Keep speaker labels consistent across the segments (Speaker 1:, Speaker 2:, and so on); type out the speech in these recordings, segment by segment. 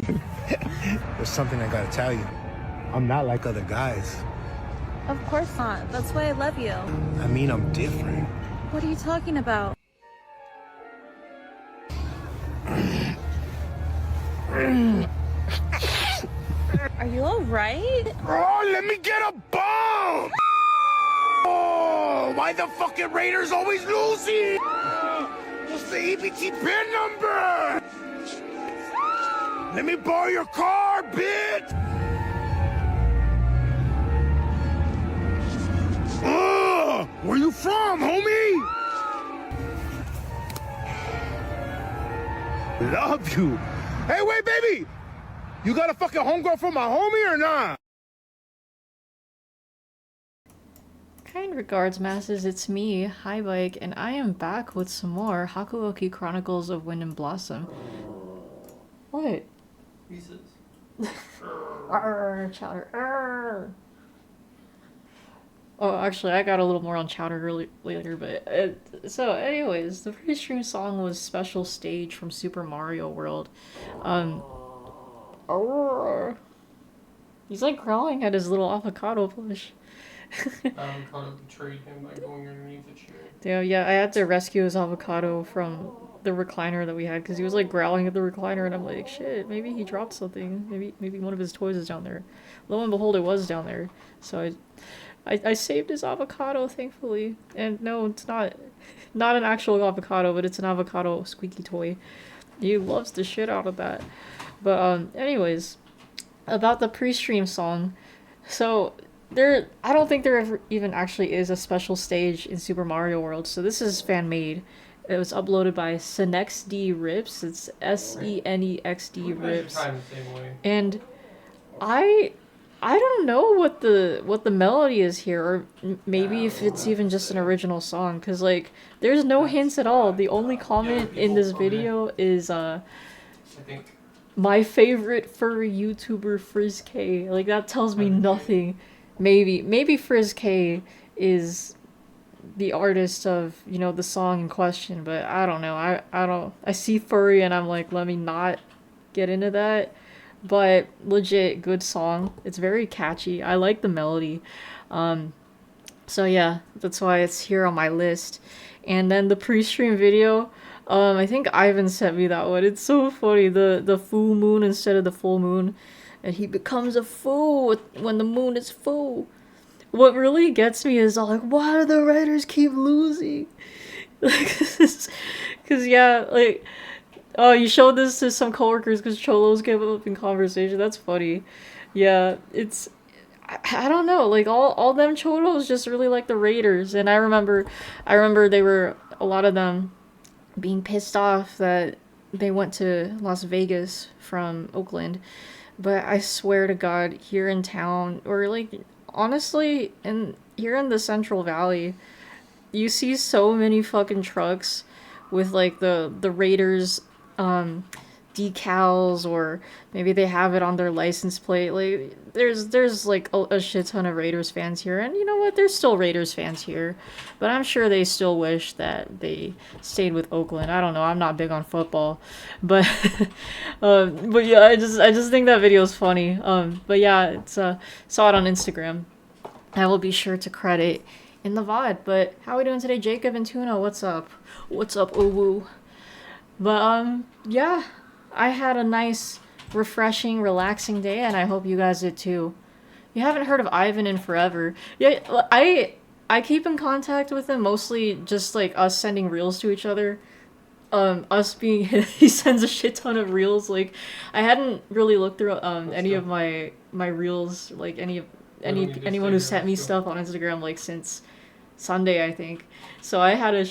Speaker 1: There's something I gotta tell you. I'm not like other guys.
Speaker 2: Of course not. That's why I love you.
Speaker 1: I mean, I'm different.
Speaker 2: What are you talking about? Are you alright?
Speaker 1: Oh, let me get a bomb! Oh, why the fucking Raiders always losing? What's the EBT PIN number? Let me borrow your car, bitch! Where you from, homie? Love you. Hey, wait, baby! You got a fucking homegirl from my homie or not?
Speaker 3: Kind regards, masses, it's me, High Bike, and I am back with some more Hakuoki Chronicles of Wind and Blossom. What?
Speaker 4: Pieces.
Speaker 3: Arr, Chowder. Arr. Oh, actually, I got a little more on Chowder later, but... so, anyways, the pre-stream song was Special Stage from Super Mario World. Arr. He's like crawling at his little avocado plush.
Speaker 4: Avocado betrayed him by going underneath the chair.
Speaker 3: Yeah, I had to rescue his avocado from the recliner that we had because he was like growling at the recliner, and I'm like, shit, maybe he dropped something. Maybe one of his toys is down there. Lo and behold, it was down there. So I saved his avocado, thankfully. And no, it's not an actual avocado, but it's an avocado squeaky toy. He loves the shit out of that. But anyways, about the pre-stream song, so. I don't think there ever even actually is a special stage in Super Mario World, so this is fan-made. It was uploaded by SenexD Rips. It's SENEXD Rips. And I don't know what the melody is here, or maybe if it's even just an original song, cuz like there's no hints at all. The only comment in this video is
Speaker 4: I think
Speaker 3: my favorite furry YouTuber FrizzK. Like that tells me nothing. Maybe FrizzK is the artist of, you know, the song in question, but I don't know. I see furry and I'm like, let me not get into that. But legit good song. It's very catchy. I like the melody. So yeah, that's why it's here on my list. And then the pre-stream video, I think Ivan sent me that one. It's so funny. The full moon instead of the full moon. And he becomes a fool when the moon is full. What really gets me is all like, why do the Raiders keep losing? Because yeah, like, oh, you showed this to some coworkers because Cholos gave up in conversation. That's funny. Yeah, it's, I don't know, like all them Cholos just really like the Raiders. And I remember they were, a lot of them being pissed off that they went to Las Vegas from Oakland. But I swear to God, here in town, or like, honestly, here in the Central Valley, you see so many fucking trucks with like the Raiders decals, or maybe they have it on their license plate. Like there's like a shit ton of Raiders fans here, and you know what, there's still Raiders fans here, but I'm sure they still wish that they stayed with Oakland. I don't know, I'm not big on football, but but yeah, I just think that video is funny. But yeah, it's saw it on Instagram. I will be sure to credit in the VOD. But how are we doing today, Jacob and Tuna? What's up, Owu? But yeah, I had a nice, refreshing, relaxing day, and I hope you guys did too. You haven't heard of Ivan in forever. Yeah, I keep in contact with him, mostly just like us sending reels to each other. Us being he sends a shit ton of reels. Like I hadn't really looked through any of my reels, like anyone who sent me stuff on Instagram like since Sunday, I think. So I had a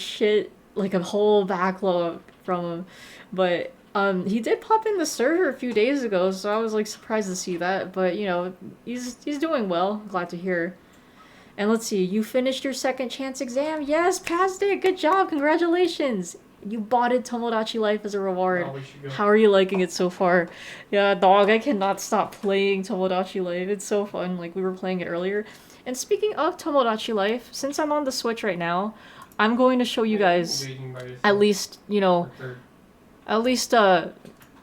Speaker 3: whole backlog from him. But he did pop in the server a few days ago, so I was like surprised to see that. But you know, he's doing well. Glad to hear. And let's see, you finished your second chance exam? Yes, passed it. Good job. Congratulations. You botted Tomodachi Life as a reward. How are you liking it so far? Yeah, dog, I cannot stop playing Tomodachi Life. It's so fun. Like, we were playing it earlier. And speaking of Tomodachi Life, since I'm on the Switch right now, I'm going to show you guys at least, you know, at least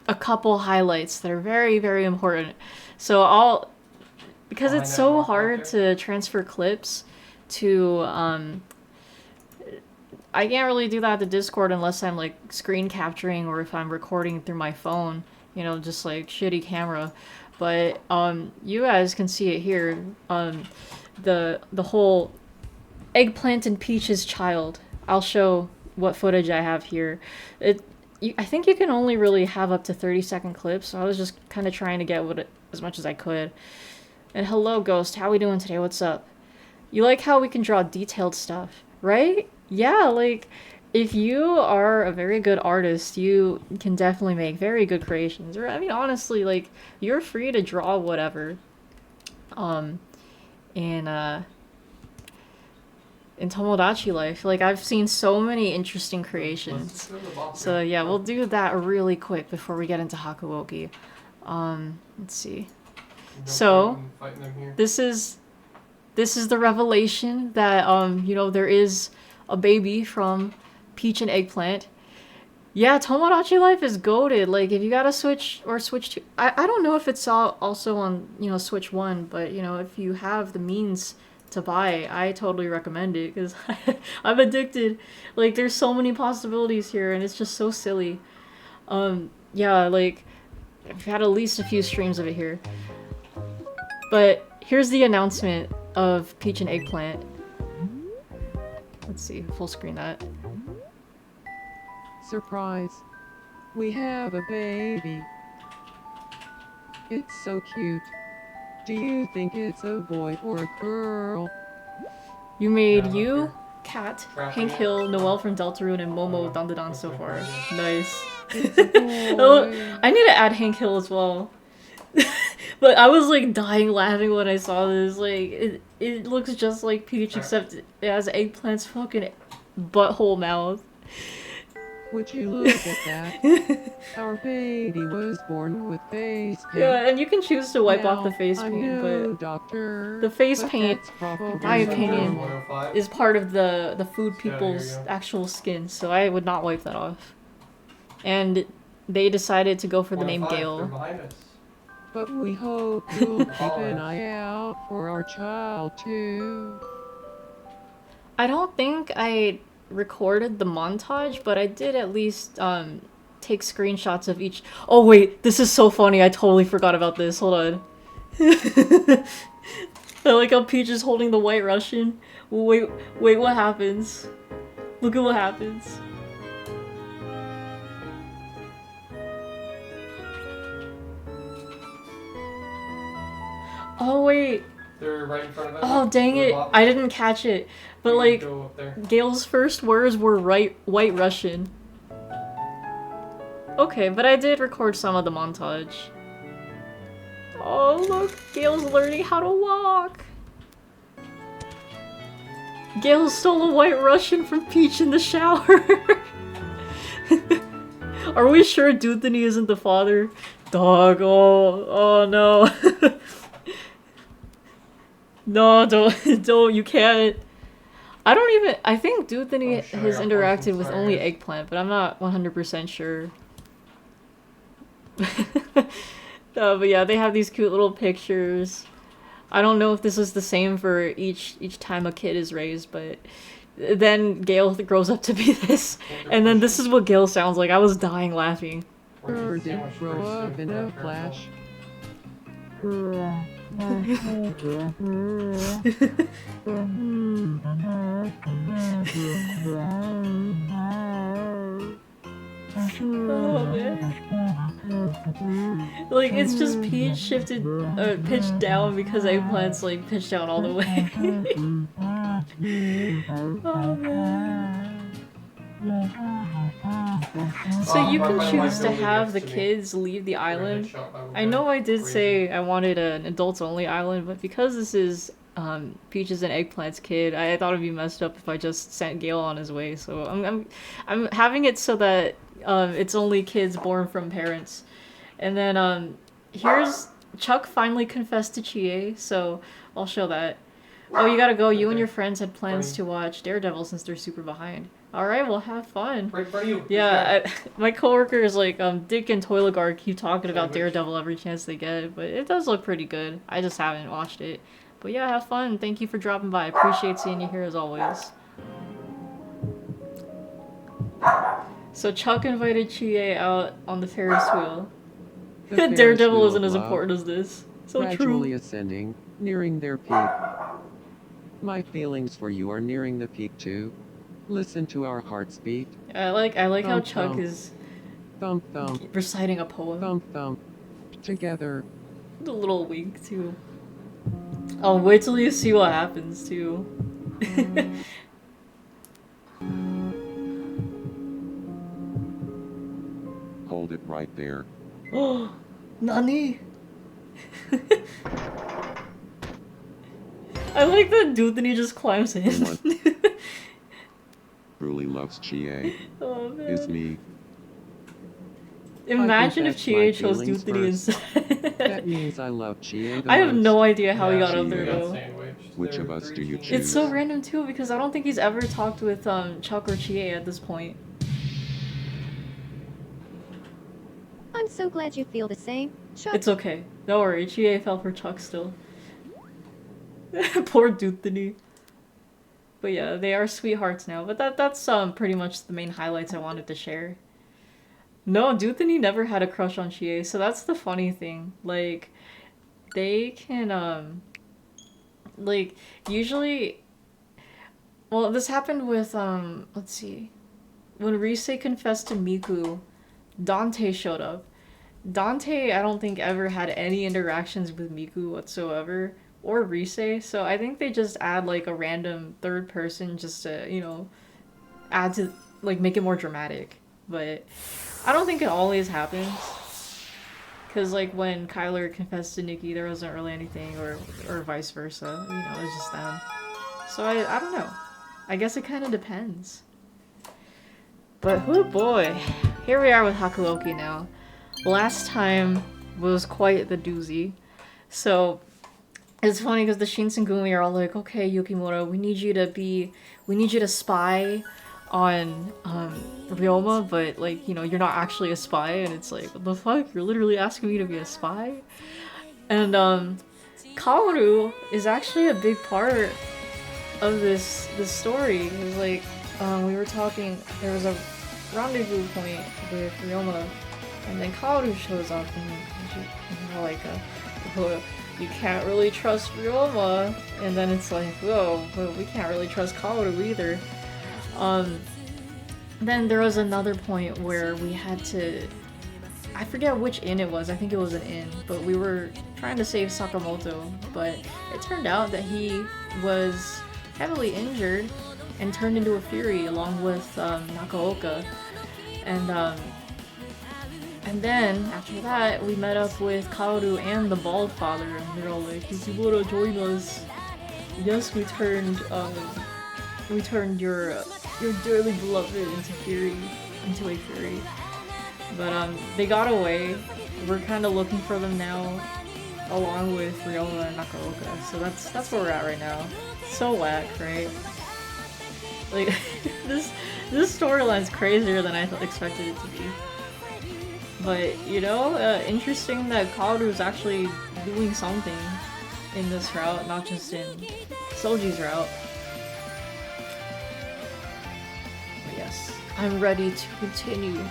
Speaker 3: a couple highlights that are very, very important. So because
Speaker 4: Behind
Speaker 3: it's
Speaker 4: that
Speaker 3: so
Speaker 4: rock
Speaker 3: hard
Speaker 4: right there?
Speaker 3: to transfer clips to, I can't really do that to Discord unless I'm like screen capturing or if I'm recording through my phone, just like shitty camera. But you guys can see it here. The whole Eggplant and Peach's child. I'll show what footage I have here. I think you can only really have up to 30-second clips, so I was just kind of trying to get as much as I could. And hello, Ghost. How we doing today? What's up? You like how we can draw detailed stuff, right? Yeah, like, if you are a very good artist, you can definitely make very good creations. Or, I mean, honestly, like, you're free to draw whatever. In Tomodachi Life. Like, I've seen so many interesting creations.
Speaker 4: Let's go to the boss
Speaker 3: So
Speaker 4: man.
Speaker 3: yeah, we'll do that really quick before we get into Hakuoki. Let's see.
Speaker 4: No
Speaker 3: So,
Speaker 4: point in fighting them here.
Speaker 3: This is the revelation that there is a baby from Peach and Eggplant. Yeah, Tomodachi Life is goated. Like, if you gotta switch to, I don't know if it's also on Switch 1, but if you have the means to buy, I totally recommend it because I'm addicted. Like, there's so many possibilities here, and it's just so silly. Yeah, like, I've had at least a few streams of it here. But here's the announcement of Peach and Eggplant. Let's see, full screen that.
Speaker 5: Surprise! We have a baby. It's so cute. Do you think it's a boy or a girl?
Speaker 3: You made
Speaker 4: Yeah,
Speaker 3: you,
Speaker 4: okay.
Speaker 3: Kat,
Speaker 4: Tracking
Speaker 3: Hank
Speaker 4: it.
Speaker 3: Hill, Noelle from Deltarune, and Momo
Speaker 4: Uh-huh.
Speaker 3: Dandadan so
Speaker 4: Okay,
Speaker 3: far.
Speaker 4: okay.
Speaker 3: Nice.
Speaker 5: It's a
Speaker 3: Oh,
Speaker 5: boy.
Speaker 3: I need to add Hank Hill as well. But I was like dying laughing when I saw this. Like, it looks just like Peach, except it has Eggplant's fucking butthole mouth.
Speaker 5: Would you look at that? Our baby was born with face paint.
Speaker 3: Yeah, and you can choose to wipe off
Speaker 5: Now,
Speaker 3: the face
Speaker 5: I'm
Speaker 3: paint,
Speaker 5: no
Speaker 3: but
Speaker 5: doctor,
Speaker 3: the face
Speaker 5: but
Speaker 3: paint,
Speaker 5: that's probably
Speaker 3: my
Speaker 4: Here's
Speaker 3: opinion,
Speaker 4: 105.
Speaker 3: is part of the food
Speaker 4: Yeah, here you
Speaker 3: people's
Speaker 4: go.
Speaker 3: actual skin, so I would not wipe that off. And they decided to go for the name
Speaker 4: 105, they're
Speaker 3: Gale.
Speaker 4: behind us.
Speaker 5: But we hope you'll keep an eye out for our child too.
Speaker 3: I don't think I recorded the montage, but I did at least take screenshots of each. Oh wait, this is so funny. I totally forgot about this. Hold on. I like how Peach is holding the White Russian. Wait, what happens? Look at what happens. Oh wait.
Speaker 4: They're right in front of us.
Speaker 3: Oh dang
Speaker 4: They're
Speaker 3: it.
Speaker 4: bopping.
Speaker 3: I didn't catch it. But
Speaker 4: We
Speaker 3: like,
Speaker 4: go up there.
Speaker 3: Gale's first words were White Russian. Okay, but I did record some of the montage. Oh look, Gale's learning how to walk. Gale stole a White Russian from Peach in the shower. Are we sure Duthany isn't the father? Dog, oh no. No, don't, you can't. I think Duthany
Speaker 4: I'm sure
Speaker 3: has
Speaker 4: your
Speaker 3: interacted
Speaker 4: function's
Speaker 3: with only
Speaker 4: fire.
Speaker 3: Eggplant, but I'm not 100% sure. No, but yeah, they have these cute little pictures. I don't know if this is the same for each time a kid is raised, but then Gale grows up to be this, and then this is what Gale sounds like. I was dying laughing.
Speaker 4: We're
Speaker 5: Or
Speaker 4: just
Speaker 5: did
Speaker 4: sandwiched
Speaker 5: grow
Speaker 4: pretty
Speaker 5: up
Speaker 4: soon.
Speaker 5: in a
Speaker 4: Very
Speaker 5: flash.
Speaker 3: Oh man. Like, it's just Peach shifted, pitched down because Eggplant's like pitched down all the way. Oh man. So you can choose to have the kids leave the island. I know I did say I wanted an adults-only island, but because this is Peaches and Eggplant's kid, I thought it'd be messed up if I just sent Gale on his way. So I'm having it so that it's only kids born from parents. And then here's Chuck finally confessed to Chie, so I'll show that. Oh, you gotta go. You and your friends had plans
Speaker 4: Right.
Speaker 3: to watch Daredevil since they're super behind. All right, well, have fun.
Speaker 4: Right in front of you.
Speaker 3: Yeah, my coworkers like Dick and Toilegard keep talking about
Speaker 4: Sandwich.
Speaker 3: Daredevil every chance they get, but it does look pretty good. I just haven't watched it. But yeah, have fun. Thank you for dropping by. Appreciate seeing you here as always. So Chuck invited Chie out on the Ferris wheel.
Speaker 5: The Ferris
Speaker 3: Daredevil
Speaker 5: wheel
Speaker 3: isn't
Speaker 5: of
Speaker 3: as
Speaker 5: love,
Speaker 3: important as this. So
Speaker 5: gradually
Speaker 3: true.
Speaker 5: ascending, nearing their peak. My feelings for you are nearing the peak too. Listen to our hearts beat.
Speaker 3: I like how
Speaker 5: Thump,
Speaker 3: Chuck
Speaker 5: thump.
Speaker 3: is
Speaker 5: Thump thump,
Speaker 3: reciting a poem.
Speaker 5: thump thump. Together.
Speaker 3: The little wink too. Oh, wait till you see what happens too.
Speaker 6: Hold it right there.
Speaker 3: Oh, Nani? I like that dude that he just climbs in.
Speaker 6: Anyone truly loves Chie
Speaker 3: Oh
Speaker 6: is
Speaker 3: man.
Speaker 6: me.
Speaker 3: Imagine if
Speaker 5: confess
Speaker 3: Chie
Speaker 5: my
Speaker 3: chose
Speaker 5: feelings
Speaker 3: Duthany
Speaker 5: first.
Speaker 3: instead.
Speaker 5: That means I love Chie the
Speaker 3: I have
Speaker 5: most.
Speaker 3: no idea how he
Speaker 4: Yeah,
Speaker 3: got up
Speaker 6: Chie.
Speaker 3: there
Speaker 4: Got
Speaker 3: though.
Speaker 4: sandwiched.
Speaker 6: Which
Speaker 4: There
Speaker 6: of
Speaker 4: were
Speaker 6: us
Speaker 4: 3
Speaker 6: do you
Speaker 4: teams.
Speaker 3: It's so
Speaker 6: choose?
Speaker 3: random too because I don't think he's ever talked with Chuck or Chie at this point.
Speaker 7: I'm so glad you feel the same. Chuck.
Speaker 3: It's okay. Don't worry, Chie fell for Chuck still. Poor Duthany. But yeah, they are sweethearts now. But that's pretty much the main highlights I wanted to share. No, Duthany never had a crush on Chie, so that's the funny thing. Like, they can like usually. Well, this happened with let's see, when Rise confessed to Miku, Dante showed up. Dante, I don't think ever had any interactions with Miku whatsoever, or Rise, so I think they just add like a random third person just to, you know, add to, like, make it more dramatic. But I don't think it always happens. Because, like, when Kyler confessed to Nikki, there wasn't really anything, or vice versa. You know, it was just them. So I don't know. I guess it kind of depends. But, oh boy. Here we are with Hakuoki now. Last time was quite the doozy. So, it's funny because the Shinsengumi are all like, okay, Yukimura, we need you to spy on Ryoma, but, like, you know, you're not actually a spy, and it's like, what the fuck? You're literally asking me to be a spy? And Kaoru is actually a big part of this story. It was like, we were talking, there was a rendezvous point with Ryoma, and then Kaoru shows up, and you're like, "Whoa, you can't really trust Ryoma," and then it's like, whoa, but we can't really trust Kaoru either. Then there was another point where we had to, I forget which inn it was, I think it was an inn, but we were trying to save Sakamoto, but it turned out that he was heavily injured and turned into a fury along with Nakaoka. And then, after that, we met up with Kaoru and the Bald Father, and they're all like, "Yukimura, join us. Yes, we turned your dearly beloved into a fury." But they got away. We're kind of looking for them now, along with Ryoma and Nakaoka. So that's where we're at right now. So whack, right? Like this storyline's crazier than I expected it to be. But you know, interesting that Kaoru's actually doing something in this route, not just in Soji's route. But yes, I'm ready to continue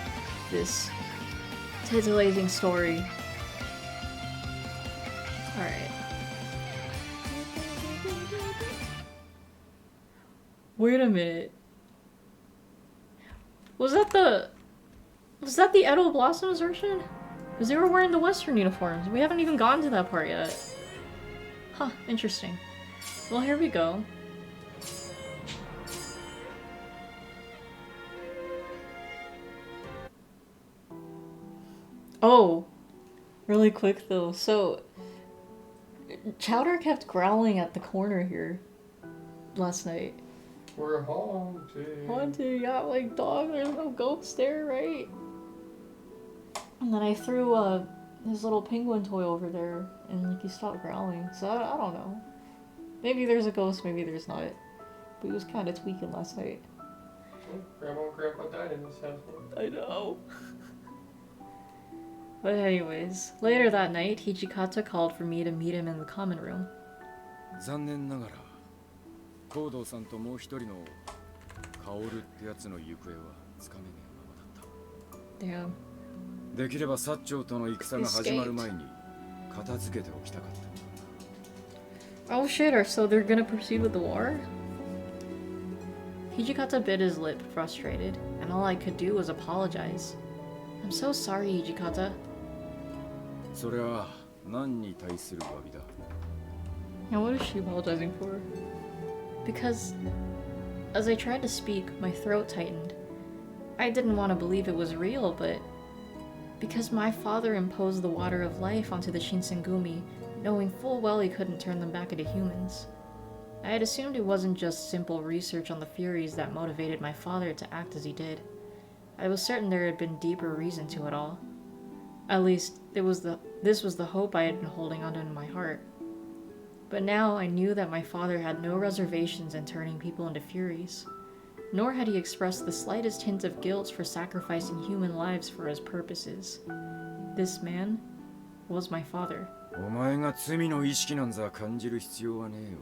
Speaker 3: this titillating story. Alright. Wait a minute. Was that the Edo Blossoms version? Because they were wearing the Western uniforms. We haven't even gotten to that part yet. Huh, interesting. Well, here we go. Oh, really quick though. So, Chowder kept growling at the corner here last night.
Speaker 4: We're haunted.
Speaker 3: Haunted, yeah, like, dog, there's no ghost there, right? And then I threw his little penguin toy over there, and like he stopped growling. So I don't know. Maybe there's a ghost, maybe there's not. But he was kind of tweaking last night.
Speaker 4: Grandma and Grandpa died in this house.
Speaker 3: I know. But anyways, later that night, Hijikata called for me to meet him in the common room.
Speaker 8: 残念ながら東堂さんともう一人の薫ってやつの行方はつかめねえままだっ
Speaker 3: Damn.
Speaker 8: た。できれば薩長との戦が始まる前に片付けておきたかった。
Speaker 3: Oh shit, so they're gonna proceed with the war? Hijikata bit his lip, frustrated, and all I could do was apologize. I'm so sorry, Hijikata.
Speaker 8: それは何に対する詫びだ。
Speaker 3: Now what is she apologizing for? Because as I tried to speak, my throat tightened. I didn't want to believe it was real, but because my father imposed the water of life onto the Shinsengumi, knowing full well he couldn't turn them back into humans. I had assumed it wasn't just simple research on the Furies that motivated my father to act as he did. I was certain there had been deeper reason to it all. At least, this was the hope I had been holding onto in my heart. But now I knew that my father had no reservations in turning people into Furies. Nor had he expressed the slightest hint of guilt for sacrificing human lives for his purposes. This man was my father.
Speaker 8: お前が罪の意識なんざ感じる必要はねえよ。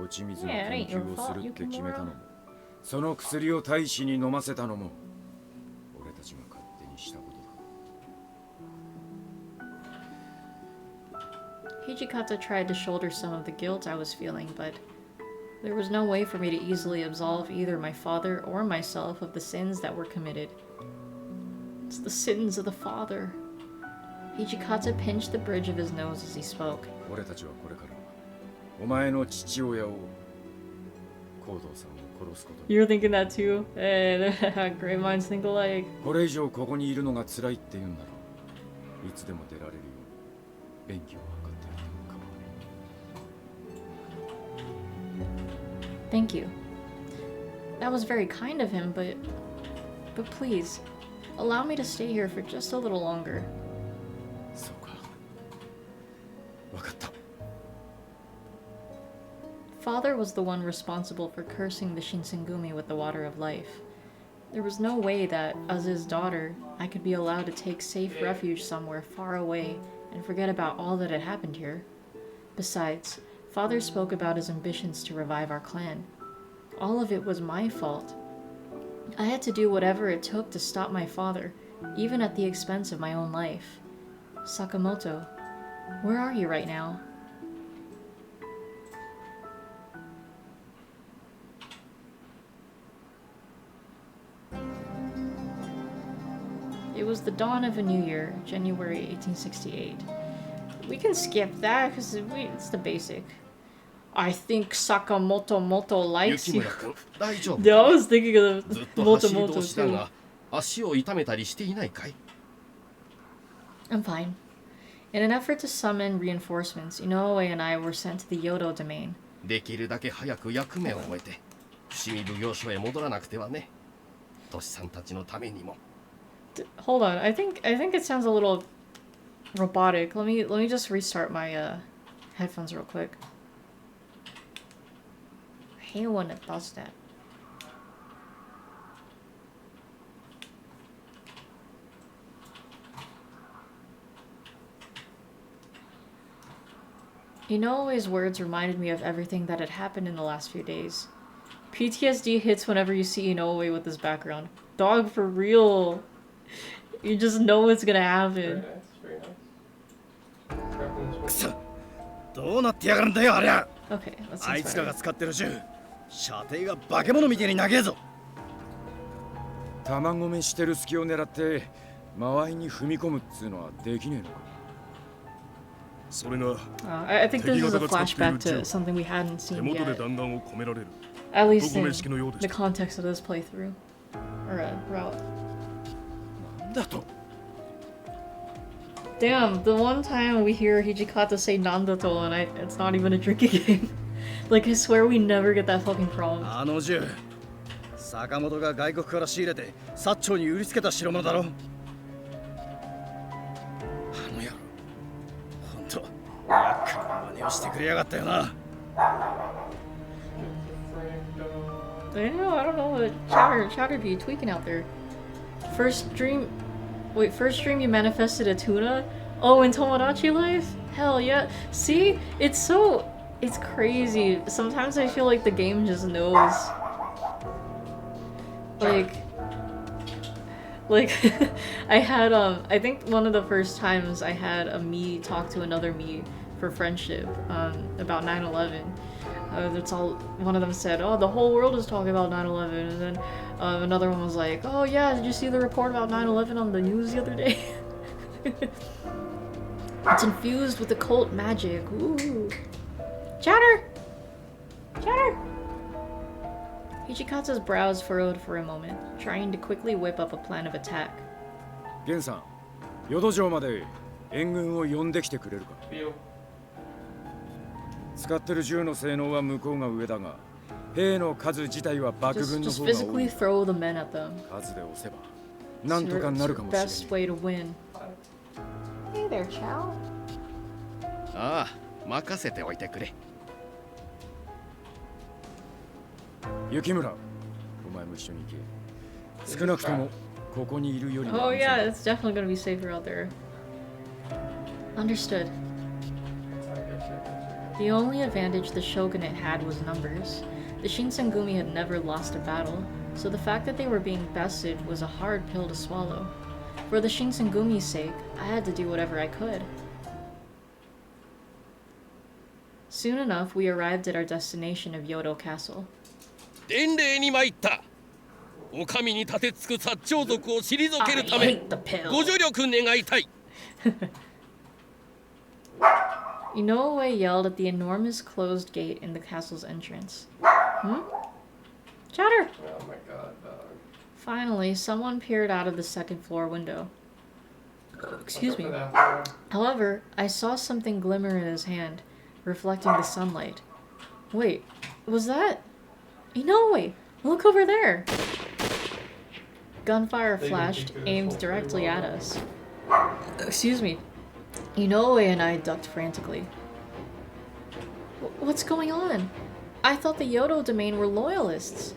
Speaker 8: 落ち水の研究をするって決めたのも、その薬を大使に飲ませたのも、俺たちが勝手にしたことだ。
Speaker 3: Hijikata tried to shoulder some of the guilt I was feeling, but there was no way for me to easily absolve either my father or myself of the sins that were committed. It's the sins of the father. Hijikata pinched the bridge of his nose as he spoke.
Speaker 8: 俺たちはこれからお前の父親を高堂さんを殺すことに。
Speaker 3: You're thinking that too? Hey, great minds think alike.
Speaker 8: これ以上ここにいるのが辛いって言うんなら、いつでも出られるように便宜を図ってやっても構わねえ。
Speaker 3: Thank you. That was very kind of him, but please, allow me to stay here for just a little longer.
Speaker 8: そうか。わかった。
Speaker 3: Father was the one responsible for cursing the Shinsengumi with the water of life. There was no way that, as his daughter, I could be allowed to take safe refuge somewhere far away and forget about all that had happened here. Besides, Father spoke about his ambitions to revive our clan. All of it was my fault. I had to do whatever it took to stop my father, even at the expense of my own life. Sakamoto, where are you right now? It was the dawn of a new year, January 1868. We can skip that because it's the basic. I think Sakamoto Moto likes you.
Speaker 9: 大丈夫
Speaker 3: Yeah, I was thinking of
Speaker 9: ずっ
Speaker 3: the
Speaker 9: と
Speaker 3: Moto
Speaker 9: 走り
Speaker 3: Moto
Speaker 9: 通しだ
Speaker 3: too.
Speaker 9: が足を痛めたりしていないかい
Speaker 3: I'm fine. In an effort to summon reinforcements, Inoue and I were sent to the Yodo domain.
Speaker 9: できるだけ早く役目を終えて伏見奉行所へ戻らなくてはねトシさんたちのためにも
Speaker 3: Hold on, I think it sounds a little robotic. Let me just restart my headphones real quick. I hate when it does that. Inoue's words reminded me of everything that had happened in the last few days. PTSD hits whenever you see Inoue with this background. Dog, for real. You just know it's gonna happen.
Speaker 4: Very nice.
Speaker 1: どうなってやがるんだよありゃ
Speaker 3: Okay, let's
Speaker 1: あいつら
Speaker 3: inspire.
Speaker 1: が使ってる銃射程が化け物みたいに長えぞ
Speaker 8: 卵目してる隙を狙って周りに踏み込むっつうのはできねえのか。
Speaker 1: それが
Speaker 3: I think this is a flashback to something we hadn't
Speaker 1: 手
Speaker 3: seen
Speaker 1: 元で
Speaker 3: yet.
Speaker 1: 弾丸を込められる
Speaker 3: At least
Speaker 1: 男
Speaker 3: in
Speaker 1: 目式のようで
Speaker 3: the
Speaker 1: した
Speaker 3: context of this playthrough. Or route.
Speaker 1: なんだと
Speaker 3: Damn, the one time we hear Hijikata say Nandato and it's not even a drinking game. Like, I swear we never get that fucking prompt.
Speaker 1: あの銃坂本が外国から仕入れて薩長に売りつけた代物だろあの野郎ほんと厄介な真似をしてくれやがったよな
Speaker 3: I don't know what chatter be tweaking out there. First dream you manifested a tuna? Oh, in Tomodachi Life? Hell yeah. See? It's crazy. Sometimes I feel like the game just knows. Like I had I think one of the first times I had a me talk to another me for friendship about 9/11. That's all. One of them said, "Oh, the whole world is talking about 9/11," and then another one was like, "Oh yeah, did you see the report about 9/11 on the news the other day?" It's infused with occult magic. Ooh. Chatter! Chatter! Hichikatsu's brows furrowed for a moment, trying to quickly whip up a plan of attack.
Speaker 8: ゲンさん、淀城まで援軍を呼んできてくれるか。使ってる銃の性能は向こうが上だが、兵の数自体は幕軍の
Speaker 3: Just
Speaker 8: 方が多
Speaker 3: physically
Speaker 8: い。
Speaker 3: throw the men at them.
Speaker 8: 数で押せば、なんとかなるかもしれない。
Speaker 3: Best way to win. Hey there, Chow.
Speaker 9: ああ、任せておいてくれ。
Speaker 8: 雪村、お前も一緒に行け。少なくともここにいるよりは
Speaker 3: Oh
Speaker 8: 安全
Speaker 3: yeah,
Speaker 8: だ。
Speaker 3: it's definitely gonna be safer out there. Understood. The only advantage the shogunate had was numbers. The Shinsengumi had never lost a battle, so the fact that they were being bested was a hard pill to swallow. For the Shinsengumi's sake, I had to do whatever I could. Soon enough, we arrived at our destination of Yodo Castle.
Speaker 9: 伝令に参った。お上に立てつく薩長族を退け
Speaker 3: I
Speaker 9: るため
Speaker 3: hate the pill.
Speaker 9: ご助力願いたい。
Speaker 3: Inoue yelled at the enormous closed gate in the castle's entrance. Chatter!
Speaker 4: Oh my god, dog.
Speaker 3: Finally, someone peered out of the second floor window. Excuse me.
Speaker 4: For that one.
Speaker 3: However, I saw something glimmer in his hand, reflecting the sunlight. Wait, was that... Inoue! Look over there! Gunfire flashed, aimed directly at us. Excuse me. Inoue and I ducked frantically. What's going on? I thought the Yodo domain were loyalists.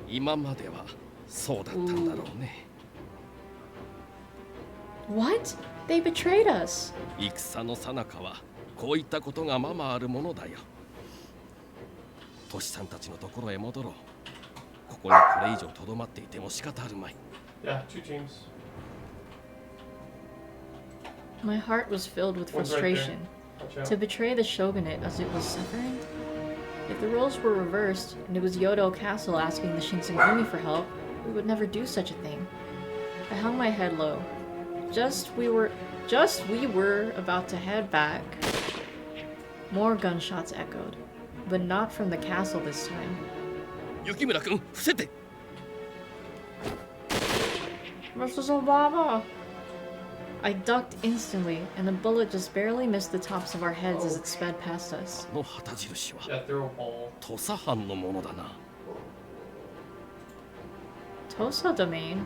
Speaker 9: 今まではそうだったんだろうね。
Speaker 3: What? They betrayed us.
Speaker 9: 戦の最中はこういったことがままあるものだよ。トシさんたちのところへ戻ろう。ここにこれ以上とどまっていても仕方あるまい。
Speaker 4: Yeah, 2 teams.
Speaker 3: My heart was filled with
Speaker 4: One's right there.
Speaker 3: frustration.
Speaker 4: Watch out.
Speaker 3: To betray the shogunate as it was suffering? If the roles were reversed, and it was Yodo Castle asking the Shinsengumi for help, we would never do such a thing. I hung my head low. We were about to head back. More gunshots echoed, but not from the castle this time.
Speaker 9: 雪村君、伏せて。
Speaker 3: Mrs. Obama! I ducked instantly, and the bullet just barely missed the tops of our heads as it sped past us.
Speaker 9: この旗印は
Speaker 4: Yeah, throw a ball.
Speaker 9: 土佐藩のものだな。
Speaker 3: Tosa domain?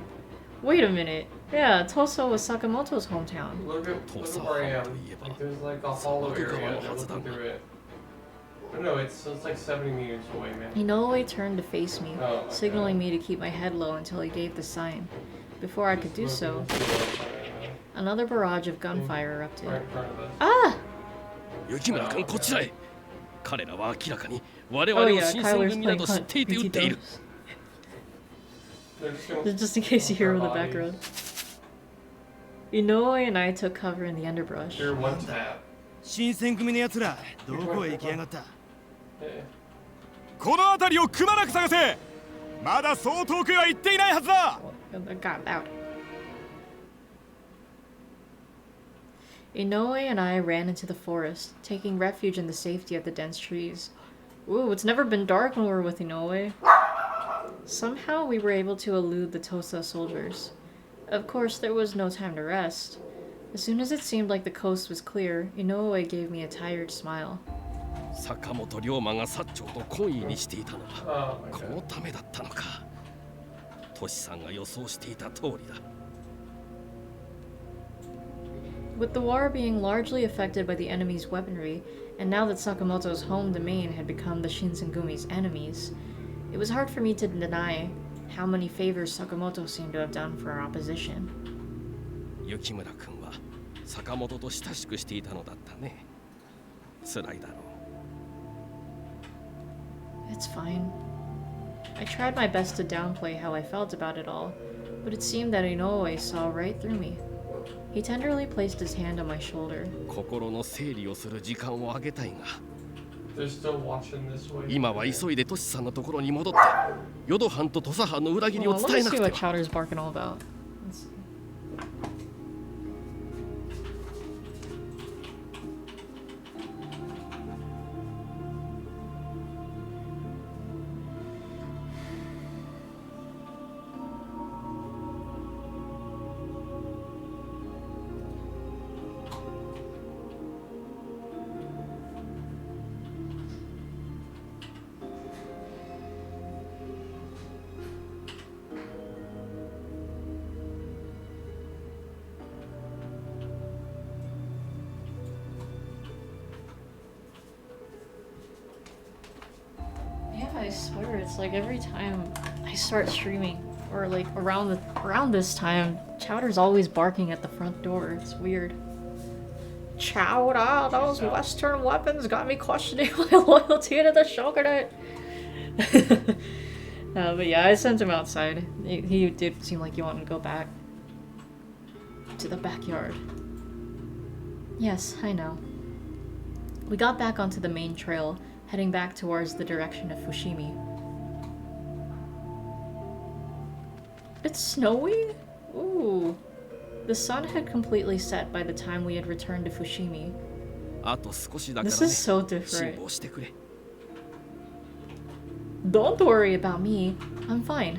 Speaker 3: Wait a minute. Yeah, Tosa was Sakamoto's hometown.
Speaker 4: Look at where I am. Like, there's like a hollow area. I'm looking through it. But no, it's like 70 meters away, man.
Speaker 3: Inoue turned to face me,
Speaker 4: Oh, my
Speaker 3: signaling me to keep my head low until he gave the sign. Before I could do so, another barrage of gunfire erupted.
Speaker 4: Right in front of us.
Speaker 3: Ah!
Speaker 9: 雪村君、こちらへ。彼らは明らかに我々
Speaker 3: Oh
Speaker 9: を
Speaker 3: yeah,
Speaker 9: 新選
Speaker 3: Kyler's
Speaker 9: 組だ
Speaker 3: playing
Speaker 9: と知っていて撃っている。
Speaker 4: They're just gonna
Speaker 3: Just in case you hear in the
Speaker 4: our
Speaker 3: back
Speaker 4: bodies.
Speaker 3: road. Inoue and I took cover in the underbrush.
Speaker 4: You're one tap.
Speaker 10: 新選組のやつらどこへ行きやがった
Speaker 4: Yeah.
Speaker 10: この辺りをくまなく探せまだそう遠くへは行っていないはずだ
Speaker 3: I got out. Inoue and I ran into the forest, taking refuge in the safety of the dense trees. Ooh, it's never been dark when we were with Inoue. Somehow we were able to elude the Tosa soldiers. Of course, there was no time to rest. As soon as it seemed like the coast was clear, Inoue gave me a tired smile.
Speaker 9: 坂本龍馬が薩長と懇意にしていたのは
Speaker 4: Oh my
Speaker 9: こ
Speaker 4: god.
Speaker 9: のためだったのか。トシさんが予想していた通りだ。
Speaker 3: With the war being largely affected by the enemy's weaponry, and now that Sakamoto's home domain had become the Shinsengumi's enemies, it was hard for me to deny how many favors Sakamoto seemed to have done for our opposition.
Speaker 9: 雪村君は坂本と親しくしていたのだったね。辛いだろう。
Speaker 3: It's fine. I tried my best to downplay how I felt about it all, but it seemed that Inoue saw right through me. He tenderly placed his hand on my shoulder.
Speaker 9: 心の整理をする時間をあげたいが、
Speaker 4: They're still watching this way.
Speaker 9: 今は急いでトシさんのところに戻って、淀藩と土佐藩の裏切りを
Speaker 3: Well,
Speaker 9: 伝
Speaker 3: let
Speaker 9: え
Speaker 3: me
Speaker 9: な
Speaker 3: see
Speaker 9: く
Speaker 3: what
Speaker 9: ては。
Speaker 3: Chowder's barking all about. Let's see. Yeah, I swear it's like every time I start streaming or like around this time, Chowder's always barking at the front door. It's weird. Chowder, those Western weapons got me questioning my loyalty to the Shogunate. But yeah, I sent him outside. He did seem like he wanted to go back to the backyard. Yes, I know. We got back onto the main trail, heading back towards the direction of Fushimi. It's snowing? Ooh. The sun had completely set by the time we had returned to Fushimi.
Speaker 9: あと少しだから
Speaker 3: This
Speaker 9: ね。
Speaker 3: is so
Speaker 9: 辛
Speaker 3: different.
Speaker 9: 抱してくれ。
Speaker 3: Don't worry about me. I'm fine.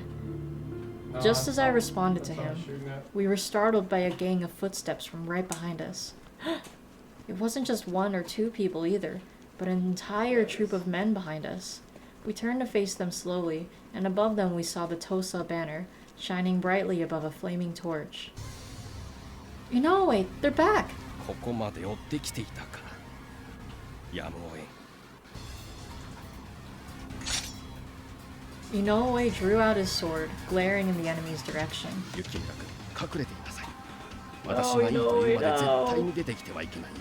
Speaker 4: No,
Speaker 3: Just
Speaker 4: that's
Speaker 3: as I
Speaker 4: not-
Speaker 3: responded
Speaker 4: that's
Speaker 3: to
Speaker 4: not
Speaker 3: him,
Speaker 4: shooting at.
Speaker 3: we were startled by a gang of footsteps from right behind us. It wasn't just one or two people either, but an entire troop of men behind us. We turned to face them slowly, and above them we saw the Tosa banner, shining brightly above a flaming torch. Inoue, they're back!
Speaker 9: ここまで追ってきていたか。やむをえん。
Speaker 3: Inoue drew out his sword, glaring in the enemy's direction.
Speaker 9: 雪村君、隠れていなさい。私がいいと言うまで絶対に出てきてはいけないよ。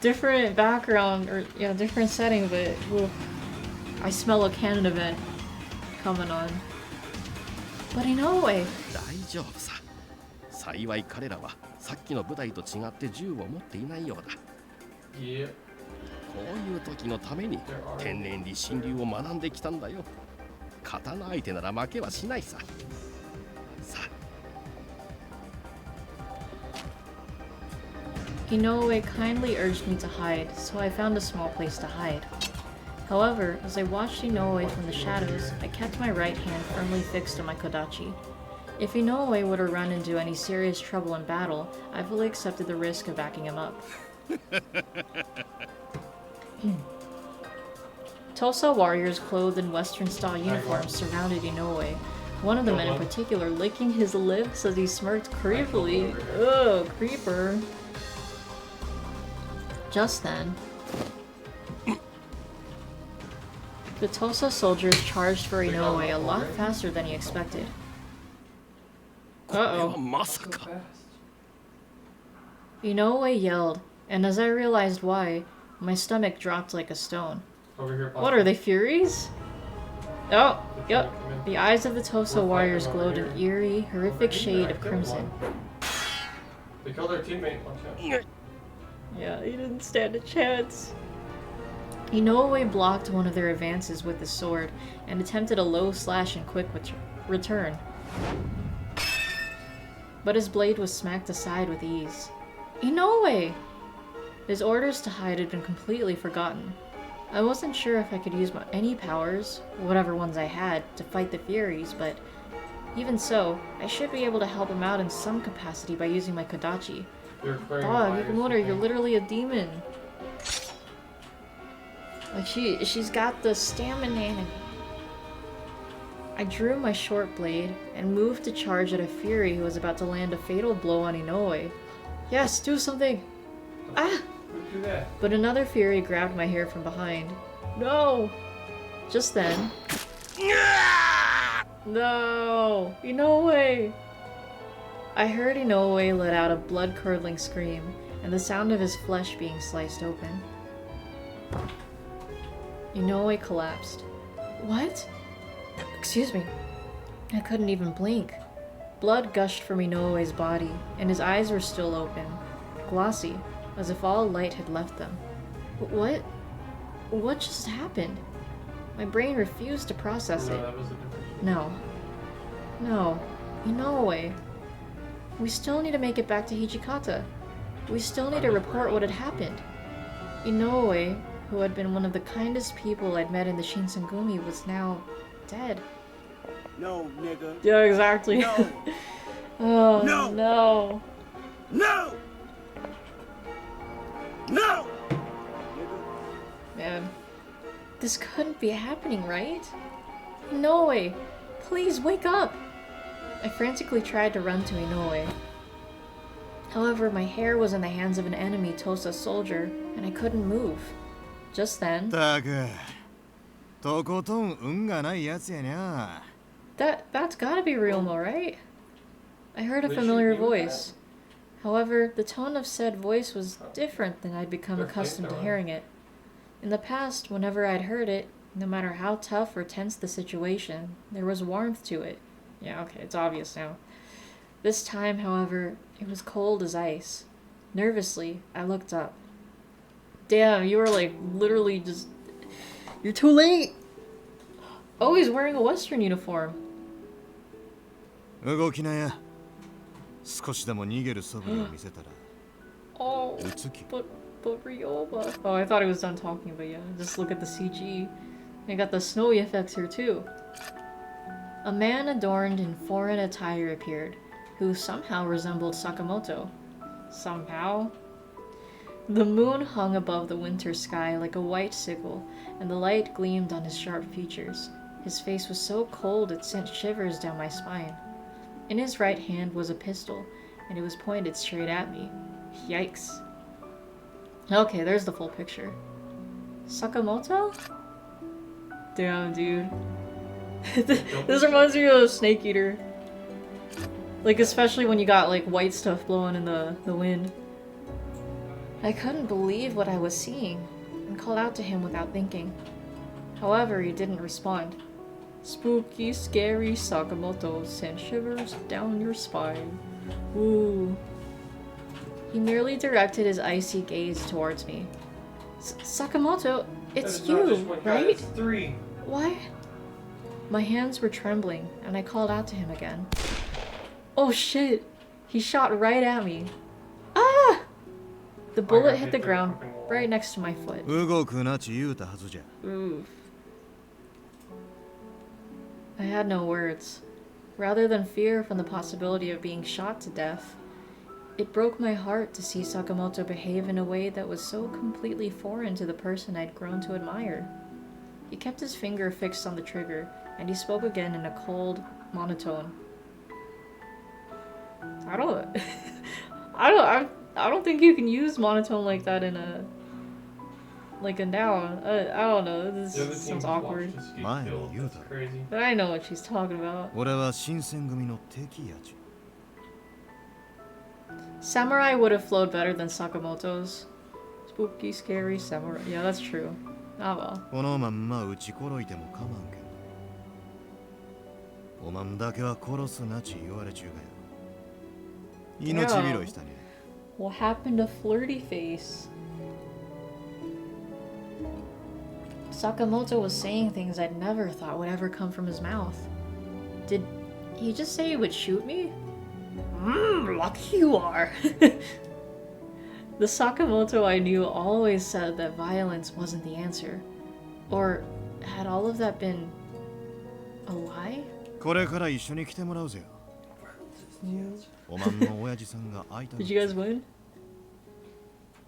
Speaker 3: Different background, or different setting, but oof, I smell a canon event coming on. But Inoue,
Speaker 9: 大丈夫さ。幸い彼らはさっきの部隊と違って銃を持っていないようだ。
Speaker 4: Yeah.
Speaker 9: こういう時のために天然理心流を学んできたんだよ。刀相手なら負けはしないさ。さあ。
Speaker 3: Inoue kindly urged me to hide, so I found a small place to hide. However, as I watched Inoue from the shadows, I kept my right hand firmly fixed on my kodachi. If Inoue were to run into any serious trouble in battle, I fully accepted the risk of backing him up. Tosa warriors clothed in Western-style uniforms surrounded Inoue, one of the men in particular licking his lips as he smirked creepily. Ugh, creeper. Just then, the Tosa soldiers charged for Inoue a lot faster than he expected.
Speaker 9: これは
Speaker 3: Uh-oh.
Speaker 9: まさか。
Speaker 3: Inoue yelled, and as I realized why, my stomach dropped like a stone.
Speaker 4: Over here.
Speaker 3: What are they, Furies? Oh, yep. The eyes of the Tosa warriors glowed an eerie, horrific shade of crimson.
Speaker 4: They killed their teammate. Watch out.
Speaker 3: Yeah, he didn't stand a chance. Inoue blocked one of their advances with his sword and attempted a low slash and quick return. But his blade was smacked aside with ease. Inoue! His orders to hide had been completely forgotten. I wasn't sure if I could use any powers, whatever ones I had, to fight the Furies, but even so, I should be able to help him out in some capacity by using my kodachi.
Speaker 4: They're clearing
Speaker 3: Dog,
Speaker 4: fires,
Speaker 3: Yukimura,
Speaker 4: you
Speaker 3: you're
Speaker 4: think.
Speaker 3: literally a demon. Like she's got the stamina. I drew my short blade and moved to charge at a Fury who was about to land a fatal blow on Inoue. Yes, do something! Ah!
Speaker 4: Don't do that.
Speaker 3: But another fury grabbed my hair from behind. No! Just then. No! Inoue! I heard Inoue let out a blood-curdling scream, and the sound of his flesh being sliced open. Inoue collapsed. What? Excuse me. I couldn't even blink. Blood gushed from Inoue's body, and his eyes were still open, glossy, as if all light had left them. What? What just happened? My brain refused to process
Speaker 4: No,
Speaker 3: it.
Speaker 4: that was a different.
Speaker 3: No. No. Inoue. We still need to make it back to Hijikata. We still need to report what had happened. Inoue, who had been one of the kindest people I'd met in the Shinsengumi, was now dead.
Speaker 1: No, nigga.
Speaker 3: Yeah, exactly.
Speaker 1: No.
Speaker 3: Oh,
Speaker 1: No.
Speaker 3: no.
Speaker 1: No! No!
Speaker 3: Man. This couldn't be happening, right? Inoue! Please wake up! I frantically tried to run to Inoue. However, my hair was in the hands of an enemy Tosa soldier, and I couldn't move. Just then,
Speaker 10: たくとことん運がないやつやにゃ
Speaker 3: that's gotta be Ryumo, right? I heard a
Speaker 4: They
Speaker 3: familiar
Speaker 4: should use
Speaker 3: voice. However, the tone of said voice was different than I'd become
Speaker 4: They're
Speaker 3: accustomed to
Speaker 4: flamethrower.
Speaker 3: hearing it. In the past, whenever I'd heard it, no matter how tough or tense the situation, there was warmth to it. Yeah, okay, it's obvious now. This time, however, it was cold as ice. Nervously, I looked up. Damn, you were like literally just... You're too late! Oh, he's wearing a Western uniform.
Speaker 10: 動きなや少しでも逃げる素振りを見せたら
Speaker 3: Oh,
Speaker 10: うつき
Speaker 3: but Ryoma. Oh, I thought he was done talking, but yeah, just look at the CG. They got the snowy effects here too. A man adorned in foreign attire appeared, who somehow resembled Sakamoto. Somehow? The moon hung above the winter sky like a white sickle, and the light gleamed on his sharp features. His face was so cold it sent shivers down my spine. In his right hand was a pistol, and it was pointed straight at me. Yikes. Okay, there's the full picture. Sakamoto? Damn, dude. This reminds me of Snake Eater. Like, especially when you got, like, white stuff blowing in the wind. I couldn't believe what I was seeing, and called out to him without thinking. However, he didn't respond. Spooky, scary Sakamoto sent shivers down your spine. Ooh. He merely directed his icy gaze towards me. Sakamoto, it's
Speaker 4: That is not
Speaker 3: you,
Speaker 4: just one guy,
Speaker 3: right?
Speaker 4: it's 3.
Speaker 3: Why? My hands were trembling, and I called out to him again. Oh shit! He shot right at me. Ah! The bullet hit the ground right next to my foot.
Speaker 10: 動くなち言うたはずじゃ
Speaker 3: Oof. I had no words. Rather than fear from the possibility of being shot to death, it broke my heart to see Sakamoto behave in a way that was so completely foreign to the person I'd grown to admire. He kept his finger fixed on the trigger, and he spoke again in a cold monotone. I don't think you can use monotone like that in a noun. I don't know.
Speaker 4: The other
Speaker 3: This
Speaker 4: team
Speaker 3: sounds
Speaker 4: just
Speaker 3: awkward.
Speaker 4: watched us get
Speaker 10: Mine,
Speaker 4: killed.
Speaker 10: you
Speaker 4: That's
Speaker 10: though.
Speaker 4: crazy.
Speaker 3: But I know what she's talking about.
Speaker 10: 俺は新選組の敵やち
Speaker 3: Samurai would have flowed better than Sakamoto's. Spooky, scary samurai. Yeah, that's true. Ah well.
Speaker 10: このまんま撃ち殺いても構わんけどおまんだけは殺すなち言われちゅうがよ命拾いしたね
Speaker 3: What happened to Flirty Face? Sakamoto was saying things I'd never thought would ever come from his mouth. Did he just say he would shoot me? Lucky you are. The Sakamoto I knew always said that violence wasn't the answer. Or had all of that been a lie?
Speaker 10: これから一緒に来てもらうぜよおまんの親父さんが会いた
Speaker 3: Did you guys win?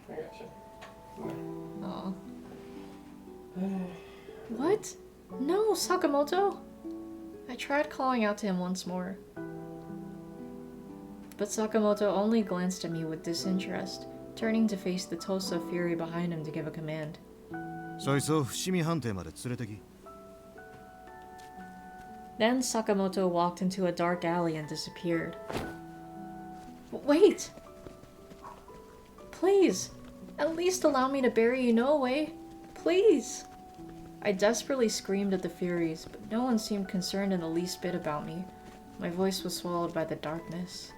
Speaker 4: I gotcha.
Speaker 3: Aw. What? No, Sakamoto! I tried calling out to him once more. But Sakamoto only glanced at me with disinterest, turning to face the Tosa Fury behind him to give a command.
Speaker 10: そいつを伏見藩邸まで連れてき。
Speaker 3: Then Sakamoto walked into a dark alley and disappeared. Wait! Please! At least allow me to bury Inoue! Please! I desperately screamed at the Furies, but no one seemed concerned in the least bit about me. My voice was swallowed by the darkness.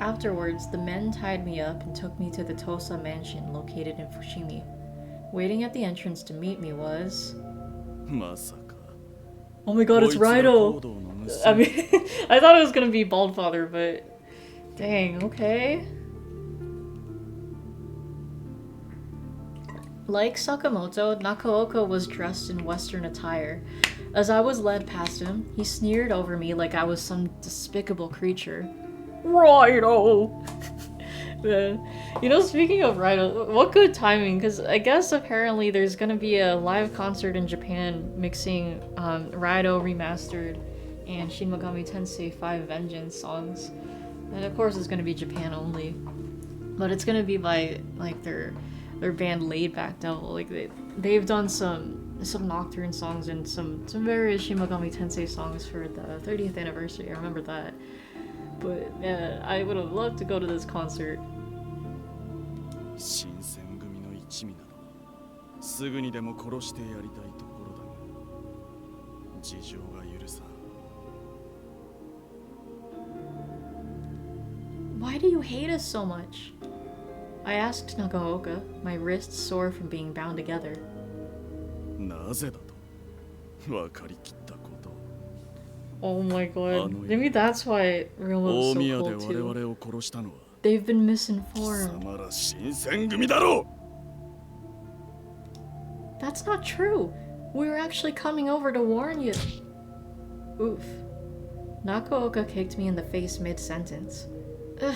Speaker 3: Afterwards, the men tied me up and took me to the Tosa mansion located in Fushimi. Waiting at the entrance to meet me was...
Speaker 10: まさか。
Speaker 3: Oh my god, it's Raido! I mean, I thought it was gonna be Baldfather, but... Dang, okay. Like Sakamoto, Nakaoka was dressed in Western attire. As I was led past him, he sneered over me like I was some despicable creature. Raido! You know, speaking of Raido, what good timing, because I guess apparently there's gonna be a live concert in Japan mixing Raido Remastered and Shin Megami Tensei 5 Vengeance songs. And of course it's gonna be Japan only. But it's gonna be by, like, their band Laid Back Devil. Like, they've done some Nocturne songs and some various Shin Megami Tensei songs for the 30th anniversary, I remember that. But man, I would have loved to go to this concert.
Speaker 10: 新選組の一味などすぐにでも殺してやりたいところだが事情が許さん。
Speaker 3: Why do you hate us so much? I asked Nakaoka, my wrists sore from being bound together.
Speaker 10: なぜだと分かりきったこと。
Speaker 3: Oh my god. Maybe that's why Ryoma was
Speaker 10: 大
Speaker 3: so
Speaker 10: 宮で
Speaker 3: cold
Speaker 10: 我
Speaker 3: too.
Speaker 10: 々を殺したのは
Speaker 3: They've been
Speaker 10: 貴
Speaker 3: misinformed.
Speaker 10: 様ら新選組だろう。
Speaker 3: That's not true. We were actually coming over to warn you. Oof. Nakaoka kicked me in the face mid-sentence. Ugh.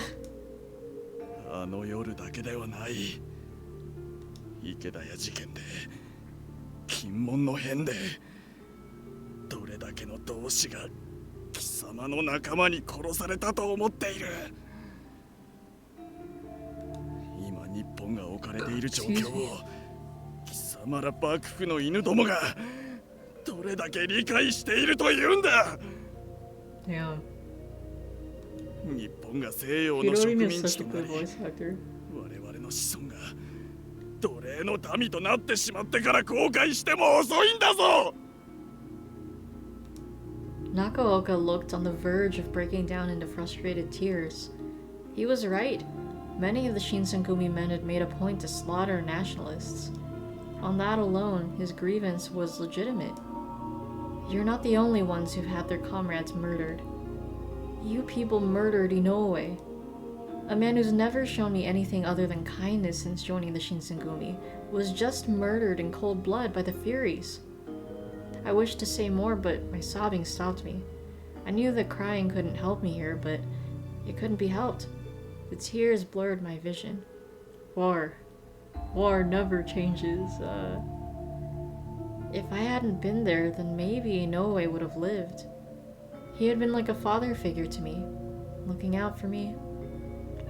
Speaker 10: あの夜だけではない。池田屋事件で、金門の変で、どれだけの同志が貴様の仲間に殺されたと思っている。今日本が置かれている状況を貴様ら幕府の犬どもがどれだけ理解しているというんだ。
Speaker 3: Damn.
Speaker 10: 日本が西洋の植
Speaker 3: Hirorin
Speaker 10: 民
Speaker 3: is
Speaker 10: 地
Speaker 3: such
Speaker 10: と
Speaker 3: a
Speaker 10: な
Speaker 3: good
Speaker 10: り
Speaker 3: voice actor.
Speaker 10: 我々の子孫が奴隷の民となってしまってから後悔しても遅いんだぞ。
Speaker 3: Nakaoka looked on the verge of breaking down into frustrated tears. He was right. Many of the Shinsengumi men had made a point to slaughter nationalists. On that alone, his grievance was legitimate. You're not the only ones who've had their comrades murdered. You people murdered Inoue. A man who's never shown me anything other than kindness since joining the Shinsengumi was just murdered in cold blood by the Furies. I wished to say more, but my sobbing stopped me. I knew that crying couldn't help me here, but it couldn't be helped. The tears blurred my vision. War never changes. If I hadn't been there, then maybe Inoue would have lived. He had been like a father figure to me, looking out for me.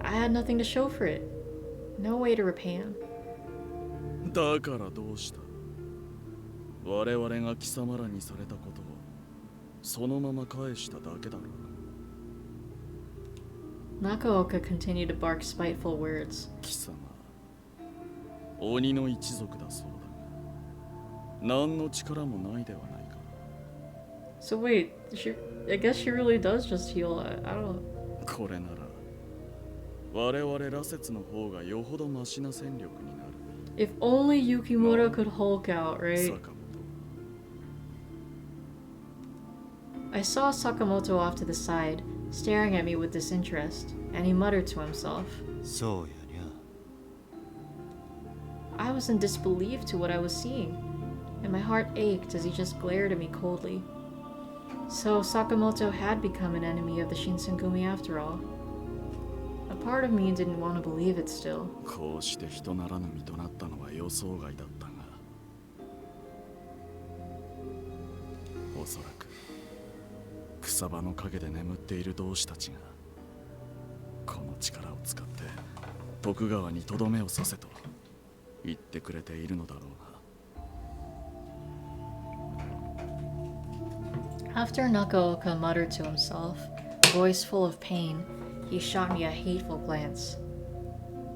Speaker 3: I had nothing to show for it. No way to repay him.
Speaker 10: だからどうした？我々が貴様らにされたことをそのまま返しただけだろう。
Speaker 3: Nakaoka continued to bark spiteful words.
Speaker 10: 貴様、鬼の一族だそうだが、何の力もないではないか。
Speaker 3: So wait, I guess she really does just heal. I don't know.
Speaker 10: これなら我々羅刹の方がよほどマシな戦力になる。
Speaker 3: If only Yukimura could Hulk out, right? I saw Sakamoto off to the side, staring at me with disinterest, and he muttered to himself.
Speaker 10: そうやにゃ。
Speaker 3: I was in disbelief to what I was seeing, and my heart ached as he just glared at me coldly. So Sakamoto had become an enemy of the Shinsengumi after all. A part of me didn't want to believe it still.
Speaker 10: こうして人ならぬ身となったのは予想外だったが、おそらく貴草葉の陰で眠っている同志たちがこの力を使って徳川にとどめを刺せと言ってくれているのだろうな。
Speaker 3: After Nakaoka muttered to himself, a voice full of pain, he shot me a hateful glance.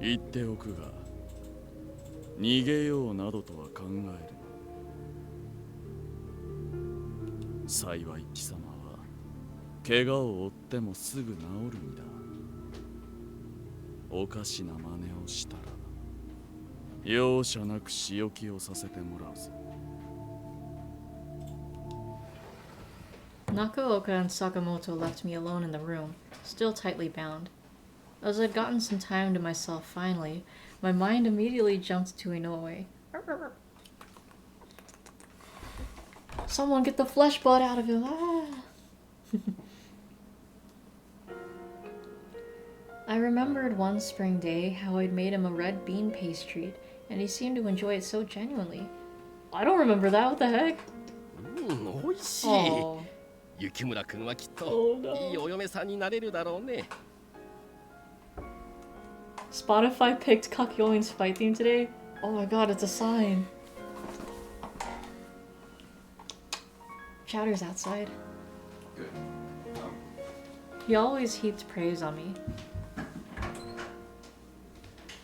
Speaker 10: 言っておくが、逃げようなどとは考えるな。幸い貴様は怪我を負ってもすぐ治る身だ。おかしな真似をしたら容赦なく仕置きをさせてもらうぞ。
Speaker 3: Nakaoka and Sakamoto left me alone in the room, still tightly bound. As I'd gotten some time to myself finally, my mind immediately jumped to Inoue. Someone get the flesh blood out of him! Ah! I remembered one spring day how I'd made him a red bean paste treat, and he seemed to enjoy it so genuinely. I don't remember that, what the heck?
Speaker 9: おいしい。
Speaker 3: Oh.
Speaker 9: 雪村君はきっと
Speaker 3: Oh, no.
Speaker 9: いいお嫁さんになれるだろうね。
Speaker 3: Spotify picked Kakyoin's fight theme today? Oh my god, it's a sign. Chowder's outside.
Speaker 4: Good.
Speaker 3: He always heaped praise on me.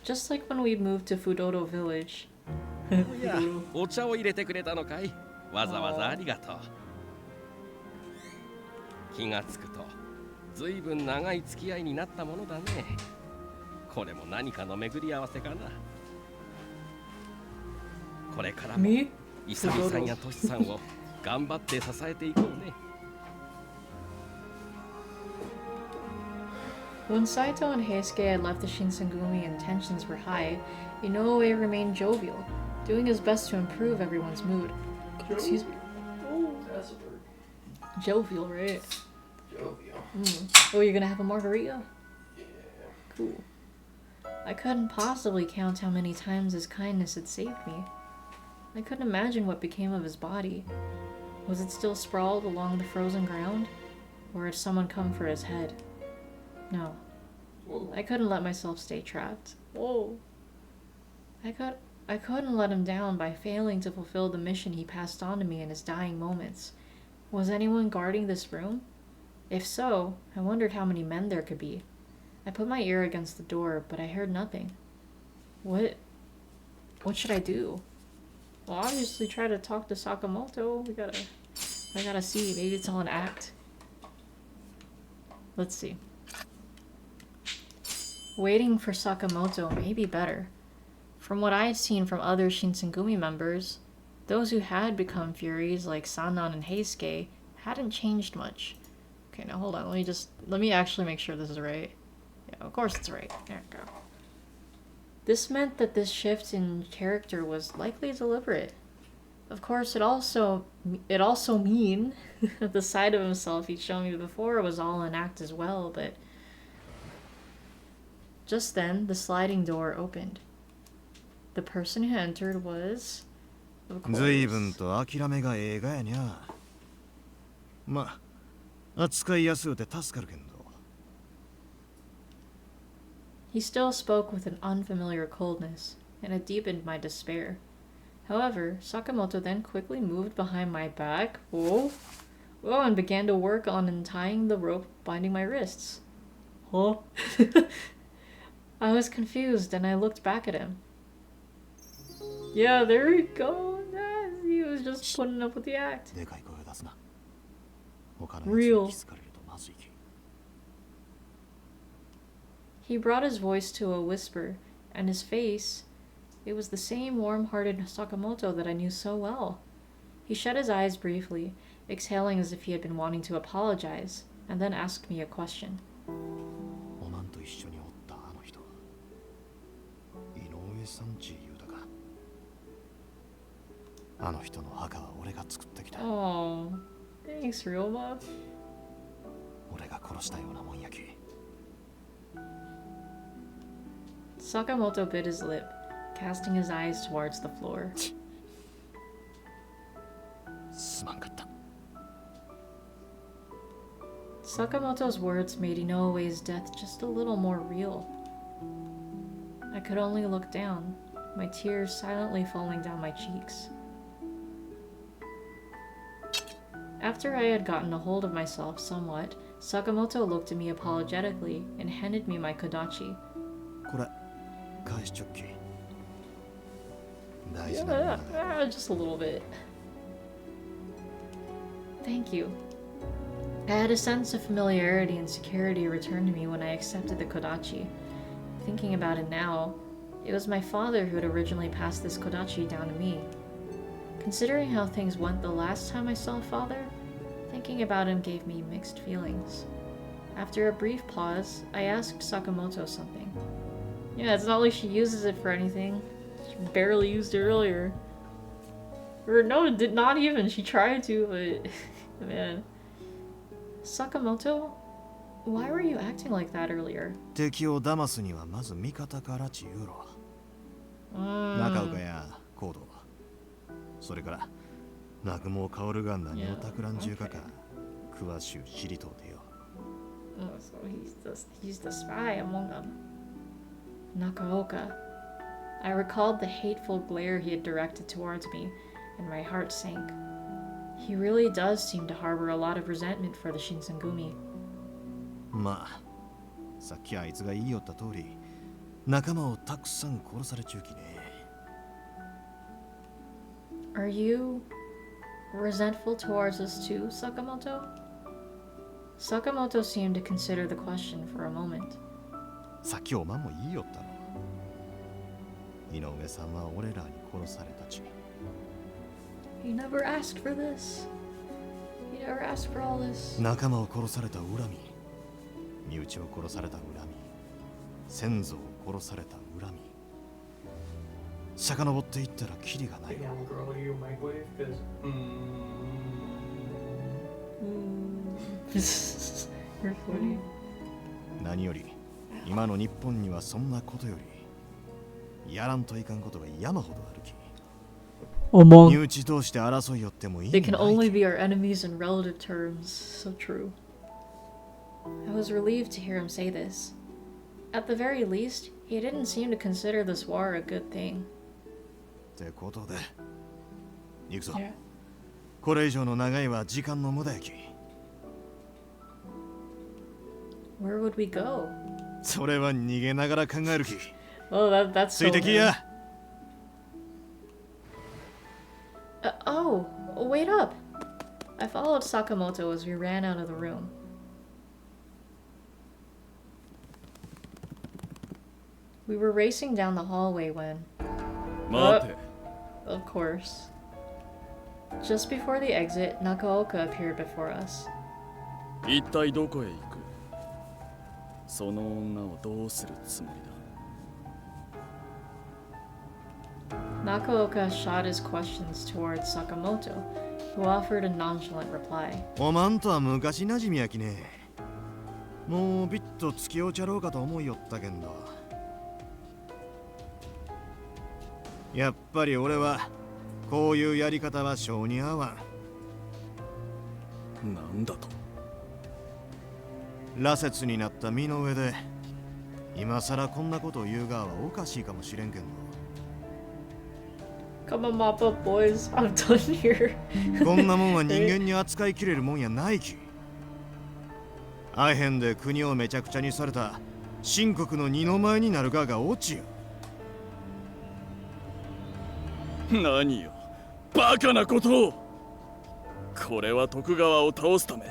Speaker 3: Just like when we moved to Fudodo Village.
Speaker 9: いや、お茶を入れてくれたのかい。わざわざありがとう。気がつくと、ずいぶん長い付き合いになったものだね。これも何かの巡り合わせかな。これからもイサミさんやトシさんを頑張って支えていこうね。
Speaker 3: When Saito and Heisuke had left the Shinsengumi and tensions were high, Inoue remained jovial, doing his best to improve everyone's mood. Excuse me.
Speaker 4: Oh, that's a bird.
Speaker 3: Jovial, right?
Speaker 4: Jovial.
Speaker 3: Oh, you're gonna have a margarita?
Speaker 4: Yeah.
Speaker 3: Cool. I couldn't possibly count how many times his kindness had saved me. I couldn't imagine what became of his body. Was it still sprawled along the frozen ground? Or had someone come for his head? No.
Speaker 4: Whoa.
Speaker 3: I couldn't let myself stay trapped. Whoa. I couldn't let him down by failing to fulfill the mission he passed on to me in his dying moments. Was anyone guarding this room? If so, I wondered how many men there could be. I put my ear against the door, but I heard nothing. What should I do? Well, obviously try to talk to Sakamoto. I gotta see. Maybe it's all an act. Let's see. Waiting for Sakamoto may be better. From what I've seen from other Shinsengumi members, those who had become Furies like Sannan and Heisuke hadn't changed much. Okay, now hold on. Let me actually make sure this is right. Yeah, of course it's right. There we go. This meant that this shift in character was likely deliberate. Of course, it also mean that the side of himself he'd shown me before was all an act as well, but just then the sliding door opened. The person who entered was, of course,
Speaker 11: 随分と諦めがええがやにゃ。まあ、扱いやすうて助かるけんど。
Speaker 3: He still spoke with an unfamiliar coldness, and it deepened my despair. However, Sakamoto then quickly moved behind my back, and began to work on untying the rope binding my wrists. Huh? I was confused, and I looked back at him. Yeah, there we go. He was just putting up with the act.
Speaker 11: でかい声を出すな。他の
Speaker 3: Real.
Speaker 11: やつに気づかれるとまずいき。
Speaker 3: He brought his voice to a whisper, and his face, it was the same warm-hearted Sakamoto that I knew so well. He shut his eyes briefly, exhaling as if he had been wanting to apologize, and then asked me a question.
Speaker 11: おまんと一緒におったあの人は井上さんちいうだか。あの人の墓は俺が作ってきた。
Speaker 3: Oh, thanks, Ryoma.
Speaker 11: 俺が殺したようなもんやき。
Speaker 3: Sakamoto bit his lip, casting his eyes towards the floor.
Speaker 11: すまんかった。
Speaker 3: Sakamoto's words made Inoue's death just a little more real. I could only look down, my tears silently falling down my cheeks. After I had gotten a hold of myself somewhat, Sakamoto looked at me apologetically and handed me my kodachi.
Speaker 11: これ返しちょっき。大事なものだ。
Speaker 3: Just a little bit. Thank you. I had a sense of familiarity and security return to me when I accepted the kodachi. Thinking about it now, it was my father who had originally passed this kodachi down to me. Considering how things went the last time I saw father, thinking about him gave me mixed feelings. After a brief pause, I asked Sakamoto something. Yeah, it's not like she uses it for anything. She barely used it earlier. Or no, did not even. She tried to, but man. Sakamoto, why were you acting like that earlier?
Speaker 11: 敵を騙すにはまず味方からち言うろ。中岡やコード。それから南雲薫が何を企んじゅうか詳しゅう知りとうてよ。
Speaker 3: Oh, so he's the spy among them. Nakaoka. I recalled the hateful glare he had directed towards me, and my heart sank. He really does seem to harbor a lot of resentment for the Shinsengumi.
Speaker 11: まあ、さっきあいつが言いよった通り、仲間をたくさん殺されちゅうきね。
Speaker 3: Are you resentful towards us too, Sakamoto? Sakamoto seemed to consider the question for a moment.
Speaker 11: さっきおまんも言いよったろ。井上さんは俺らに殺されたち。
Speaker 3: He never asked for this. He never asked for all this.
Speaker 11: 仲間を殺された恨み、身内を殺された恨み、先祖を殺された恨み。遡っていったらキリがないわ。何より今の日本にはそんなことよりやらんといかんことが山ほどあるき。身内同士で争いよってもいいんだい。
Speaker 3: They can only be our enemies in relative terms. So true. I was relieved to hear him say this. At the very least, he didn't seem to consider this war a good thing.
Speaker 11: ってことで行くぞ。これ以上の長いは時間の無駄やき。
Speaker 3: Where would we go?
Speaker 11: それは逃げながら考えるき。
Speaker 3: Oh, that's
Speaker 11: ついてきや。
Speaker 3: Oh, wait up. I followed Sakamoto as we ran out of the room. We were racing down the hallway when... Of course. Just before the exit, Nakaoka appeared before us.
Speaker 10: 一体どこへ行く？その女をどうするつもりだ？
Speaker 3: Nakaoka shot his questions towards Sakamoto, who offered a nonchalant reply.
Speaker 11: おまんとは昔馴染みやきね。もうビッと付き合うちゃろうかと思いよったけんど。やっぱり俺はこういうやり方は性に合わん。
Speaker 10: なんだと？
Speaker 11: 羅刹になった身の上で今さらこんなことを言うがはおかしいかもしれんけんど。
Speaker 3: Come on, mop up, boys. I'm done here.
Speaker 11: こんなもんは人間に扱いきれるもんやないき。アヘンで国をめちゃくちゃにされた秦国の二の舞になるがが落ちよ。
Speaker 10: 何よ、バカなことを。これは徳川を倒すため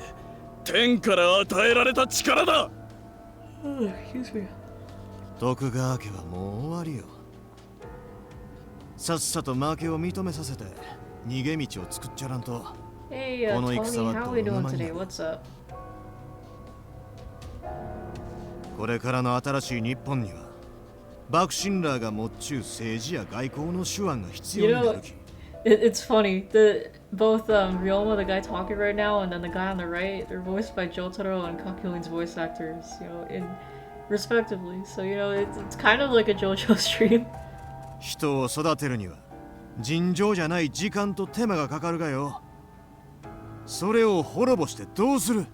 Speaker 10: 天から与えられた力だ。
Speaker 11: 徳川家はもう終わりよ。さっさと負けを認めさせて逃げ道を作っちゃらんと。
Speaker 3: Hey, Tony, how are we doing today? What's up?
Speaker 11: これからの新しい日本には幕臣らが持っちゅう政治や外交の手腕が必要になるき。
Speaker 3: It's funny. Both Ryoma, the guy talking right now, and then the guy on the right, they're voiced by Jotaro and Kakulin's voice actors, you know, respectively. So you know, it's kind of like a JoJo stream.
Speaker 11: 人を育てるには尋常じゃない時間と手間がかかるがよ。それを滅ぼしてどうする？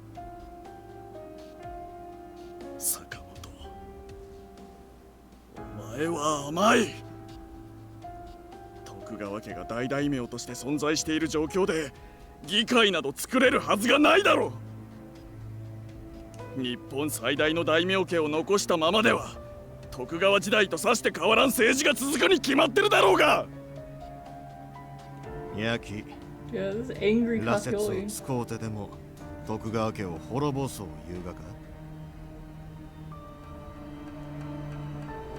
Speaker 10: れは甘い。徳川家が大大名として存在している状況で議会など作れるはずがないだろう。日本最大の大名家を残したままでは徳川時代とさして変わらん政治が続くに決まってるだろうが。
Speaker 11: やき
Speaker 3: Yeah, this angry
Speaker 11: 羅刹を
Speaker 3: Capulet.
Speaker 11: 使うてでも徳川家を滅ぼそう言うがか。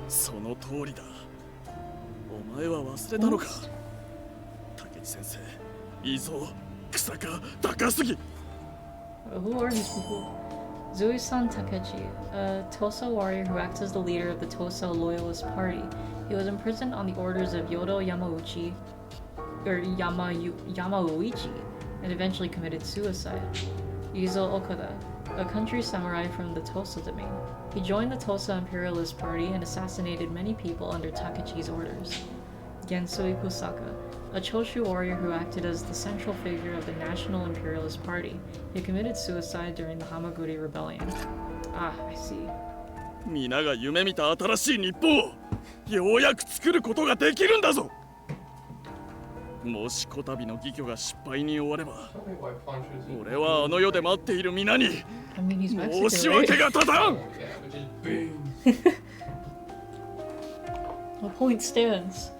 Speaker 10: その通りだ。お前は忘れたのか。竹地先生、伊蔵、草加、高杉。
Speaker 3: Who are these people? Zui-san Takechi, a Tosa warrior who acts as the leader of the Tosa Loyalist Party. He was imprisoned on the orders of Yodo Yamauchi, or Yamauichi, and eventually committed suicide. Yuzo Okada, a country samurai from the Tosa domain. He joined the Tosa Imperialist Party and assassinated many people under Takechi's orders. Gensui Kusaka, a Choshu warrior who acted as the central figure of the National Imperialist Party. He committed suicide during the Hamaguri Rebellion. Ah, I see.
Speaker 10: 皆が夢見た新しい日本をようやく作ることができるんだぞ。もしこたびの義挙が失敗に終われば、俺はあの世で待っている皆に申し訳が立たん。
Speaker 3: The point stands.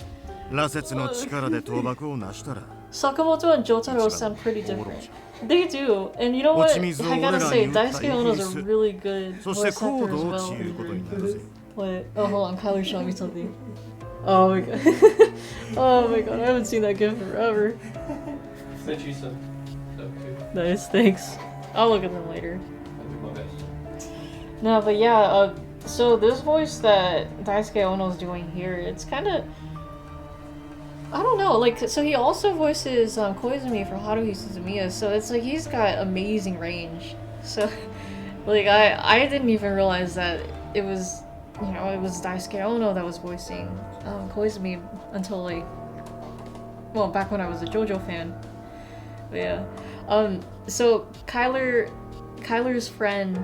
Speaker 11: 羅刹の力で倒幕を成したら
Speaker 3: Sakamoto and Jotaro sound pretty different. They do, and you know what? I gotta say, Daisuke Ono's a really good
Speaker 11: そして
Speaker 3: voice
Speaker 11: コー
Speaker 3: actor
Speaker 11: ド
Speaker 3: as
Speaker 11: を
Speaker 3: well.
Speaker 11: ちゅうことになるぜ。
Speaker 3: What? Oh, hold on, Kyler showed me something. Oh my god. Oh my god, I haven't seen that GIF forever.
Speaker 4: Sent you some stuff too.
Speaker 3: Nice, thanks. I'll look at them later.
Speaker 4: I'll do my best.
Speaker 3: No, but yeah, so this voice that Daisuke Ono's doing here, it's kind of... I don't know, like, so he also voices Koizumi for Haruhi Suzumiya, so it's like he's got amazing range. So, like, I didn't even realize that it was, you know, it was Daisuke Ono that was voicing Koizumi until, like, well, back when I was a JoJo fan. But yeah. So Kyler's friend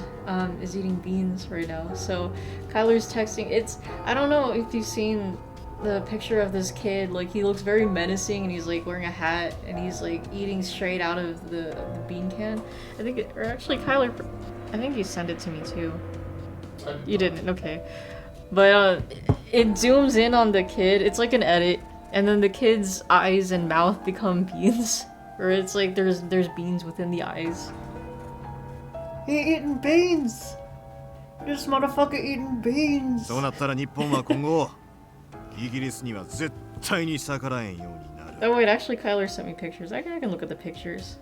Speaker 3: is eating beans right now. So Kyler's texting. I don't know if you've seen the picture of this kid. Like, he looks very menacing and he's like wearing a hat and he's like eating straight out of the bean can. I think or actually Kyler, I think you sent it to me too. You didn't, okay. But it zooms in on the kid. It's like an edit, and then the kid's eyes and mouth become beans. Or it's like there's beans within the eyes. He eating beans! This motherfucker eating beans!
Speaker 11: そうなったら日本は今後イギリスには絶対に逆らえんようになる。
Speaker 3: Oh wait, actually Kyler sent me pictures. I can look at the pictures.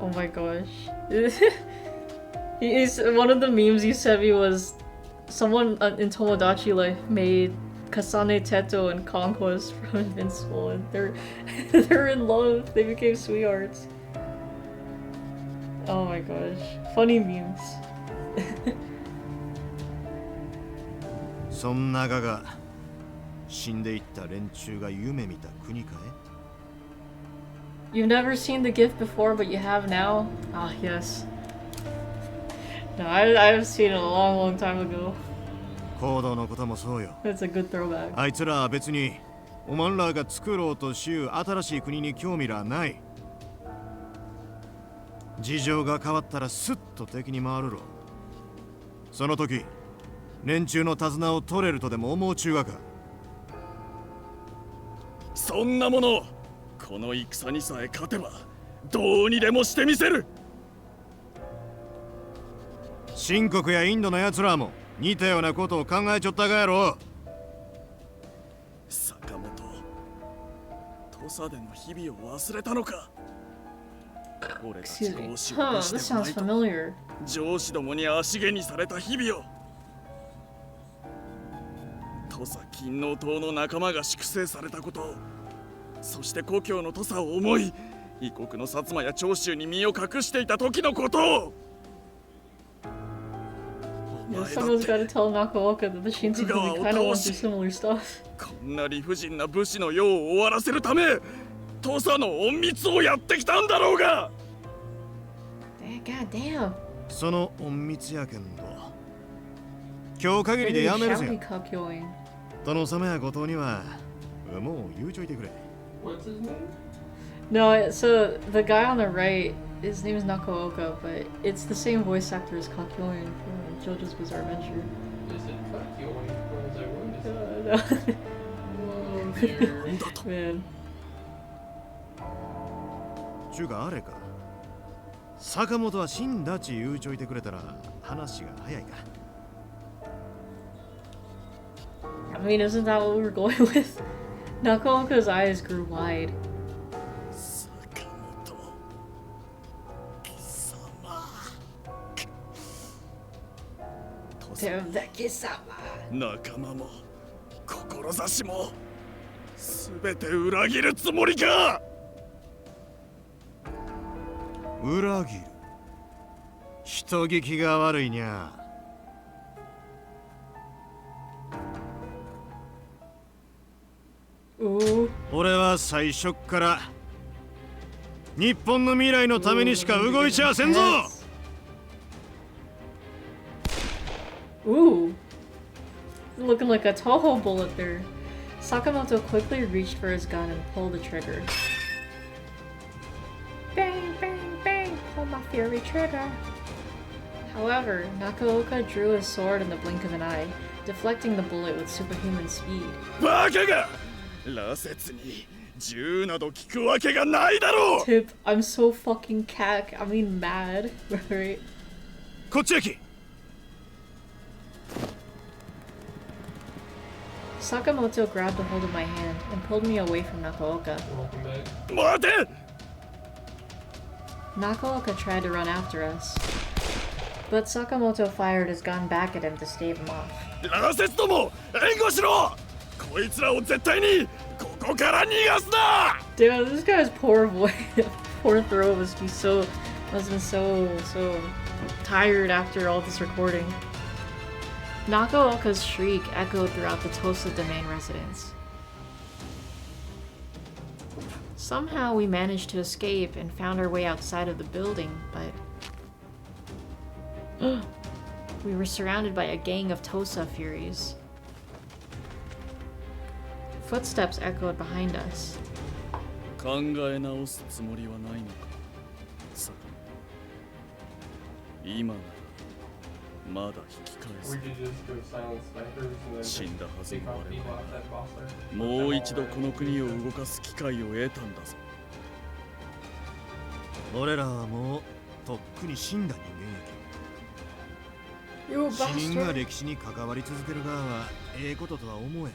Speaker 3: Oh my gosh. One of the memes he sent me was someone in Tomodachi Life made Kasane Teto and Conquest from Invincible, and they're in love. They became sweethearts. Oh my gosh, funny memes.
Speaker 11: そんながが死んでいった連中が夢見た国かい
Speaker 3: You've never seen the GIF before, but you have now? Ah, yes. No, I've seen it a long time ago.
Speaker 11: コードのこともそうよ。
Speaker 3: That's a good throwback.
Speaker 11: あいつらは別におまんらが作ろうとしゅう新しい国に興味らない。事情が変わったらスッと敵に回るろ。その時連中の手綱を取れるとでも思う中がか。
Speaker 10: そんなものこの戦にさえ勝てばどうにでもしてみせる。
Speaker 11: 秦国やインドのやつらも似たようなことを考えちょったがやろ。
Speaker 10: 坂本、土佐での日々を忘れたのか。俺たち
Speaker 3: Excuse me.
Speaker 10: 同士
Speaker 3: Huh,
Speaker 10: をし
Speaker 3: this
Speaker 10: ても
Speaker 3: sounds
Speaker 10: ないと
Speaker 3: familiar.
Speaker 10: 上司どもに足毛にされた日々を。土佐勤王党の仲間が粛清されたことを、そして故郷の土佐を思い異国の薩摩や長州に身を隠していた時のことを。
Speaker 3: Yeah, someone's gotta tell Nakaoka that the Shinseed kinda went through similar stuff.
Speaker 10: こんな理不尽な武士の世を終わらせるため土佐の隠密をやってきたんだろうが。
Speaker 3: God damn.
Speaker 11: その隠密やけんど今日限りでやめる
Speaker 3: shall we
Speaker 11: ぜ。
Speaker 3: cup going?
Speaker 11: 殿様や後藤にはもう言うちょいてくれ。
Speaker 4: What's his name?
Speaker 3: No, so the guy on the right, his name is Nakooka, but it's the same voice actor as Kakyoin from JoJo's Bizarre Adventure.
Speaker 4: Is it Kakyoin? Or is it what is it?
Speaker 3: No.
Speaker 4: Oh dear.
Speaker 3: Man.
Speaker 11: ちゅうかあれか。坂本は死んだち言うちょいてくれたら話が早いか。
Speaker 3: I mean, isn't that what we were going with? Nakooka's eyes grew wide.
Speaker 10: 坂本貴様
Speaker 3: Teveki sama.
Speaker 10: 仲間も志も全て裏切るつもりか。
Speaker 11: 裏切る。人聞きが悪いにゃ。俺は最初っから日本の未来のためにしか動いちゃせんぞ。
Speaker 3: Ooh. Looking like a Toho bullet there. Sakamoto quickly reached for his gun and pulled the trigger. Bang, bang, bang! Pull my fury trigger. However, Nakooka drew his sword in the blink of an eye, deflecting the bullet with superhuman speed.
Speaker 10: バカが羅刹に銃など効くわけがないだろう。
Speaker 3: Tip, I'm so fucking I mean mad, right?
Speaker 11: こっちへ来。
Speaker 3: Sakamoto grabbed a hold of my hand and pulled me away from Nakooka.
Speaker 4: Welcome back.
Speaker 10: 待て。
Speaker 3: Nakooka tried to run after us, but Sakamoto fired his gun back at him to stave him off.
Speaker 10: 羅刹ども援護しろ。こいつらを絶対にここから逃がすな。
Speaker 3: Dude, this guy's poor voice, poor throat must have been so tired after all this recording. Nakooka's shriek echoed throughout the Tosa domain residence. Somehow we managed to escape and found our way outside of the building, but we were surrounded by a gang of Tosa Furies. Footsteps echoed behind us.
Speaker 10: 考え直すつもりはないのか。さあ今ならまだ引き返
Speaker 4: We
Speaker 10: す。
Speaker 4: could just go silent snipers and then
Speaker 10: 死んだはず
Speaker 4: take
Speaker 10: の
Speaker 4: off
Speaker 10: 我
Speaker 4: people
Speaker 10: 々
Speaker 4: off that boss there.
Speaker 10: もう一度この国を動かす機会を得たんだぞ。
Speaker 11: 俺らはもうとっくに死んだ人
Speaker 3: You
Speaker 11: 間やけん。死人が
Speaker 3: bastard!
Speaker 11: 歴史に関わり続ける側はええこととは思えん。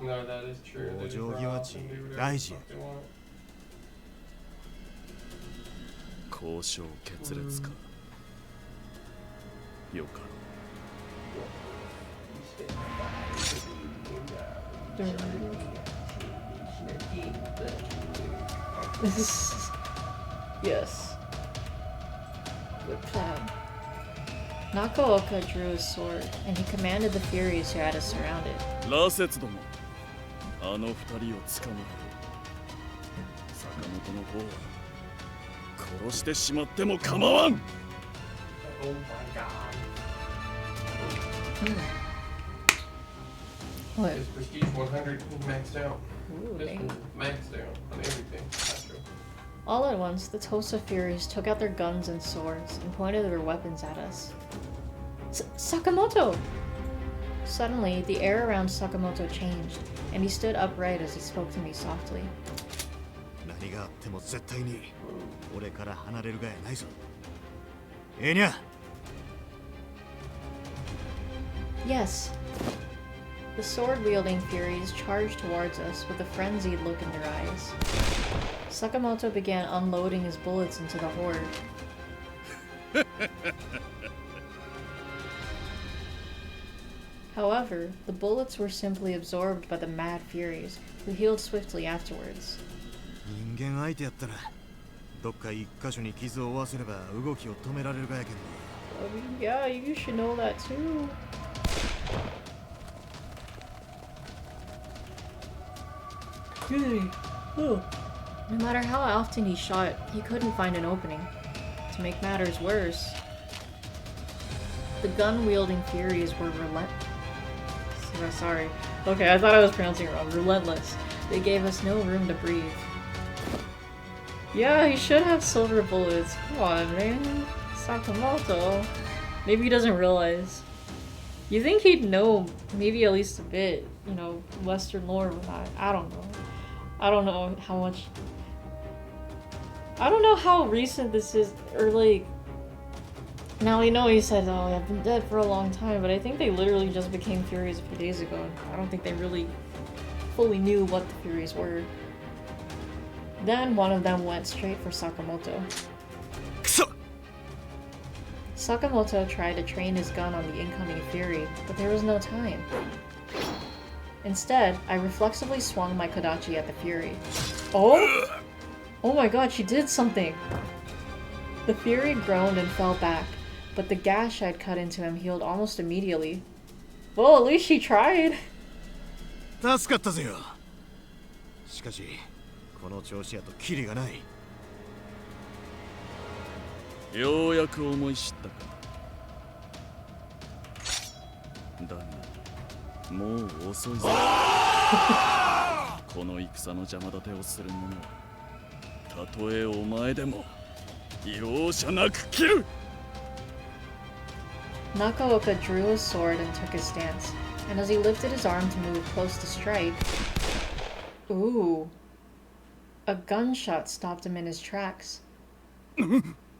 Speaker 4: No, that is true. They just
Speaker 11: Ojo
Speaker 4: run off
Speaker 11: Giwachi,
Speaker 4: and do whatever the
Speaker 11: Daiji.
Speaker 4: fuck they want.
Speaker 10: 交渉決裂か。よかろう。
Speaker 3: Yes. Good plan. Nakooka drew his sword, and he commanded the Furies who had us surrounded.
Speaker 10: 羅刹どもあの二人を捕まえろ。坂本の方は殺してしまっても構わん。
Speaker 4: Oh my god.
Speaker 3: What?
Speaker 4: His prestige 100 is maxed out.
Speaker 3: Ooh,
Speaker 4: This
Speaker 3: dang.
Speaker 4: one's maxed out on everything. That's true.
Speaker 3: All at once, the Tosa Furies took out their guns and swords and pointed their weapons at us. Sakamoto! Suddenly, the air around Sakamoto changed, and he stood upright as he spoke to me softly.
Speaker 11: 何があっても絶対に俺から離れるがやないぞ。ええにゃ。
Speaker 3: Yes. The sword-wielding Furies charged towards us with a frenzied look in their eyes. Sakamoto began unloading his bullets into the horde. However, the bullets were simply absorbed by the mad Furies, who healed swiftly afterwards.
Speaker 11: 人間相手やったらどっか一箇所に傷を負わせれば動きを止められるがやけんな。
Speaker 3: I mean, yeah, you should know that too. No matter how often he shot, he couldn't find an opening. To make matters worse, The gun-wielding Furies were sorry. Okay, I thought I was pronouncing it wrong. Relentless. They gave us no room to breathe. Yeah, he should have silver bullets. Come on, man. Sakamoto. Maybe he doesn't realize. You think he'd know maybe at least a bit, you know, Western lore, but I don't know. I don't know how much... I don't know how recent this is, or like... Now we know he said, oh, I've been dead for a long time, but I think they literally just became Furies a few days ago. I don't think they really fully knew what the Furies were. Then one of them went straight for Sakamoto. Sakamoto tried to train his gun on the incoming Fury, but there was no time. Instead, I reflexively swung my Kodachi at the Fury. Oh! Oh my god, she did something! The Fury groaned and fell back, but the gash I'd cut into him healed almost immediately. Well, at least she tried!
Speaker 11: 助かったぜよ。しかし、この調子やとキリがない。
Speaker 10: ようやく思い知ったか。だが、もう遅いぞ。この戦の邪魔立てをする者は、たとえお前でも容赦なく切る。
Speaker 3: Nakaoka drew his sword and took his stance, and as he lifted his arm to move close to strike... Ooh. A gunshot stopped him in his tracks.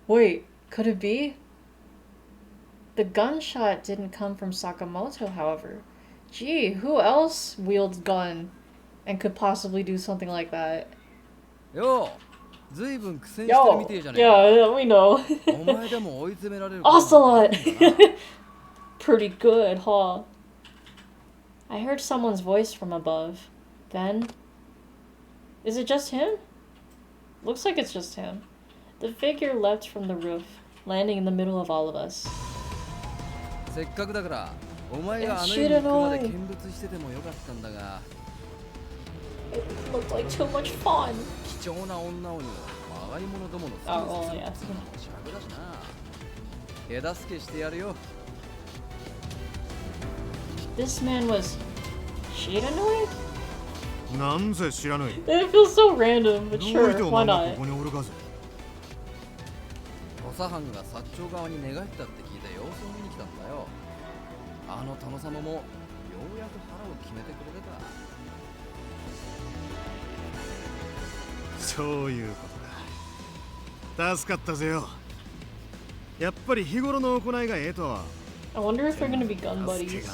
Speaker 3: Wait, could it be? The gunshot didn't come from Sakamoto, however. Gee, who else wields gun and could possibly do something like that? Yo, yeah, we know. Ocelot! Pretty good, huh? I heard someone's voice from above. Then... Is it just him? Looks like it's just him. The figure leapt from the roof, landing in the middle of all of us. It looked like too much fun. Oh, yeah. This man was Shiranui? It feels so random, but sure, why not?
Speaker 11: So you I
Speaker 3: wonder if they're gonna be gun buddies.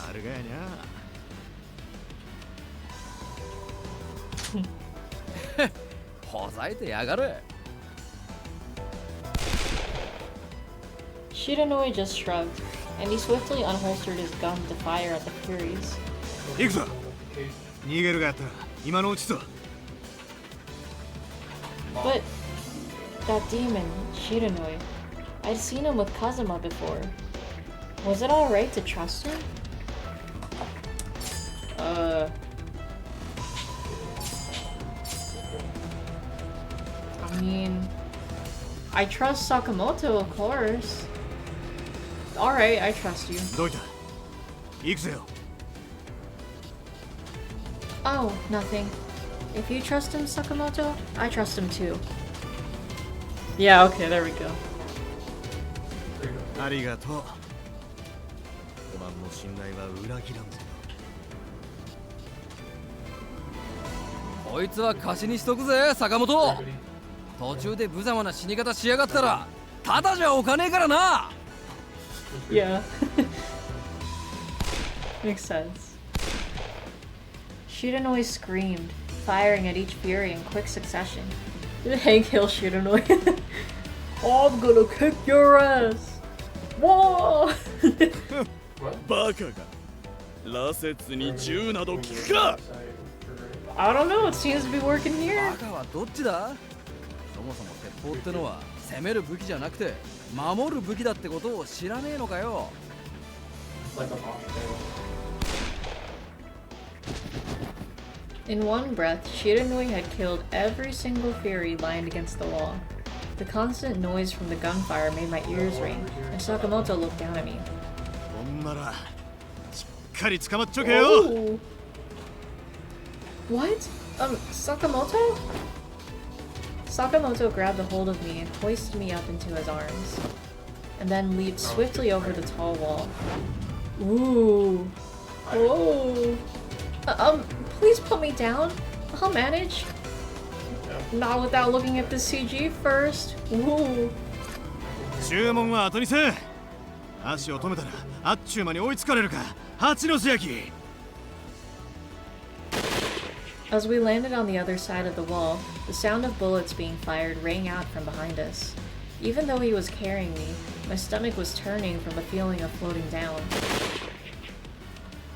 Speaker 3: Shiranui just shrugged, and he swiftly unholstered his gun to fire at the Furies. But that demon, Shiranui, I'd seen him with Kazuma before. Was it alright to trust him? I mean, I trust Sakamoto, of course. Alright, I trust you. Oh, nothing. If you trust him, Sakamoto, I trust him too. Yeah, okay, there we go. Yeah. Makes sense. Shiranui screamed, firing at each Fury in quick succession. Hank Hill Shiranui. Oh, I'm gonna kick your ass! Whoa! I don't know, it seems to be working here. In one breath, Shiranui had killed every single Fury lined against the wall. The constant noise from the gunfire made my ears ring, and Sakamoto looked down at me.
Speaker 11: んならしっかり捕まっちょけよ。
Speaker 3: Oh. What? Sakamoto? Sakamoto grabbed a hold of me and hoisted me up into his arms, and then leaped swiftly over the tall wall. Ooh. Whoa. Please put me down. I'll manage. Not without looking at the CG first. Ooh.
Speaker 11: 注文は後にせ。足を止めたらあっちゅう間に追いつかれるか。蜂の巣焼き。
Speaker 3: As we landed on the other side of the wall, the sound of bullets being fired rang out from behind us. Even though he was carrying me, my stomach was turning from the feeling of floating down.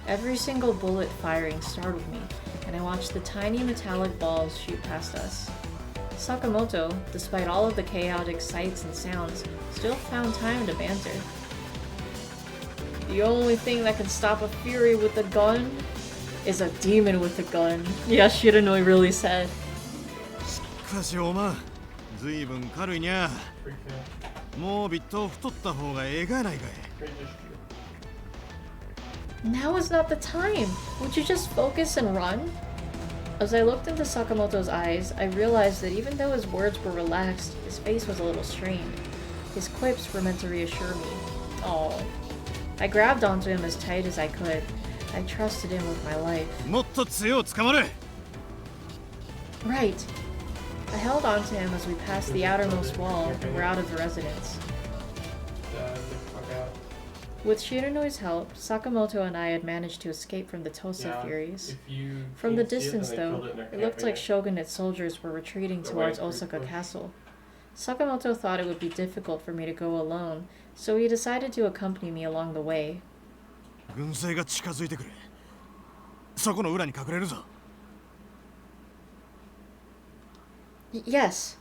Speaker 3: Every single bullet firing startled me, and I watched the tiny metallic balls shoot past us. Sakamoto, despite all of the chaotic sights and sounds, still found time to banter. The only thing that can stop a fury with a gun is a demon with a gun. Yeah, Shiranui really said.
Speaker 11: しかしおまん、ずいぶん軽いにゃ。もうビット太った方がええかやないかい。
Speaker 3: Now is not the time. Would you just focus and run? As I looked into Sakamoto's eyes, I realized that even though his words were relaxed, his face was a little strained. His quips were meant to reassure me. Oh. I grabbed onto him as tight as I could. I trusted him with my life.
Speaker 11: もっと強う捕まれ。
Speaker 3: Right. I held onto him as we passed the outermost wall and were out of the residence. With Shiranui's help, Sakamoto and I had managed to escape from the Tosa Furies. From the distance, though, it looked like shogunate soldiers were retreating towards Osaka Castle. Sakamoto thought it would be difficult for me to go alone, so he decided to accompany me along the way.
Speaker 11: 軍勢が近づいてくる。そこの裏に隠れるぞ。
Speaker 3: Yes.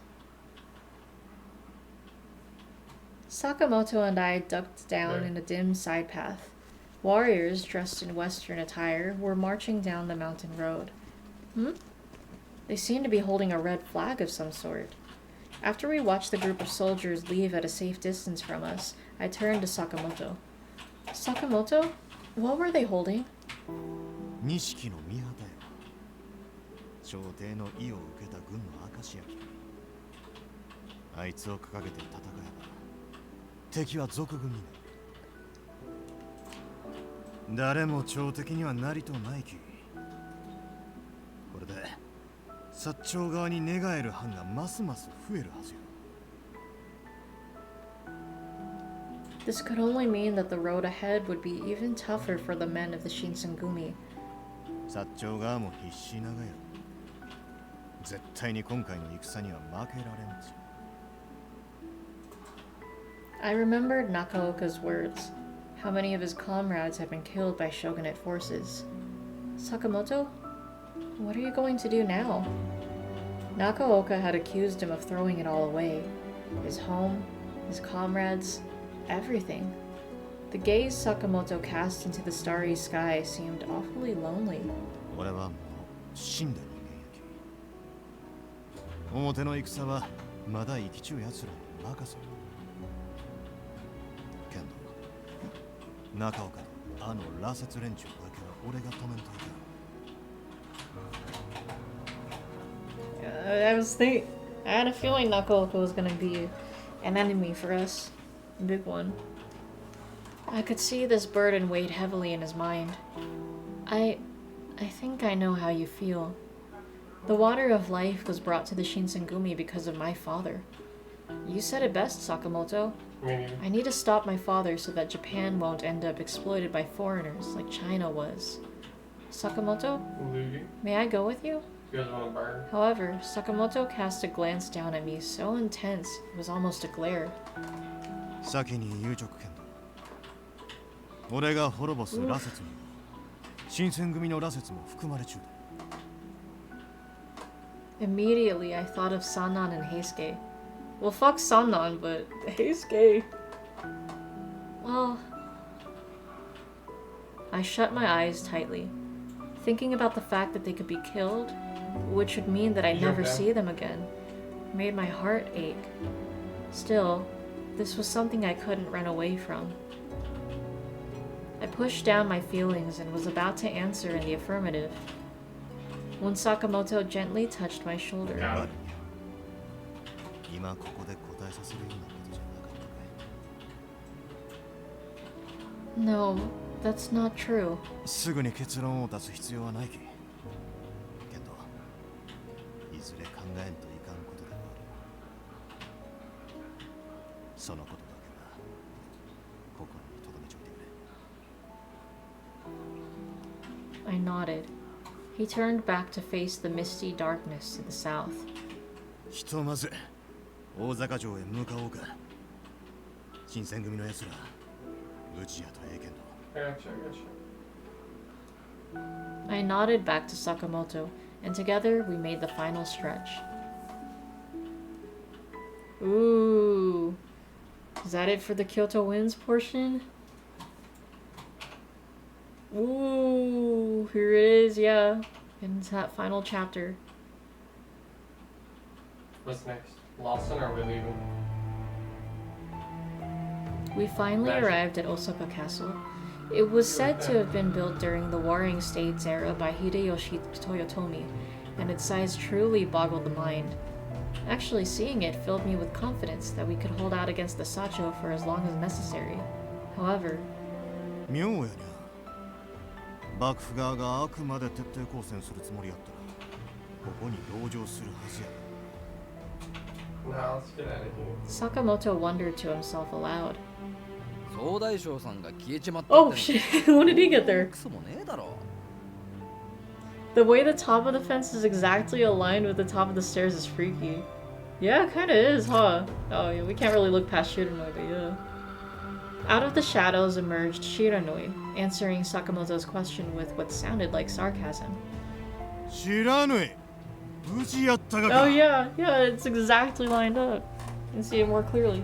Speaker 3: Sakamoto and I ducked down in a dim side path. Warriors dressed in Western attire were marching down the mountain road. They seemed to be holding a red flag of some sort. After we watched the group of soldiers leave at a safe distance from us, I turned to Sakamoto. Sakamoto? What were they holding?
Speaker 11: 錦の御旗よ。朝廷の意を受けた軍の証やき。あいつを掲げて戦えば敵は賊軍になる。誰も朝敵にはなりとないき。これで薩長側に寝返る藩がますます増えるはずよ。
Speaker 3: This could only mean that the road ahead would be even tougher for the men of the Shinsengumi.
Speaker 11: 薩長側も必死ながよ。絶対に今回の戦には負けられんぞ。
Speaker 3: I remembered Nakaoka's words. How many of his comrades had been killed by shogunate forces. Sakamoto? What are you going to do now? Nakaoka had accused him of throwing it all away. His home, his comrades, everything. The gaze Sakamoto cast into the starry sky seemed awfully lonely.
Speaker 11: 俺はもう死んだ人間やき。表の戦はまだ生きちゅう奴らに任せる。 中岡とあの羅刹連中だけは俺が止めんといた。
Speaker 3: I had a feeling Nakaoka was gonna be an enemy for us. A big one. I could see this burden weighed heavily in his mind. I think I know how you feel. The water of life was brought to the Shinsengumi because of my father. You said it best, Sakamoto. I need to stop my father so that Japan won't end up exploited by foreigners like China was. Sakamoto? May I go with you? However, Sakamoto cast a glance down at me so intense it was almost a glare.
Speaker 11: 先に言うちょくけんど、俺が滅ぼす羅刹に新選組の羅刹も含まれちゅうで。
Speaker 3: Immediately, I thought of Sannan and Heisuke. Well, fuck Sannan, but Heisuke. Well, I shut my eyes tightly, thinking about the fact that they could be killed, which would mean that I'd never see them again, made my heart ache. Still, this was something I couldn't run away from. I pushed down my feelings and was about to answer in the affirmative when Sakamoto gently touched my shoulder.
Speaker 11: 今ここで答えさせるようなことじゃなかったかい？
Speaker 3: No, that's not true.
Speaker 11: すぐに結論を出す必要はないき。けど、いずれ考えんといかんことではある。そのことだけは心に留めちょいてくれ。
Speaker 3: I nodded. He turned back to face the misty darkness to the south.
Speaker 11: ひとまず大坂城へ向かおうか。新選組の奴ら、内谷と英検
Speaker 4: I gotcha.
Speaker 3: I nodded back to Sakamoto, and together we made the final stretch. Ooh. Is that it for the Kyoto Winds portion? Ooh, here it is, yeah. Into that final chapter.
Speaker 4: What's next? Lawson, or are we leaving?
Speaker 3: We finally arrived at Osaka Castle. It was said to have been built during the Warring States era by Hideyoshi Toyotomi, and its size truly boggled the mind. Actually, seeing it filled me with confidence that we could hold out against the Sacho for as long as necessary. However,
Speaker 11: 妙やにゃ。幕府側があくまで徹底抗戦するつもりやったら、ここに籠城するはずや。
Speaker 4: Nah, let's get out of here.
Speaker 3: Sakamoto wondered to himself aloud.
Speaker 12: 総大将さんが消えちまった
Speaker 3: Oh shit, when did he get there?
Speaker 12: クソもねえだろ。
Speaker 3: The way the top of the fence is exactly aligned with the top of the stairs is freaky. Yeah, it kinda is, huh? Oh yeah, we can't really look past Shiranui, but yeah. Out of the shadows emerged Shiranui, answering Sakamoto's question with what sounded like sarcasm.
Speaker 11: 知らぬい。無事やったがか。
Speaker 3: Oh yeah, it's exactly lined up. You can see it more clearly.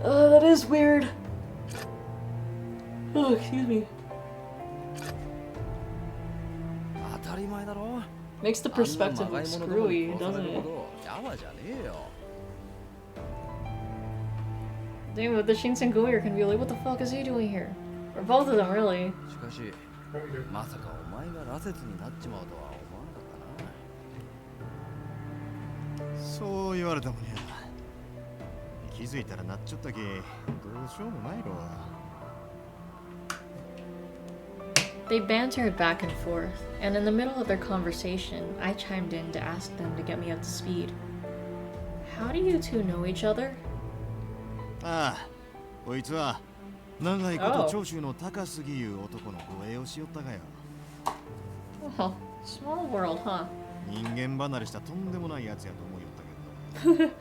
Speaker 3: That is weird. Oh, excuse me.
Speaker 12: 当たり前だろ。
Speaker 3: Makes the perspective look screwy, doesn't it?
Speaker 12: やわじゃねえよ。
Speaker 3: Damn, but the Shinsengumi are gonna be like, what the fuck is he doing here? Or both of them, really.
Speaker 12: しかし、まさかお前が羅刹になっちまうとは思わなかったな。
Speaker 11: そう言われてもにゃ。気づいたらなっちゃったき、どうしようもないろ。
Speaker 3: They bantered back and forth, and in the middle of their conversation, I chimed in to ask them to get me up to speed. How do you two know each other?
Speaker 11: ああ、こいつは長いこと長州の高杉いう男の護衛をしよったがよ。
Speaker 3: Well, small world, huh?
Speaker 11: 人間離れしたとんでもないやつやと思いよったけど。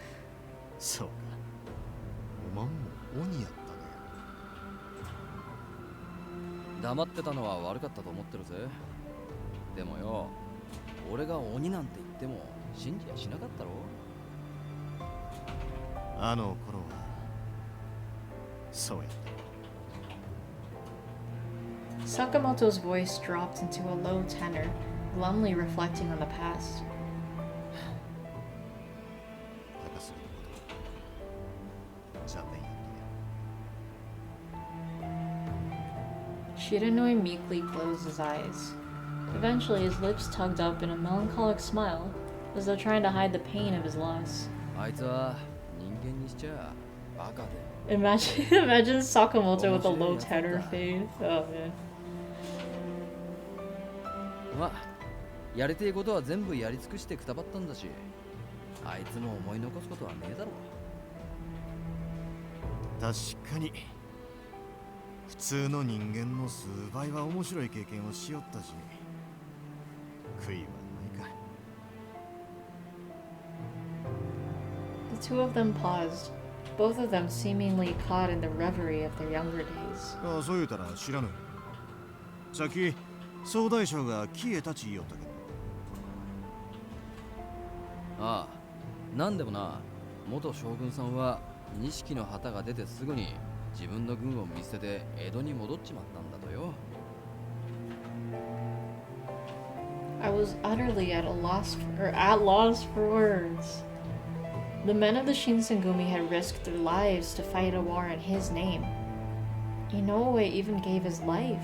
Speaker 11: そうか。おまんも鬼やったね。
Speaker 12: 黙ってたのは悪かったと思ってるぜ。でもよ、俺が鬼なんて言っても信じやしなかったろ。
Speaker 11: あの頃はそうやった。
Speaker 3: Sakamoto's voice dropped into a low tenor, glumly reflecting on the past. Shiranui meekly closed his eyes. Eventually, his lips tugged up in a melancholic smile, as though trying to hide the pain of his loss.
Speaker 12: あいつは人間にしちゃバカで。
Speaker 3: Imagine Sakamoto with a low tenor fade. Oh man.
Speaker 12: まあ、やりてえことは全部やり尽くしてくたばったんだし、あいつも思い残すことはねえだろ。
Speaker 11: 確かに普通の人間の数倍は面白い経験をしよったし、悔いはないか。
Speaker 3: The two of them paused, both of them seemingly caught in the reverie of their younger days.
Speaker 11: ああ、そう言うたら知らぬ。さっき総大将が消えたち言いよったけど。
Speaker 12: ああ、なんでもな、元将軍さんは錦の旗が出てすぐに自分の軍を見捨てて江戸に戻っちまったんだとよ。
Speaker 3: I was utterly at loss for words. The men of the Shinsengumi had risked their lives to fight a war in his name. Inoue even gave his life.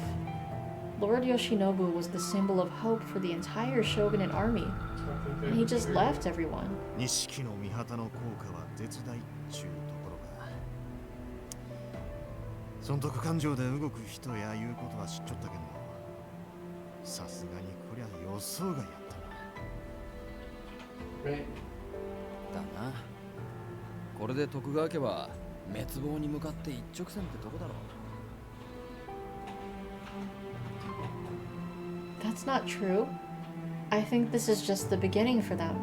Speaker 3: Lord Yoshinobu was the symbol of hope for the entire shogunate army, and he just left everyone.
Speaker 11: 錦の御旗の効果は絶大っちゅうところか。損得感情で動く人やいうことは知っちゃったけど、さすがにこりゃ予想外やったな。
Speaker 12: だな。これで徳川家は滅亡に向かって一直線ってとこだろう。
Speaker 3: That's not true. I think this is just the beginning for them.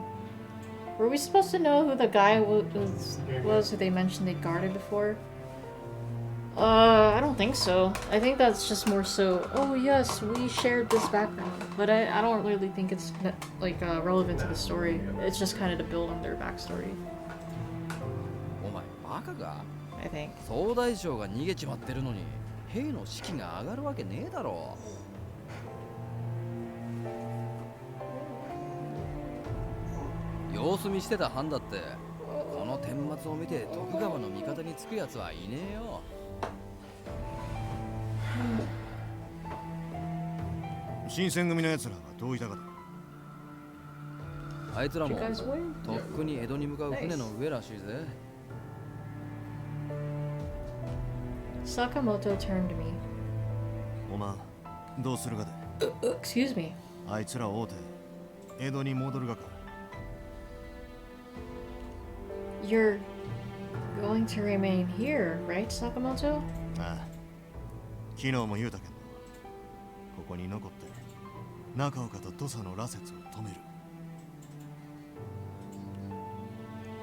Speaker 3: Were we supposed to know who the guy was who they mentioned they guarded before? I don't think so. I think that's just more so, oh yes, we shared this background. But I don't really think it's like relevant to the story. It's just kind of to build on their backstory.
Speaker 12: お前バカか
Speaker 3: I think.
Speaker 12: 総大将が逃げちまってるのに兵の士気が上がるわけねえだろ様子見してた藩だってこの顛末を見て徳川の味方につくやつはいねえよ。
Speaker 11: 新選組の奴らはどういたかだ。
Speaker 12: あいつらもとっくに江戸に向かう船の上らしいぜ。
Speaker 3: Sakamoto turned to me.
Speaker 11: おまどうするかで。
Speaker 3: Excuse me.
Speaker 11: あいつらを追うて江戸に戻るがか。
Speaker 3: You're going to remain here, right, Sakamoto?
Speaker 11: ああ、昨日も言うたけど、ここに残って中岡と土佐の羅刹を止める。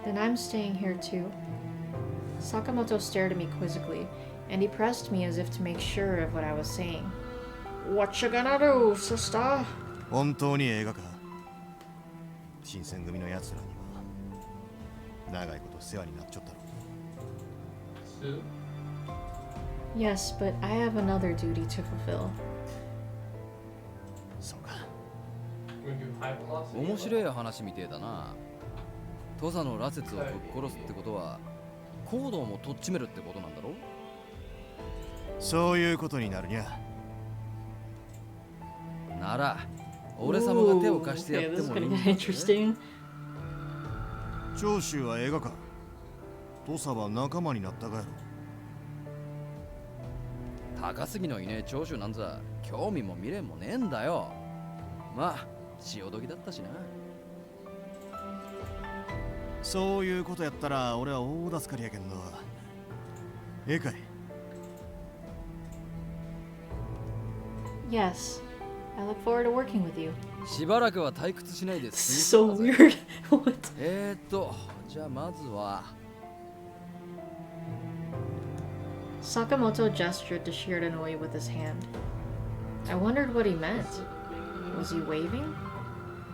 Speaker 3: Then I'm staying here too. Sakamoto stared at me quizzically, and he pressed me as if to make sure of what I was saying. What you gonna do, sister?
Speaker 11: 本当に映画か。新選組の奴らには長いこと世話になっちゃったろ。
Speaker 3: Yes, but I have another duty to fulfill.
Speaker 11: そうか。
Speaker 12: 面白い話みてえだな。土佐の羅刹をぶっ殺すってことは行動もとっちめるってことなんだろ。
Speaker 11: そういうことになるにゃ。
Speaker 12: なら俺様が手を貸してやってもいいんだぜ。
Speaker 11: 長州は映画か。土佐は仲間になったがやろ。
Speaker 12: 高杉のいねえ長州なんざ興味も未練もねえんだよ。まあ潮時だったしな。
Speaker 11: そういうことやったら俺は大助かりやけんど。ええかい。
Speaker 3: Yes, I look forward to working with you.
Speaker 12: しばらくは退屈しないで
Speaker 3: So weird. What?
Speaker 12: じゃあまずは
Speaker 3: Sakamoto gestured to Shiranui with his hand. I wondered what he meant. Was he waving?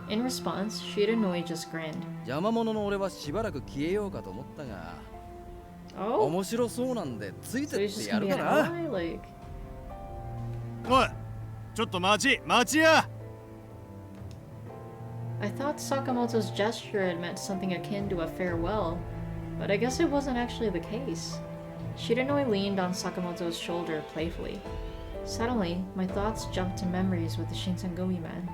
Speaker 3: In response, Shiranui just grinned.
Speaker 12: 邪魔者の俺はしばらく消えようかと思ったが、
Speaker 3: Oh?
Speaker 12: 面白そうなんでつい
Speaker 3: So
Speaker 12: て
Speaker 3: he's
Speaker 12: って
Speaker 3: just
Speaker 12: や
Speaker 3: gonna
Speaker 12: る
Speaker 3: be
Speaker 12: か
Speaker 3: an
Speaker 12: な。
Speaker 3: ally? Like...
Speaker 11: おい、ちょっと待ちや。
Speaker 3: I thought Sakamoto's gesture had meant something akin to a farewell, but I guess it wasn't actually the case. Shiranui leaned on Sakamoto's shoulder playfully. Suddenly, my thoughts jumped to memories with the Shinsengumi man.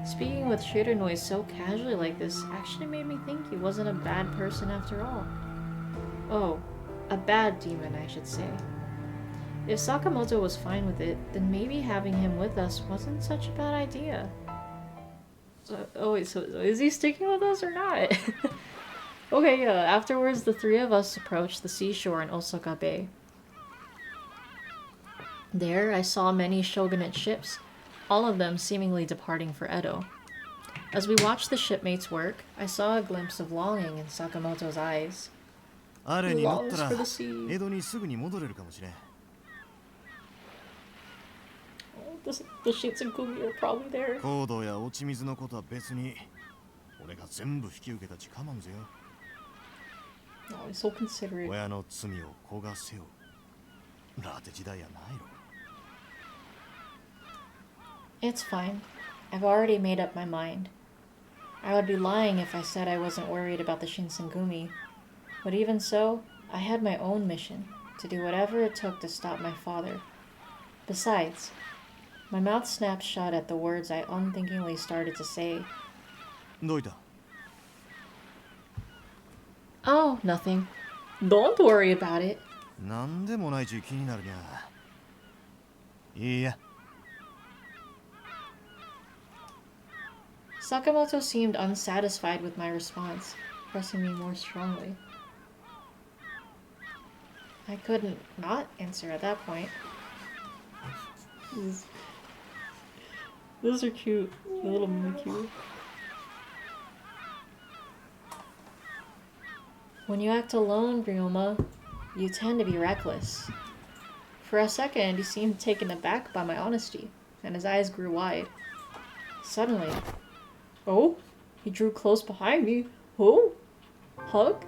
Speaker 3: Speaking with Shiranui so casually like this actually made me think he wasn't a bad person after all. Oh, a bad demon, I should say. If Sakamoto was fine with it, then maybe having him with us wasn't such a bad idea. So is he sticking with us or not? Okay, yeah, afterwards the three of us approached the seashore in Osaka Bay. There, I saw many shogunate ships, all of them seemingly departing for Edo. As we watched the shipmates work, I saw a glimpse of longing in Sakamoto's eyes.
Speaker 11: あれに乗った
Speaker 3: Longs
Speaker 11: ら
Speaker 3: for the sea.
Speaker 11: 江戸にすぐに戻れるかもしれん。
Speaker 3: The Shinsengumi are probably there.
Speaker 11: 行動や落ち水のことは別に俺が全部引き受けたちかまんぜよ。
Speaker 3: Oh, he's so considerate.
Speaker 11: 親の罪を焦がせよ。ラテ時代やないろ。
Speaker 3: It's fine. I've already made up my mind. I would be lying if I said I wasn't worried about the Shinsengumi. But even so, I had my own mission, to do whatever it took to stop my father. Besides, my mouth snapped shut at the words I unthinkingly started to say.
Speaker 11: どういた
Speaker 3: Oh, nothing. Don't worry about it.
Speaker 11: なんでもないち気になるにゃ。いいや。
Speaker 3: Sakamoto seemed unsatisfied with my response, pressing me more strongly. I couldn't not answer at that point. Those are cute. The little Mimikyu. When you act alone, Ryoma, you tend to be reckless. For a second, he seemed taken aback by my honesty, and his eyes grew wide. Suddenly, oh, he drew close behind me. Oh, hug?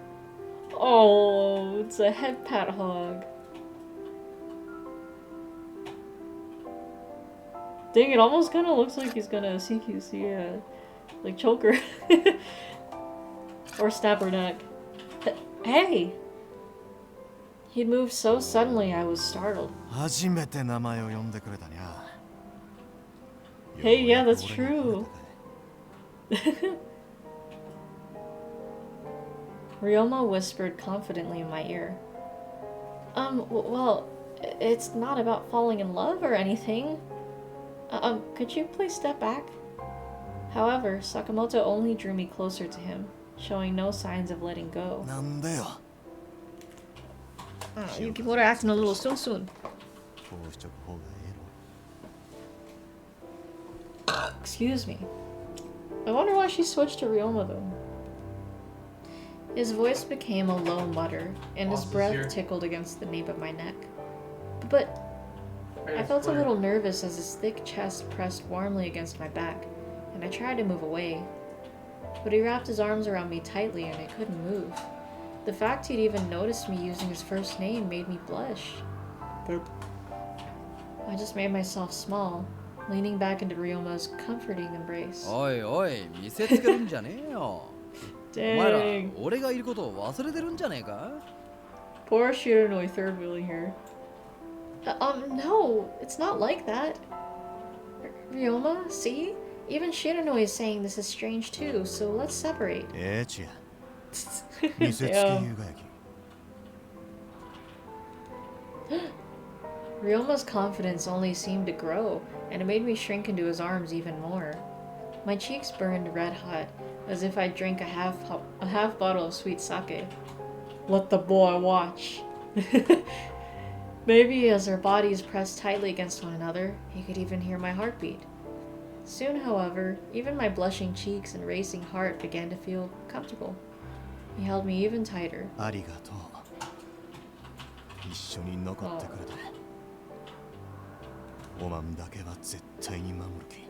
Speaker 3: Oh, it's a head pat hug. Dang, it almost kind of looks like he's gonna CQC, like choke her. Or snap her neck. Hey! He'd moved so suddenly I was startled.
Speaker 11: 初めて名前を呼んでくれたにゃ。
Speaker 3: Hey, yeah, that's true. Ryoma whispered confidently in my ear. Well, it's not about falling in love or anything. Could you please step back? However, Sakamoto only drew me closer to him, showing no signs of letting go.
Speaker 11: なんでよ。
Speaker 3: Yukimura acting a little soon.
Speaker 11: こうしとく方がええろ。
Speaker 3: Excuse me. I wonder why she switched to Ryoma though. His voice became a low mutter, and his breath tickled against the nape of my neck. But I felt a little nervous as his thick chest pressed warmly against my back, and I tried to move away. But he wrapped his arms around me tightly and I couldn't move. The fact he'd even noticed me using his first name made me blush. I just made myself small, leaning back into Ryoma's comforting embrace.
Speaker 12: おいおい、見せつけるんじゃねえよ。お前ら、
Speaker 3: Dang.
Speaker 12: 俺がいることを忘れてるんじゃねえか
Speaker 3: Poor Shiranui third wheeling here. No, it's not like that. Ryoma, see? Even Shiranui is saying this is strange too, so let's separate.
Speaker 11: ええちや。見せつけゆうがやき。
Speaker 3: Ryoma's confidence only seemed to grow, and it made me shrink into his arms even more. My cheeks burned red hot, as if I drank a half bottle of sweet sake. Let the boy watch. Maybe as our bodies pressed tightly against one another, he could even hear my heartbeat. Soon, however, even my blushing cheeks and racing heart began to feel comfortable. He held me even tighter.
Speaker 11: ありがとう。一緒に残ってくれて。おまんだけは絶対に守るき。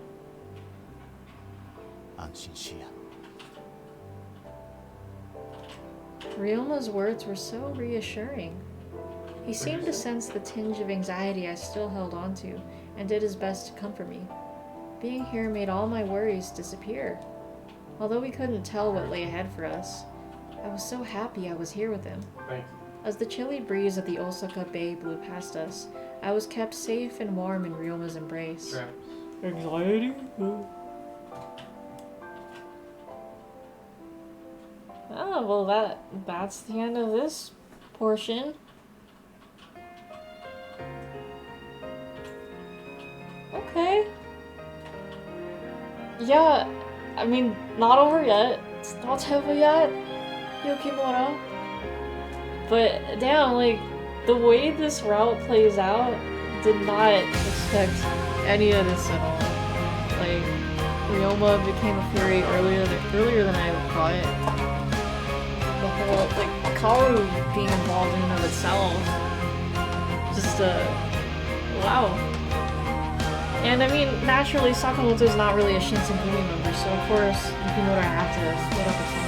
Speaker 11: 安心しや。
Speaker 3: Ryoma's words were so reassuring. He seemed to sense the tinge of anxiety I still held onto, and did his best to comfort me. Being here made all my worries disappear. Although we couldn't tell what lay ahead for us, I was so happy I was here with him. As the chilly breeze of the Osaka Bay blew past us, I was kept safe and warm in Ryoma's embrace. Anxiety? Oh, well that's the end of this portion. Okay. Yeah, I mean, not over yet. It's not over yet, Yukimura. But damn, like, the way this route plays out, did not expect any of this at all. Like, Ryoma became a fairy earlier than I thought. The whole, like, Kaoru being involved in and of itself. Just, wow. And I mean, naturally, Sakamoto's not really a Shinsengumi member, so of course, Yukimura have to split up a team.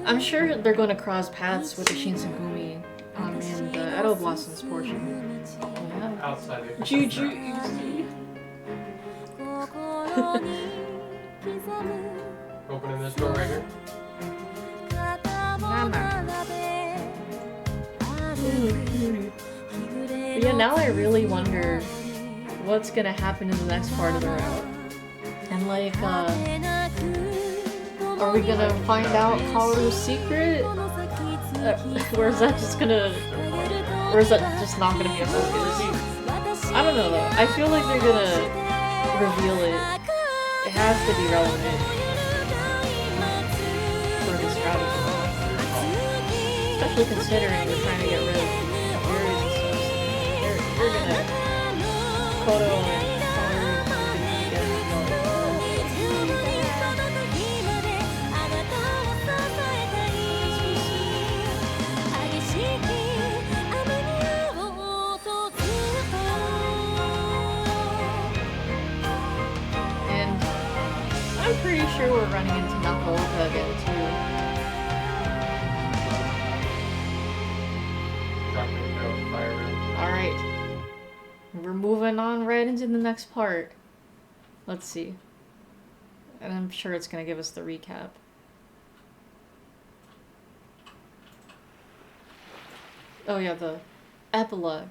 Speaker 3: I'm sure they're going to cross paths with the Shinsengumi in the Edo Blossoms portion. Yeah.
Speaker 4: Outside the
Speaker 3: Juju.
Speaker 4: Opening this door right here.
Speaker 3: Mama. But yeah, now I really wonder what's gonna happen in the next part of the route. And like, are we gonna find out Kaoru's secret? Or is that just gonna... Or is that just not gonna be a focus? I don't know though. I feel like they're gonna reveal it. It has to be relevant for this route. Especially considering we're trying to get rid of berries and stuff. They're gonna... Kodo and Kaoru are gonna get And I'm pretty sure we're running into Nakaoka again too. Alright. We're moving on right into the next part. Let's see. And I'm sure it's gonna give us the recap. Oh yeah, the epilogue.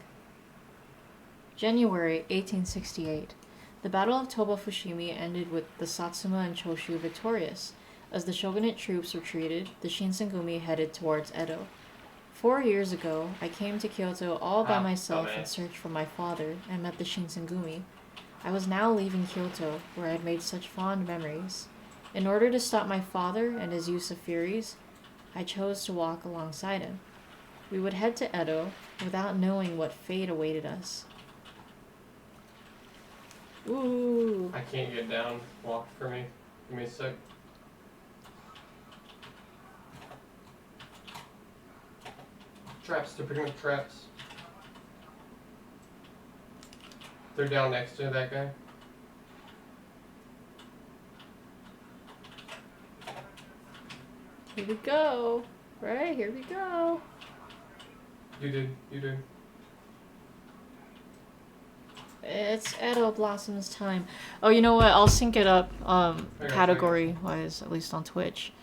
Speaker 3: January 1868. The Battle of Toba Fushimi ended with the Satsuma and Choshu victorious. As the shogunate troops retreated, the Shinsengumi headed towards Edo. 4 years ago, I came to Kyoto all by myself in search for my father and met the Shinsengumi. I was now leaving Kyoto, where I had made such fond memories. In order to stop my father and his use of furies, I chose to walk alongside him. We would head to Edo without knowing what fate awaited us. Ooh.
Speaker 4: I can't get down. Walk for me. Give me a sec. Traps. They're picking up traps. They're down next to that guy.
Speaker 3: Here we go. Right, here we go.
Speaker 4: You did.
Speaker 3: It's Edo Blossom's time. Oh, you know what? I'll sync it up, category-wise, at least on Twitch.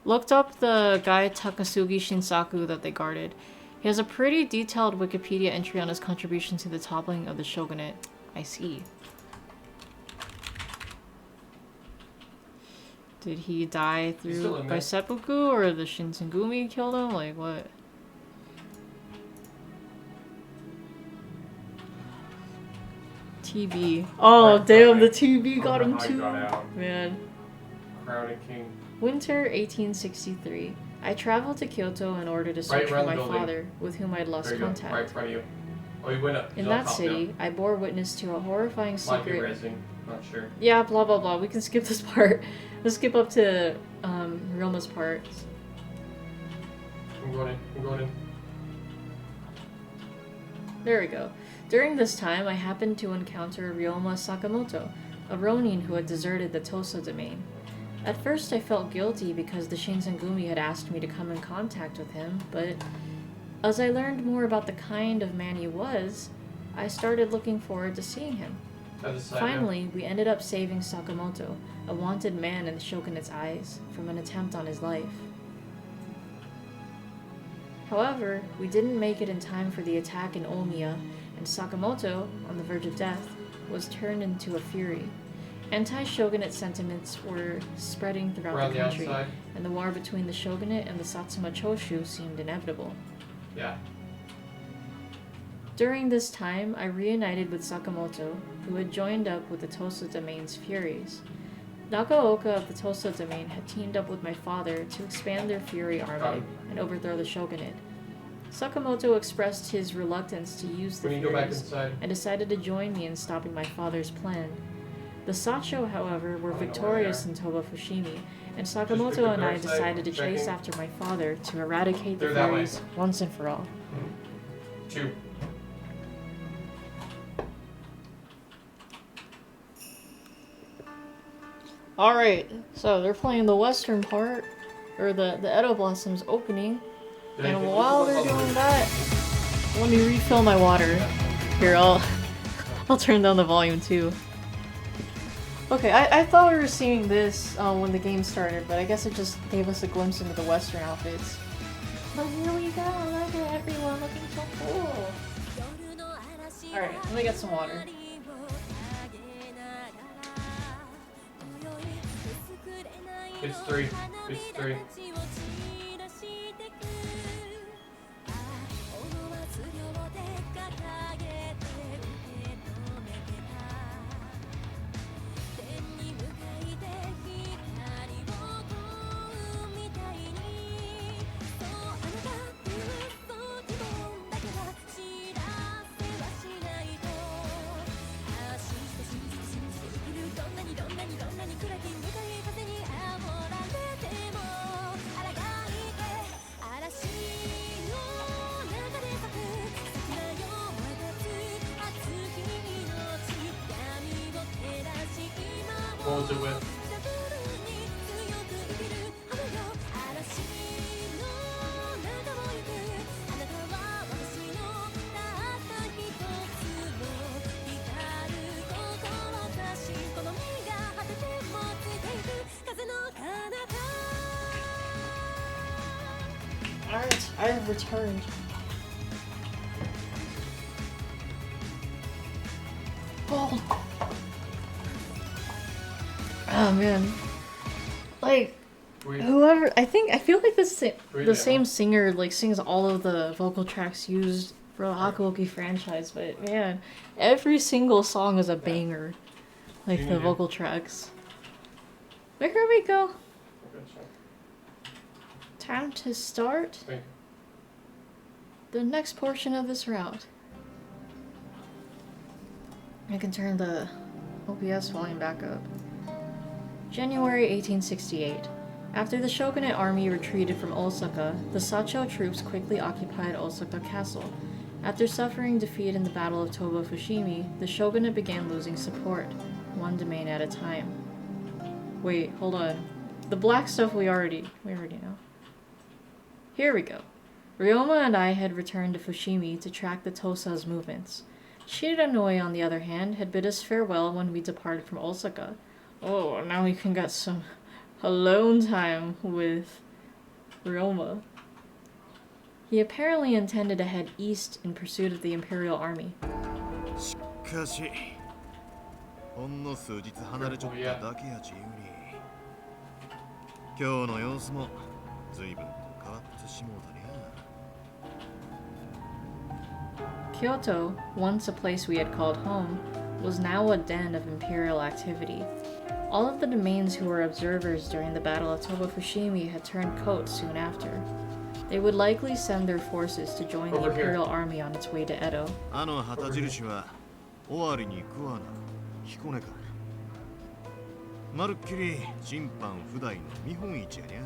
Speaker 3: Looked up the guy Takasugi Shinsaku that they guarded. He has a pretty detailed Wikipedia entry on his contribution to the toppling of the shogunate. I see. Did he die by seppuku, or the Shinsengumi killed him? Like, what? TB. Oh, damn, the TB got him too. Man.
Speaker 4: Crowned king.
Speaker 3: Winter 1863. I traveled to Kyoto in order to search for my father, with whom I'd lost contact.
Speaker 4: Right in front of you. Oh, he went up.
Speaker 3: In that city, I bore witness to a horrifying secret.
Speaker 4: Might be racing. Not sure.
Speaker 3: Yeah, blah blah blah. We can skip this part. Let's skip up to Ryoma's part.
Speaker 4: I'm going in.
Speaker 3: There we go. During this time, I happened to encounter Ryoma Sakamoto, a Ronin who had deserted the Tosa domain. At first, I felt guilty because the Shinsengumi had asked me to come in contact with him, but as I learned more about the kind of man he was, I started looking forward to seeing him. Finally, we ended up saving Sakamoto, a wanted man in the shogunate's eyes, from an attempt on his life. However, we didn't make it in time for the attack in Omiya, and Sakamoto, on the verge of death, was turned into a fury. Anti-shogunate sentiments were spreading throughout the country, and the war between the shogunate and the Satsuma Choshu seemed inevitable.
Speaker 4: Yeah.
Speaker 3: During this time, I reunited with Sakamoto, who had joined up with the Tosa domain's furies. Nagaoka of the Tosa domain had teamed up with my father to expand their fury army and overthrow the shogunate. Sakamoto expressed his reluctance to use the furies and decided to join me in stopping my father's plan. The Sacho, however, were victorious in Toba Fushimi, and Sakamoto and I decided to chase after my father to eradicate the furies once and for all.
Speaker 4: 2.
Speaker 3: Alright, so they're playing the western part, or the Edo Blossoms opening, and while they're doing that, let me refill my water. Here, I'll turn down the volume too. Okay, I thought we were seeing this when the game started, but I guess it just gave us a glimpse into the western outfits. But here we go. Look at everyone looking so cool. Alright, let me get some water.
Speaker 4: It's 3. It's 3. What was it with?
Speaker 3: Alright, I have returned. Oh. Oh man. Like whoever I feel like the same singer like sings all of the vocal tracks used for the Hakuoki franchise, but man, every single song is a banger. Like the vocal tracks. But here we go. Time to start the next portion of this route. I can turn the OBS volume back up. January 1868. After the shogunate army retreated from Osaka, the Sacho troops quickly occupied Osaka Castle. After suffering defeat in the Battle of Toba Fushimi, the shogunate began losing support, one domain at a time. Wait, hold on. The black stuff we already know. Here we go. Ryoma and I had returned to Fushimi to track the Tosa's movements. Shiranui, on the other hand, had bid us farewell when we departed from Osaka. Oh, now we can get some alone time with Ryoma. He apparently intended to head east in pursuit of the Imperial Army.
Speaker 11: しかし、ほんの数日離れちゃっただけや自由に。今日の様子も随分と変わってしもうたね。
Speaker 3: Kyoto, once a place we had called home, was now a den of imperial activity. All of the domains who were observers during the Battle of Toba Fushimi had turned coat soon after. They would likely send their forces to join the Imperial Army on its way to Edo.
Speaker 11: あの旗印は終わりに食わな彦根か。まるっきり審判不代の見本市やにゃ。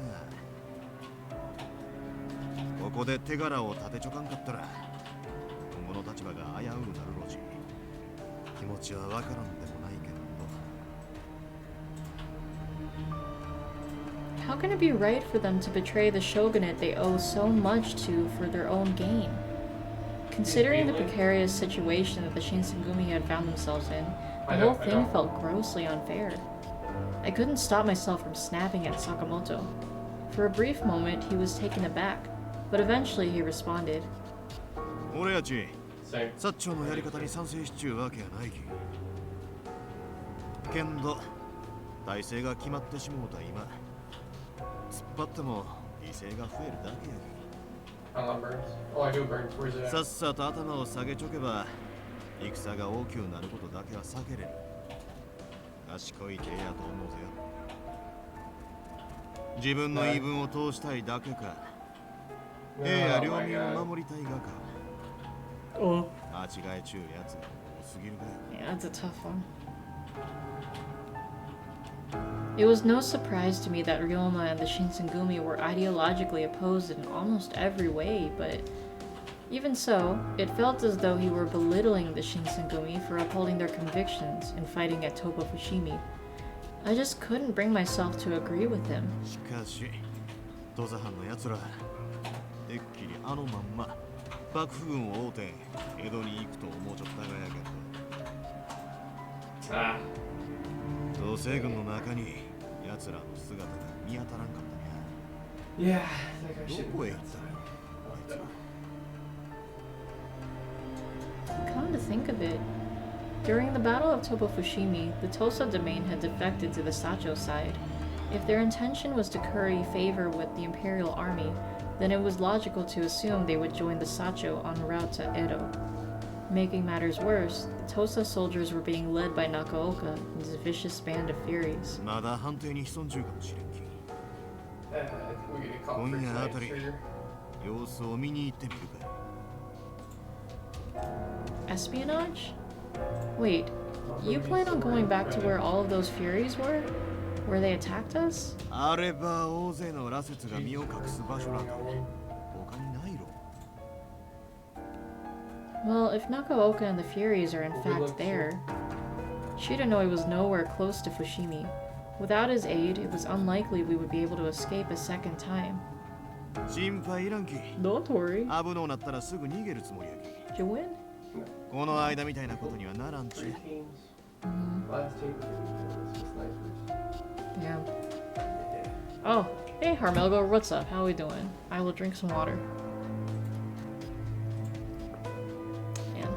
Speaker 11: ここで手柄を立てちょかんかったら今後の立場が危うくなるろうし、気持ちはわからんでもないけど。
Speaker 3: How can it be right for them to betray the shogunate they owe so much to for their own gain? Considering the precarious situation that the Shinsengumi had found themselves in, the whole thing felt grossly unfair. I couldn't stop myself from snapping at Sakamoto. For a brief moment, he was taken aback, but eventually he responded.
Speaker 11: 俺やち、薩長のやり方に賛成しちゅうわけやないき。けんど、体制が決まってしもうた今。 突っ張っても犠牲が増えるだけやき。さっさと頭を下げちょけば戦が大きくなることだけは避けれる。賢い手やと思うぜよ。自分の言い分を通したいだけか。兵や領民を守りたいがか。間違えちゅうやつが多すぎるかよ。
Speaker 3: Yeah, that's a tough one. It was no surprise to me that Ryoma and the Shinsengumi were ideologically opposed in almost every way, but even so, it felt as though he were belittling the Shinsengumi for upholding their convictions and fighting at Toba Fushimi. I just couldn't bring myself to agree with him.
Speaker 11: しかし、土佐藩の奴ら、てっきりあのまんま幕府軍を追うて江戸に行くと思うちょったがやけど。ああ。土星軍の中に奴らの姿が見当たらんかったにゃ。どこへ行った
Speaker 3: Come to think of it, during the Battle of Tobofushimi, the Tosa domain had defected to the Sacho side. If their intention was to curry favor with the Imperial Army, then it was logical to assume they would join the Sacho en route to Edo. Making matters worse, the Tosa soldiers were being led by Nakaoka and his vicious band of Furies.
Speaker 11: まだ判定に潜んじゅうかもしれんき。
Speaker 4: We get a call for
Speaker 11: 今夜あたり
Speaker 4: tonight, sure.
Speaker 11: 様子を見に行ってみるかい。
Speaker 3: Espionage? Wait, you plan on going back to where all of those Furies were? Where they attacked us?
Speaker 11: あれば大勢の羅刹が身を隠す場所なんて他にないろ。
Speaker 3: Well, if Nakaoka and the Furies are in fact there, Shiranui was nowhere close to Fushimi. Without his aid, it was unlikely we would be able to escape a second time.
Speaker 11: 心配いらんき。
Speaker 3: Don't worry.
Speaker 11: 危のうなったらすぐ逃げるつもりやき。
Speaker 3: Did you win?
Speaker 11: この間みたいなことにはならんち。
Speaker 4: Three teams. Last team was the snipers.
Speaker 3: Yeah. Oh, hey Harmelgo, what's up? How we doing? I will drink some water. Man.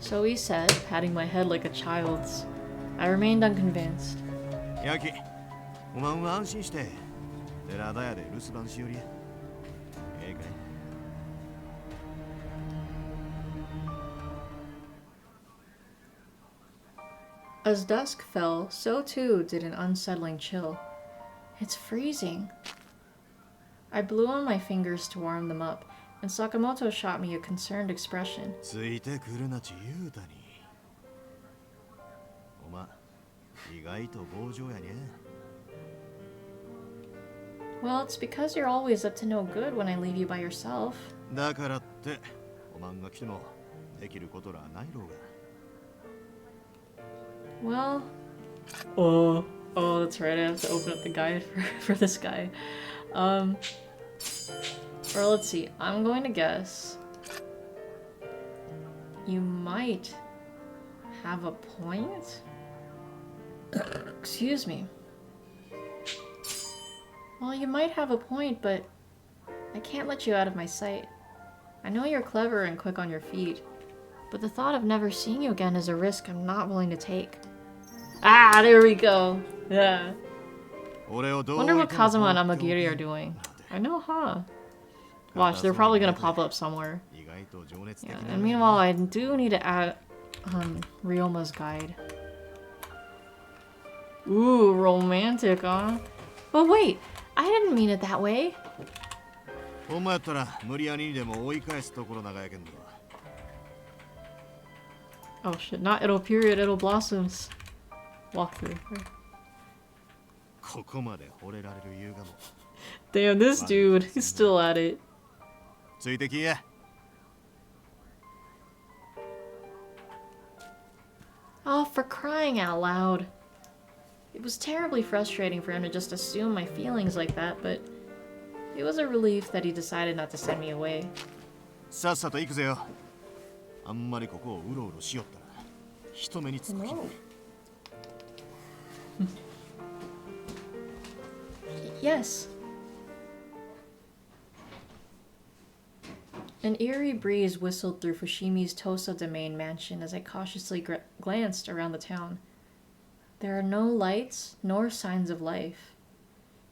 Speaker 3: So he said, patting my head like a child's. I remained unconvinced.
Speaker 11: やき、おまんは安心して。寺田屋で留守番しよりや。ええかい。
Speaker 3: As dusk fell, so too did an unsettling chill. It's freezing. I blew on my fingers to warm them up, and Sakamoto shot me a concerned expression.
Speaker 11: ついてくるなち言うたに。おま、意外と強情やね。
Speaker 3: Well, it's because you're always up to no good when I leave you by yourself.
Speaker 11: だからって、おまんが来てもできることらないろうが。
Speaker 3: Well, oh, that's right. I have to open up the guide for this guy. Or let's see. I'm going to guess you might have a point. Excuse me. Well, you might have a point, but I can't let you out of my sight. I know you're clever and quick on your feet, but the thought of never seeing you again is a risk I'm not willing to take. Ah, there we go. Yeah. Wonder what Kazuma and Amagiri are doing. I know, huh? Watch, they're probably gonna pop up somewhere. Yeah, and meanwhile, I do need to add Ryoma's guide. Ooh, romantic, huh? But wait, I didn't mean it that way.
Speaker 11: ほんまやったら無理やりにでも追い返すところ長やけんど。
Speaker 3: Oh shit, not Edo period, Edo blossoms. Walkthrough.
Speaker 11: ここまで惚れられる優雅も。
Speaker 3: Damn, this dude, he's still at it.
Speaker 11: ついてきや。
Speaker 3: Oh, for crying out loud. It was terribly frustrating for him to just assume my feelings like that, but it was a relief that he decided not to send me away.
Speaker 11: さっさと行くぜよ。あんまりここをうろうろしよったら人目につく気も。
Speaker 3: Yes. An eerie breeze whistled through Fushimi's Tosa domain mansion as I cautiously glanced around the town. There are no lights, nor signs of life.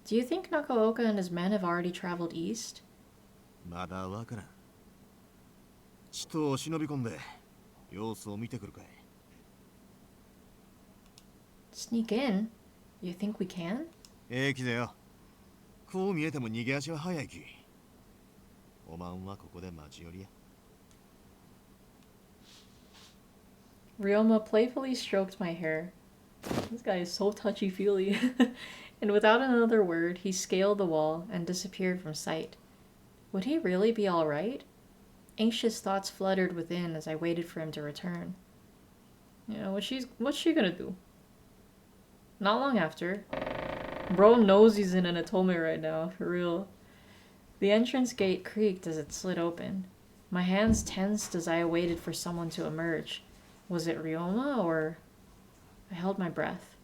Speaker 3: Do you think Nakaoka and his men have already traveled east?
Speaker 11: まだわからん。ちと忍び込んで様子を見てくるかい。
Speaker 3: Sneak in? You think we can?
Speaker 11: ええきぜよ。こう見えても逃げ足は早いき。おまんはここで待ち寄りや。
Speaker 3: Ryoma playfully stroked my hair. This guy is so touchy-feely. And without another word, he scaled the wall and disappeared from sight. Would he really be all right? Anxious thoughts fluttered within as I waited for him to return. You know, what's she gonna do? Not long after, bro knows he's in an Atome right now, for real. The entrance gate creaked as it slid open. My hands tensed as I awaited for someone to emerge. Was it Ryoma or... I held my breath.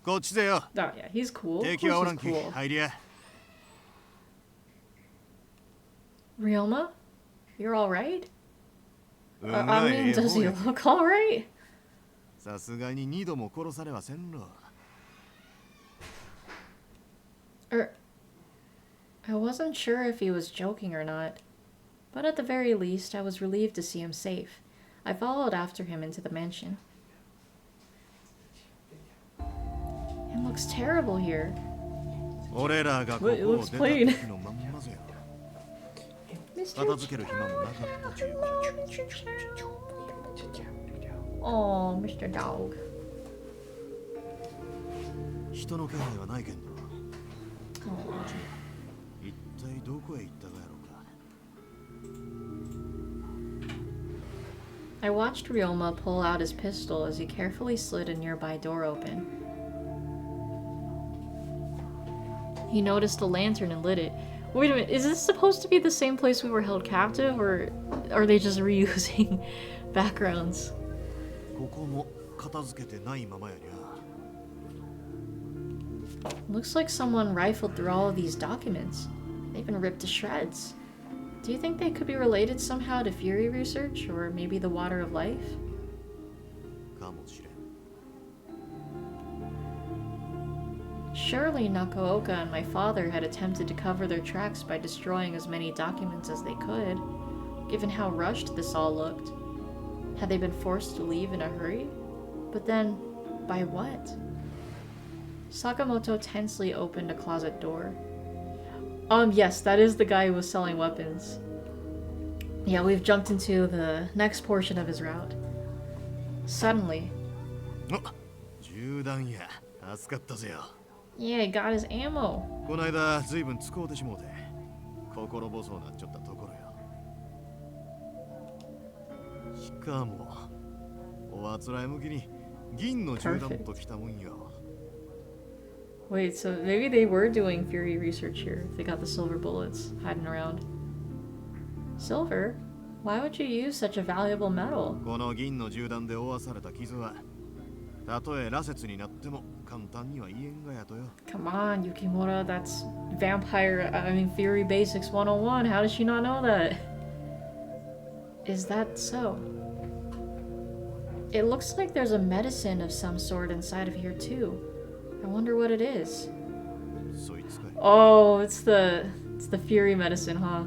Speaker 11: こっちぜよ。
Speaker 3: Oh yeah, he's cool. Of
Speaker 11: 敵はお
Speaker 3: course
Speaker 11: らん
Speaker 3: he's
Speaker 11: き。
Speaker 3: cool.
Speaker 11: 入りや。
Speaker 3: Ryoma? You're alright? I mean, does he look alright?
Speaker 11: さすがに2度も殺されはせんろ。
Speaker 3: I wasn't sure if he was joking or not, but at the very least, I was relieved to see him safe. I followed after him into the mansion. It looks terrible here.
Speaker 11: 俺らがここを出た時のまんまぜよ。片付ける暇もなかったちゅう。
Speaker 3: Oh, Mr. Dog.
Speaker 11: 人の気配はないけんど。一体どこへ行ったかやろうか。
Speaker 3: I watched Ryoma pull out his pistol as he carefully slid a nearby door open. He noticed a lantern and lit it. Wait a minute, is this supposed to be the same place we were held captive, or are they just reusing backgrounds?
Speaker 11: ここも片付けてないままやにゃ。
Speaker 3: Looks like someone rifled through all of these documents. They've been ripped to shreds. Do you think they could be related somehow to Fury research, or maybe the Water of Life?
Speaker 11: かもしれん。
Speaker 3: Surely Nakaoka and my father had attempted to cover their tracks by destroying as many documents as they could, given how rushed this all looked. Had they been forced to leave in a hurry? But then, by what? Sakamoto tensely opened a closet door. Yes, that is the guy who was selling weapons. Yeah, we've jumped into the next portion of his route. Suddenly...
Speaker 11: 銃弾や。助かったぜよ。
Speaker 3: Yeah, he got his ammo.
Speaker 11: こないだずいぶん使うてしもうて心細うなっちゃったところよ。しかもおあつらえ向きに銀の銃弾ときたもんよ。
Speaker 3: Wait, so maybe they were doing Fury research here if they got the silver bullets hiding around. Silver? Why would you use such a valuable metal?
Speaker 11: この銀の銃弾で負わされた傷はたとえ羅刹になっても簡単には言えんがやとよ。
Speaker 3: Come on, Yukimura, that's Fury Basics 101. How does she not know that? Is that so? It looks like there's a medicine of some sort inside of here too. I wonder what it is. Oh, it's the Fury medicine, huh?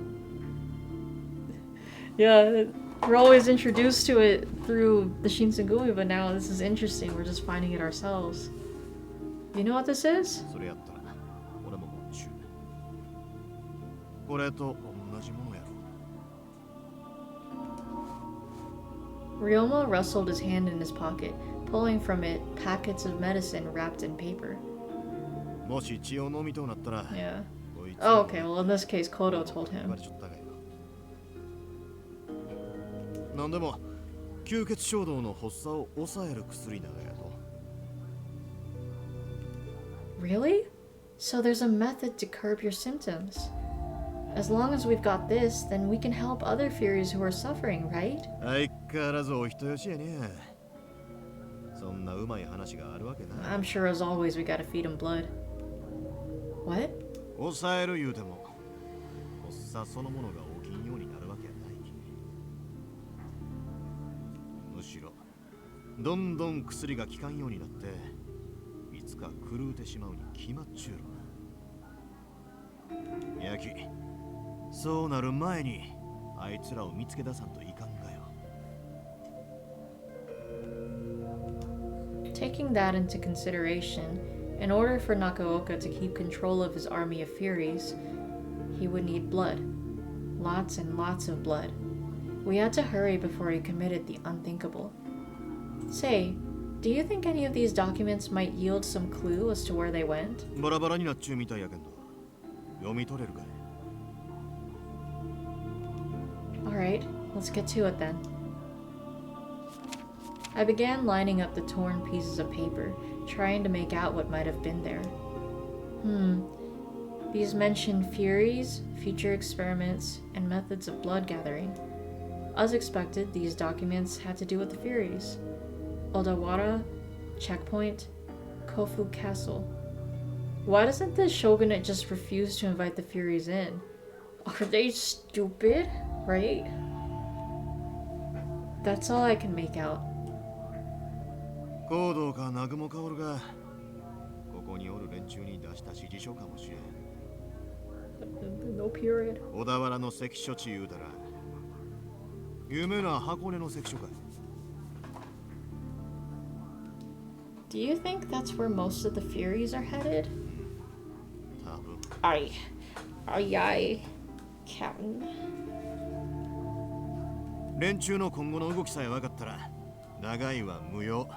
Speaker 3: Yeah, we're always introduced to it through the Shinsengumi, but now this is interesting. We're just finding it ourselves. You know what this is?
Speaker 11: それやったら俺ももう中。これと同じものやろ。
Speaker 3: Ryoma rustled his hand in his pocket, pulling from it packets of medicine wrapped in paper.
Speaker 11: もし血を飲みとうなったら。
Speaker 3: Yeah. Oh, okay. Well, in this case, Kodo told him.
Speaker 11: なんでも吸血衝動の発作を抑える薬だがやと。
Speaker 3: Really? So there's a method to curb your symptoms. As long as we've got this, then we can help other Furies who are suffering, right?
Speaker 11: 相変わらずお人よしやね。そんなうまい話があるわけな。
Speaker 3: I'm sure as always we gotta feed him blood. What?
Speaker 11: 抑える言うても発作そのものが起きんようになるわけやない。むしろどんどん薬が効かんようになっていつか狂うてしまうに決まっちゅうろ。やきそうなる前にあいつらを見つけ出さんといかんがよ。
Speaker 3: Taking that into consideration, in order for Nakaoka to keep control of his army of Furies, he would need blood. Lots and lots of blood. We had to hurry before he committed the unthinkable. Say, do you think any of these documents might yield some clue as to where they went?
Speaker 11: バラバラになっちゅうみたいやけんど読み取れるかい。
Speaker 3: Alright, let's get to it then. I began lining up the torn pieces of paper, trying to make out what might have been there. These mention Furies, future experiments, and methods of blood gathering. As expected, these documents had to do with the Furies. Odawara, Checkpoint, Kofu Castle. Why doesn't the shogunate just refuse to invite the Furies in? Are they stupid? Right? That's all I can make out.
Speaker 11: 行動か南雲薫がここにおる連中に出した指示書かもしれん。
Speaker 3: No period.
Speaker 11: 小田原の関所地言うたら有名な箱根の関所か。
Speaker 3: Do you think that's where most of the Furies are headed?
Speaker 11: 多分。
Speaker 3: Aye, Captain.
Speaker 11: 連中の今後の動きさえ分かったら長いは無用。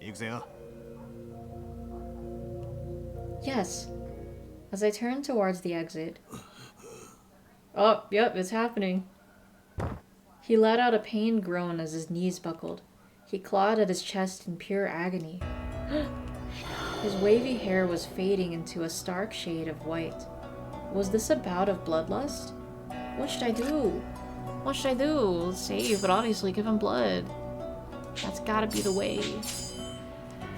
Speaker 11: 行くぜよ。
Speaker 3: Yes. As I turn towards the exit. Oh, yep, it's happening. He let out a pained groan as his knees buckled. He clawed at his chest in pure agony. His wavy hair was fading into a stark shade of white. Was this a bout of bloodlust? What should I do? What should I do? Save, but obviously give him blood. That's gotta be the way.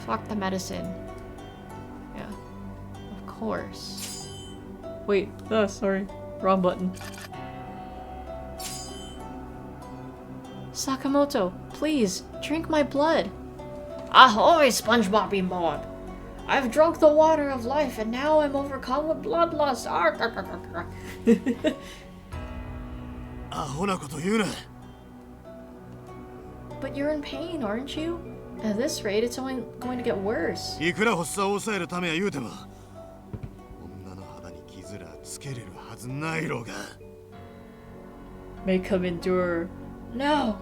Speaker 3: Fuck the medicine. Yeah. Of course. Wait, sorry. Wrong button. Sakamoto, please, drink my blood. Ahoy, SpongeBob Bob! I've drunk the water of life and now I'm overcome with bloodlust. But you're in pain, aren't you? At this rate, it's only going to get worse.
Speaker 11: いくら発作を抑えるためや言うても女の肌に傷らつけれるはずないろが。
Speaker 3: Make him endure. No,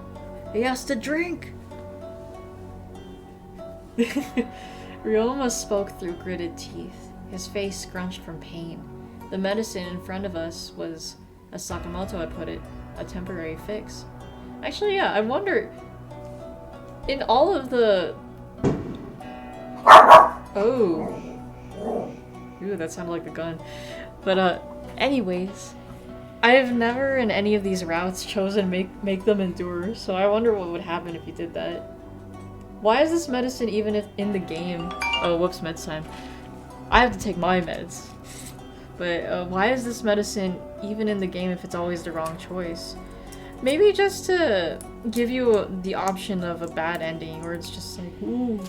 Speaker 3: he has to drink. Ryoma spoke through gritted teeth, his face scrunched from pain. The medicine in front of us was, as Sakamoto had put it, a temporary fix. Actually, yeah, I wonder, in all of the... Oh. Ooh, that sounded like a gun. But, anyways, I have never in any of these routes chosen make them endure, so I wonder what would happen if you did that. Why is this medicine even if in the game? Oh, whoops, meds time. I have to take my meds. But why is this medicine even in the game if it's always the wrong choice? Maybe just to give you the option of a bad ending, where it's just like, ooh.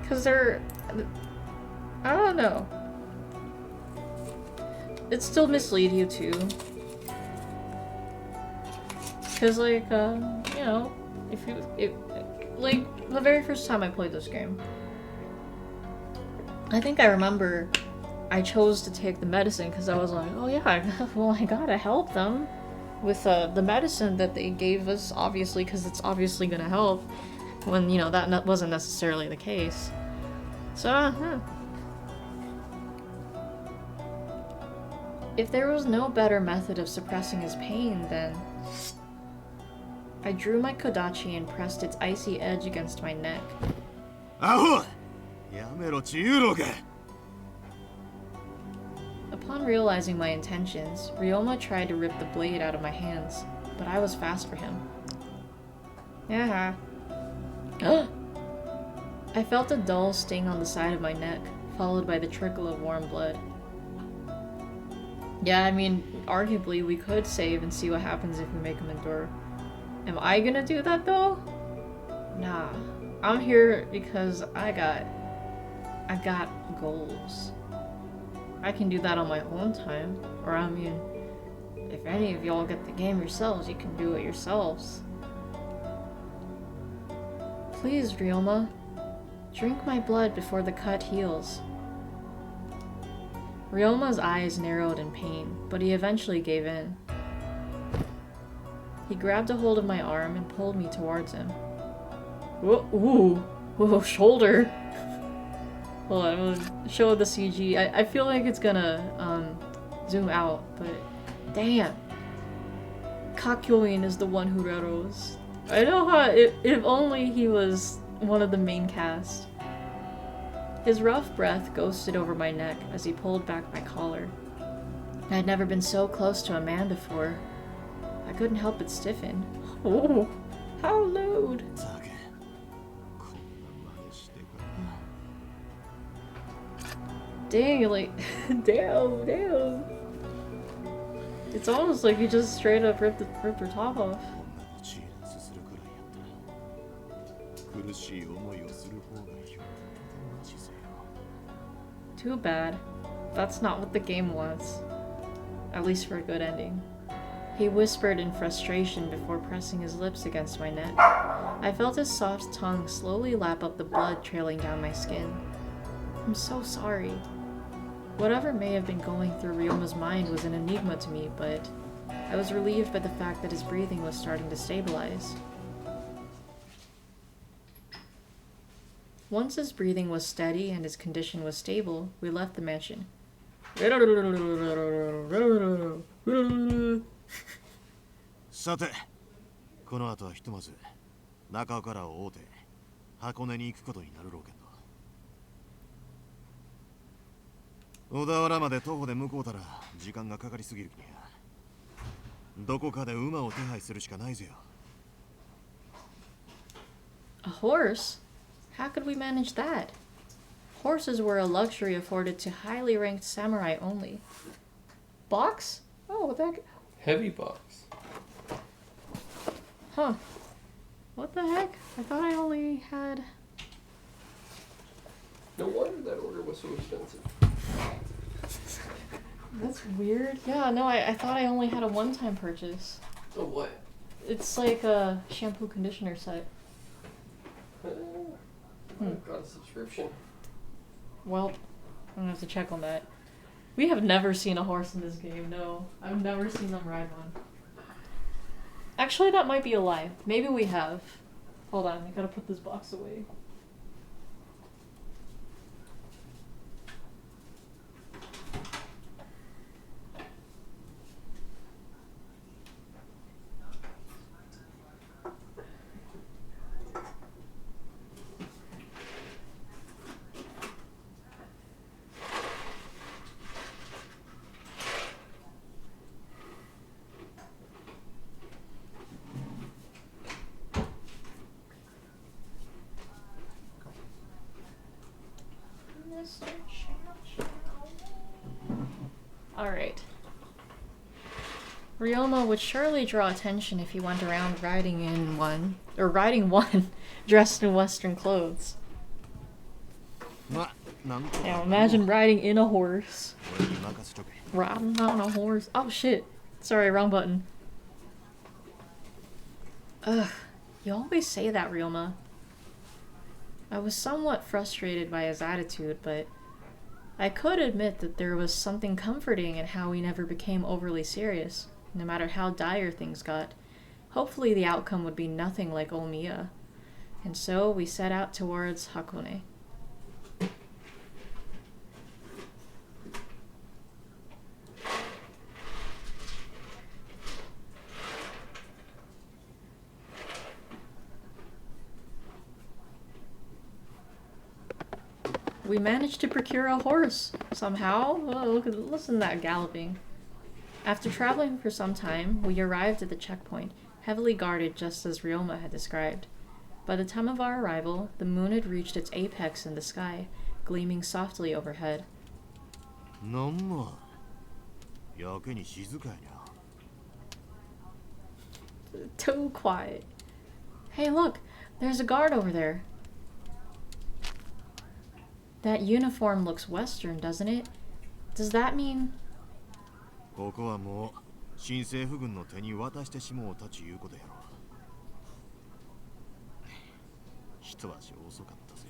Speaker 3: Because they're... I don't know. It still mislead you too. Because, like, you know, like, the very first time I played this game, I think I remember I chose to take the medicine because I was like, oh yeah, well, I gotta help them with the medicine that they gave us, obviously, because it's obviously gonna help, when, you know, that wasn't necessarily the case. So, if there was no better method of suppressing his pain, then... I drew my Kodachi and pressed its icy edge against my neck. Upon realizing my intentions, Ryoma tried to rip the blade out of my hands, but I was fast for him. Yeah. I felt a dull sting on the side of my neck, followed by the trickle of warm blood. Yeah, I mean, arguably we could save and see what happens if we make him endure. Am I gonna do that though? Nah. I'm here because I got goals. I can do that on my own time. Or I mean, if any of y'all get the game yourselves, you can do it yourselves. Please, Ryoma. Drink my blood before the cut heals. Ryoma's eyes narrowed in pain, but he eventually gave in. He grabbed a hold of my arm and pulled me towards him. Ooh, shoulder. Hold on, I'm gonna show the CG. I feel like it's gonna zoom out, but damn. Kakyoin is the one who rattles. I know how, if only he was one of the main cast. His rough breath ghosted over my neck as he pulled back my collar. I'd never been so close to a man before. I couldn't help but stiffen. Oh, how loud! Dang, like, damn. It's almost like you just straight up ripped her top off.
Speaker 11: 血すするくらいやったら苦しい思いをする方がよっぽどマジぜよ
Speaker 3: Too bad. That's not what the game wants. At least for a good ending. He whispered in frustration before pressing his lips against my neck. I felt his soft tongue slowly lap up the blood trailing down my skin. I'm so sorry. Whatever may have been going through Ryoma's mind was an enigma to me, but I was relieved by the fact that his breathing was starting to stabilize. Once his breathing was steady and his condition was stable, we left the mansion.
Speaker 11: さて、この後はひとまず中尾からを追うて箱根に行くことになるろうけんど。小田原まで徒歩で向こうたら時間がかかりすぎるきにゃ。どこかで馬を手配するしかないぜよ。
Speaker 3: A horse? How could we manage that? Horses were a luxury afforded to highly ranked samurai only. Box? Oh, what the heck?
Speaker 4: Heavy box.
Speaker 3: Huh. What the heck? I thought I only had...
Speaker 4: No wonder that order was so expensive.
Speaker 3: That's weird. Yeah, no, I thought I only had a one-time purchase.
Speaker 4: Oh, what?
Speaker 3: It's like a shampoo conditioner set.
Speaker 4: I've got a subscription.
Speaker 3: Well, I'm gonna have to check on that. We have never seen a horse in this game, no. I've never seen them ride one. Actually, that might be a lie. Maybe we have. Hold on, I gotta put this box away. Alright. Ryoma would surely draw attention if he went around riding one dressed in Western clothes. Now imagine riding in a horse. Riding on a horse. Oh shit. Sorry, wrong button. Ugh. You always say that, Ryoma. I was somewhat frustrated by his attitude, but I could admit that there was something comforting in how he never became overly serious, no matter how dire things got. Hopefully the outcome would be nothing like Omiya. And so we set out towards Hakone. We managed to procure a horse, somehow. Oh, listen to that galloping. After traveling for some time, we arrived at the checkpoint, heavily guarded just as Ryoma had described. By the time of our arrival, the moon had reached its apex in the sky, gleaming softly overhead. Too quiet. Hey, look! There's a guard over there. That uniform looks Western, doesn't it? Does that mean...
Speaker 11: ここはもう新政府軍の手に渡してしもうたちいうことやろ。一足遅かったぜ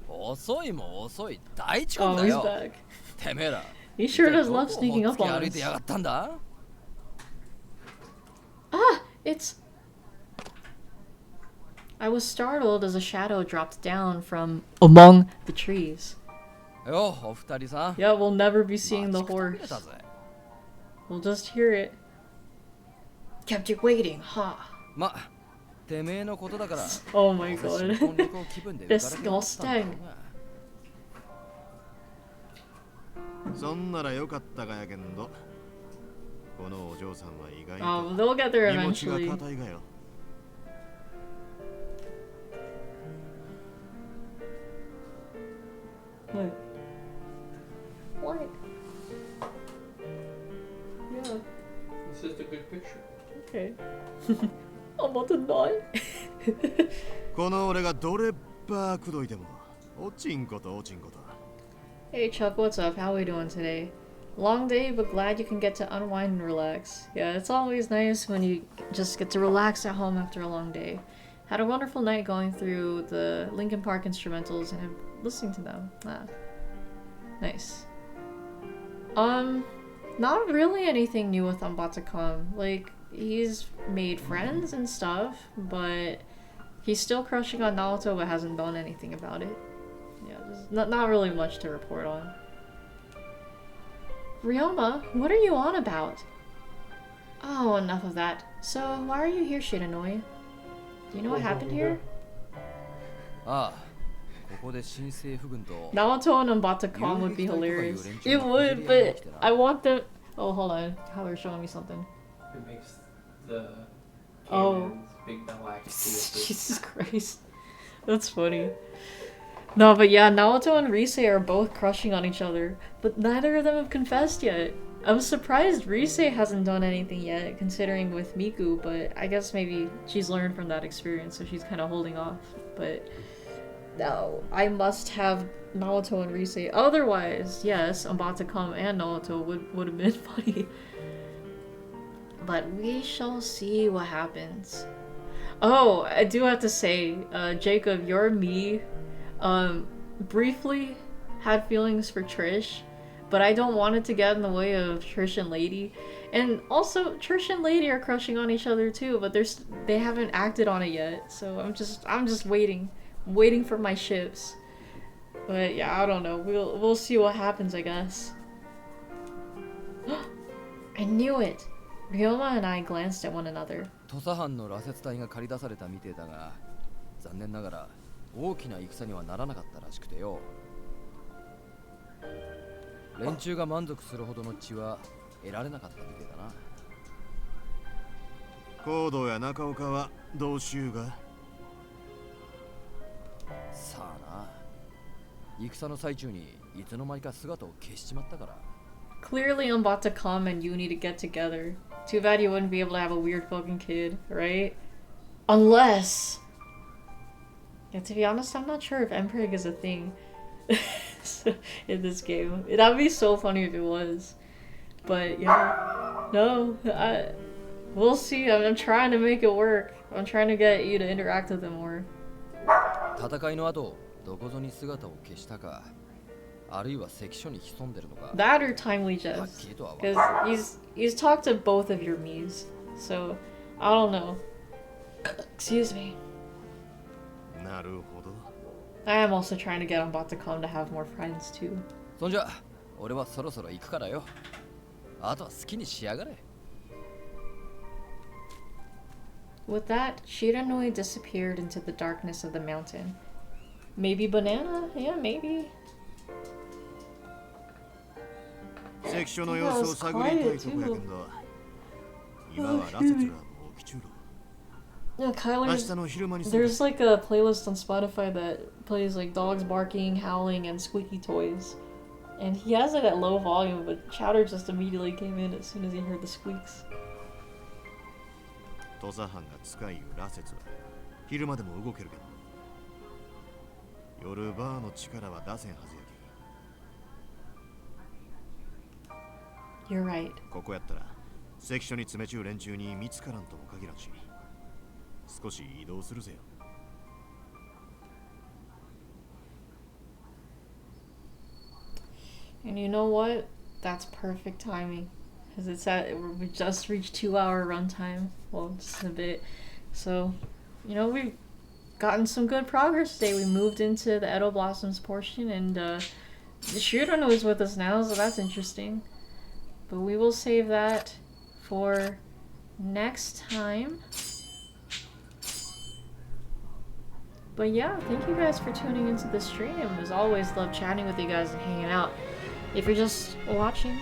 Speaker 11: よ。
Speaker 12: 遅いも遅い大遅刻だよ。てめえら。
Speaker 3: He sure does love sneaking up on us.
Speaker 12: 歩いてやがったんだ。
Speaker 3: Ah! It's... I was startled as a shadow dropped down from among the trees. Yeah, we'll never be seeing the horse. We'll just hear it. Kept you waiting, huh? Oh my god. Disgusting.
Speaker 11: そんならよかったがやけんど、このお嬢さんは意外と
Speaker 3: they'll get there
Speaker 11: 気持ちが
Speaker 3: eventually.
Speaker 11: 固いがよ。
Speaker 3: What? What?
Speaker 4: sure.
Speaker 3: Okay. I'm about to die.
Speaker 11: この俺がどればーくどいてもおちんことおちんこと
Speaker 3: Hey Chuck, what's up? How we doing today? Long day, but glad you can get to unwind and relax. Yeah, it's always nice when you just get to relax at home after a long day. Had a wonderful night going through the Linkin Park instrumentals and listening to them. Ah, nice. Not really anything new with Ambatakam. Like, he's made friends and stuff, but he's still crushing on Naoto but hasn't done anything about it. Yeah, there's not really much to report on. Ryoma, what are you on about? Oh, enough of that. So, why are you here, Shiranui? Do you know what happened here?
Speaker 12: Ah, ここで新政府軍と
Speaker 3: Naoto and Ambatakam would be hilarious. It would, but I want them. Oh, hold on. Tyler's showing me something.
Speaker 4: It makes the
Speaker 3: Oh.
Speaker 4: cannons big galactic.
Speaker 3: Jesus Christ. That's funny. No, but yeah, Naoto and Rise are both crushing on each other, but neither of them have confessed yet. I'm surprised Rise hasn't done anything yet, considering with Miku, but I guess maybe she's learned from that experience, so she's kind of holding off. But no, I must have Naoto and Rise. Otherwise, yes, Ambatakam and Naoto would have been funny. But we shall see what happens. Oh, I do have to say, Jacob, your me, briefly had feelings for Trish, but I don't want it to get in the way of Trish and Lady. And also, Trish and Lady are crushing on each other too, but they haven't acted on it yet. So I'm just waiting for my ships. But yeah, I don't know. We'll see what happens, I guess. I knew it. Ryoma and I glanced at one another.
Speaker 12: 土佐藩の羅刹隊が駆り出されたみてえだが、残念ながら大きな戦にはならなかったらしくてよ。連中が満足するほどの血は得られなかったみてえだな。
Speaker 11: コードや中岡はどうしようが。
Speaker 12: さあな。戦の最中にいつの間にか姿を消しちまったから。
Speaker 3: Clearly, Ambatakam and you need to get together. Too bad you wouldn't be able to have a weird fucking kid, right? Unless... Yeah, to be honest, I'm not sure if Emprig is a thing in this game. That would be so funny if it was. But yeah, no, we'll see. I'm trying to make it work. I'm trying to get you to interact with them more.
Speaker 12: 戦いの後、どこぞに姿を消したか。あるいは関所に潜んでるのか。
Speaker 3: That or Timely Jest, because he's talked to both of your Miis, so I don't know. Excuse me.
Speaker 11: なるほど。
Speaker 3: I am also trying to get Ambatakam to have more friends too.
Speaker 12: そんじゃ、俺はそろそろ行くからよ。あとは好きにしやがれ。
Speaker 3: With that, Shiranui disappeared into the darkness of the mountain. Maybe Banana? Yeah, maybe.
Speaker 11: 関所の様子を探りたいとこやけんど、今は羅刹がもう起きちゅうろ。
Speaker 3: Yeah, there's like a playlist on Spotify that plays like dogs barking, howling, and squeaky toys. And he has it at low volume, but Chowder just immediately came in as soon as he heard the squeaks.
Speaker 11: 土佐藩が使いいう羅刹は昼間でも動けるけど、夜バーの力は出せんはずやけ。
Speaker 3: You're right.
Speaker 11: ここやったら関所に詰めちゅう連中に見つからんとも限らんし、少し移動するぜよ。
Speaker 3: And you know what? That's perfect timing. Because we just reached 2-hour runtime. Well, just a bit. So, you know, we've gotten some good progress today. We moved into the Edo Blossoms portion, and Shirano is with us now, so that's interesting. But we will save that for next time. But yeah, thank you guys for tuning into the stream. As always, love chatting with you guys and hanging out. If you're just watching,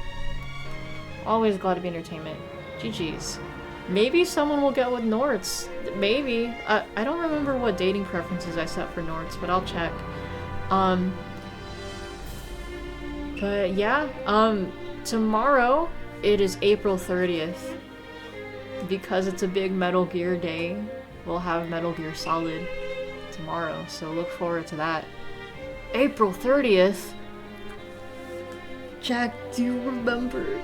Speaker 3: always glad to be entertainment. GG's. Maybe someone will get with Norts. Maybe. I don't remember what dating preferences I set for Norts, but I'll check. But yeah, tomorrow it is April 30th. because it's a big Metal Gear day, we'll have Metal Gear Solid tomorrow, so look forward to that. April 30th? Jack, do you remember?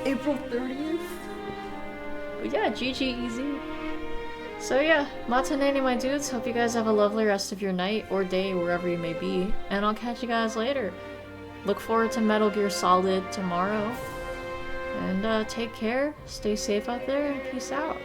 Speaker 3: April 30th? But yeah, GG easy. So yeah, matanene my dudes, hope you guys have a lovely rest of your night or day wherever you may be, and I'll catch you guys later. Look forward to Metal Gear Solid tomorrow, and take care, stay safe out there, and peace out.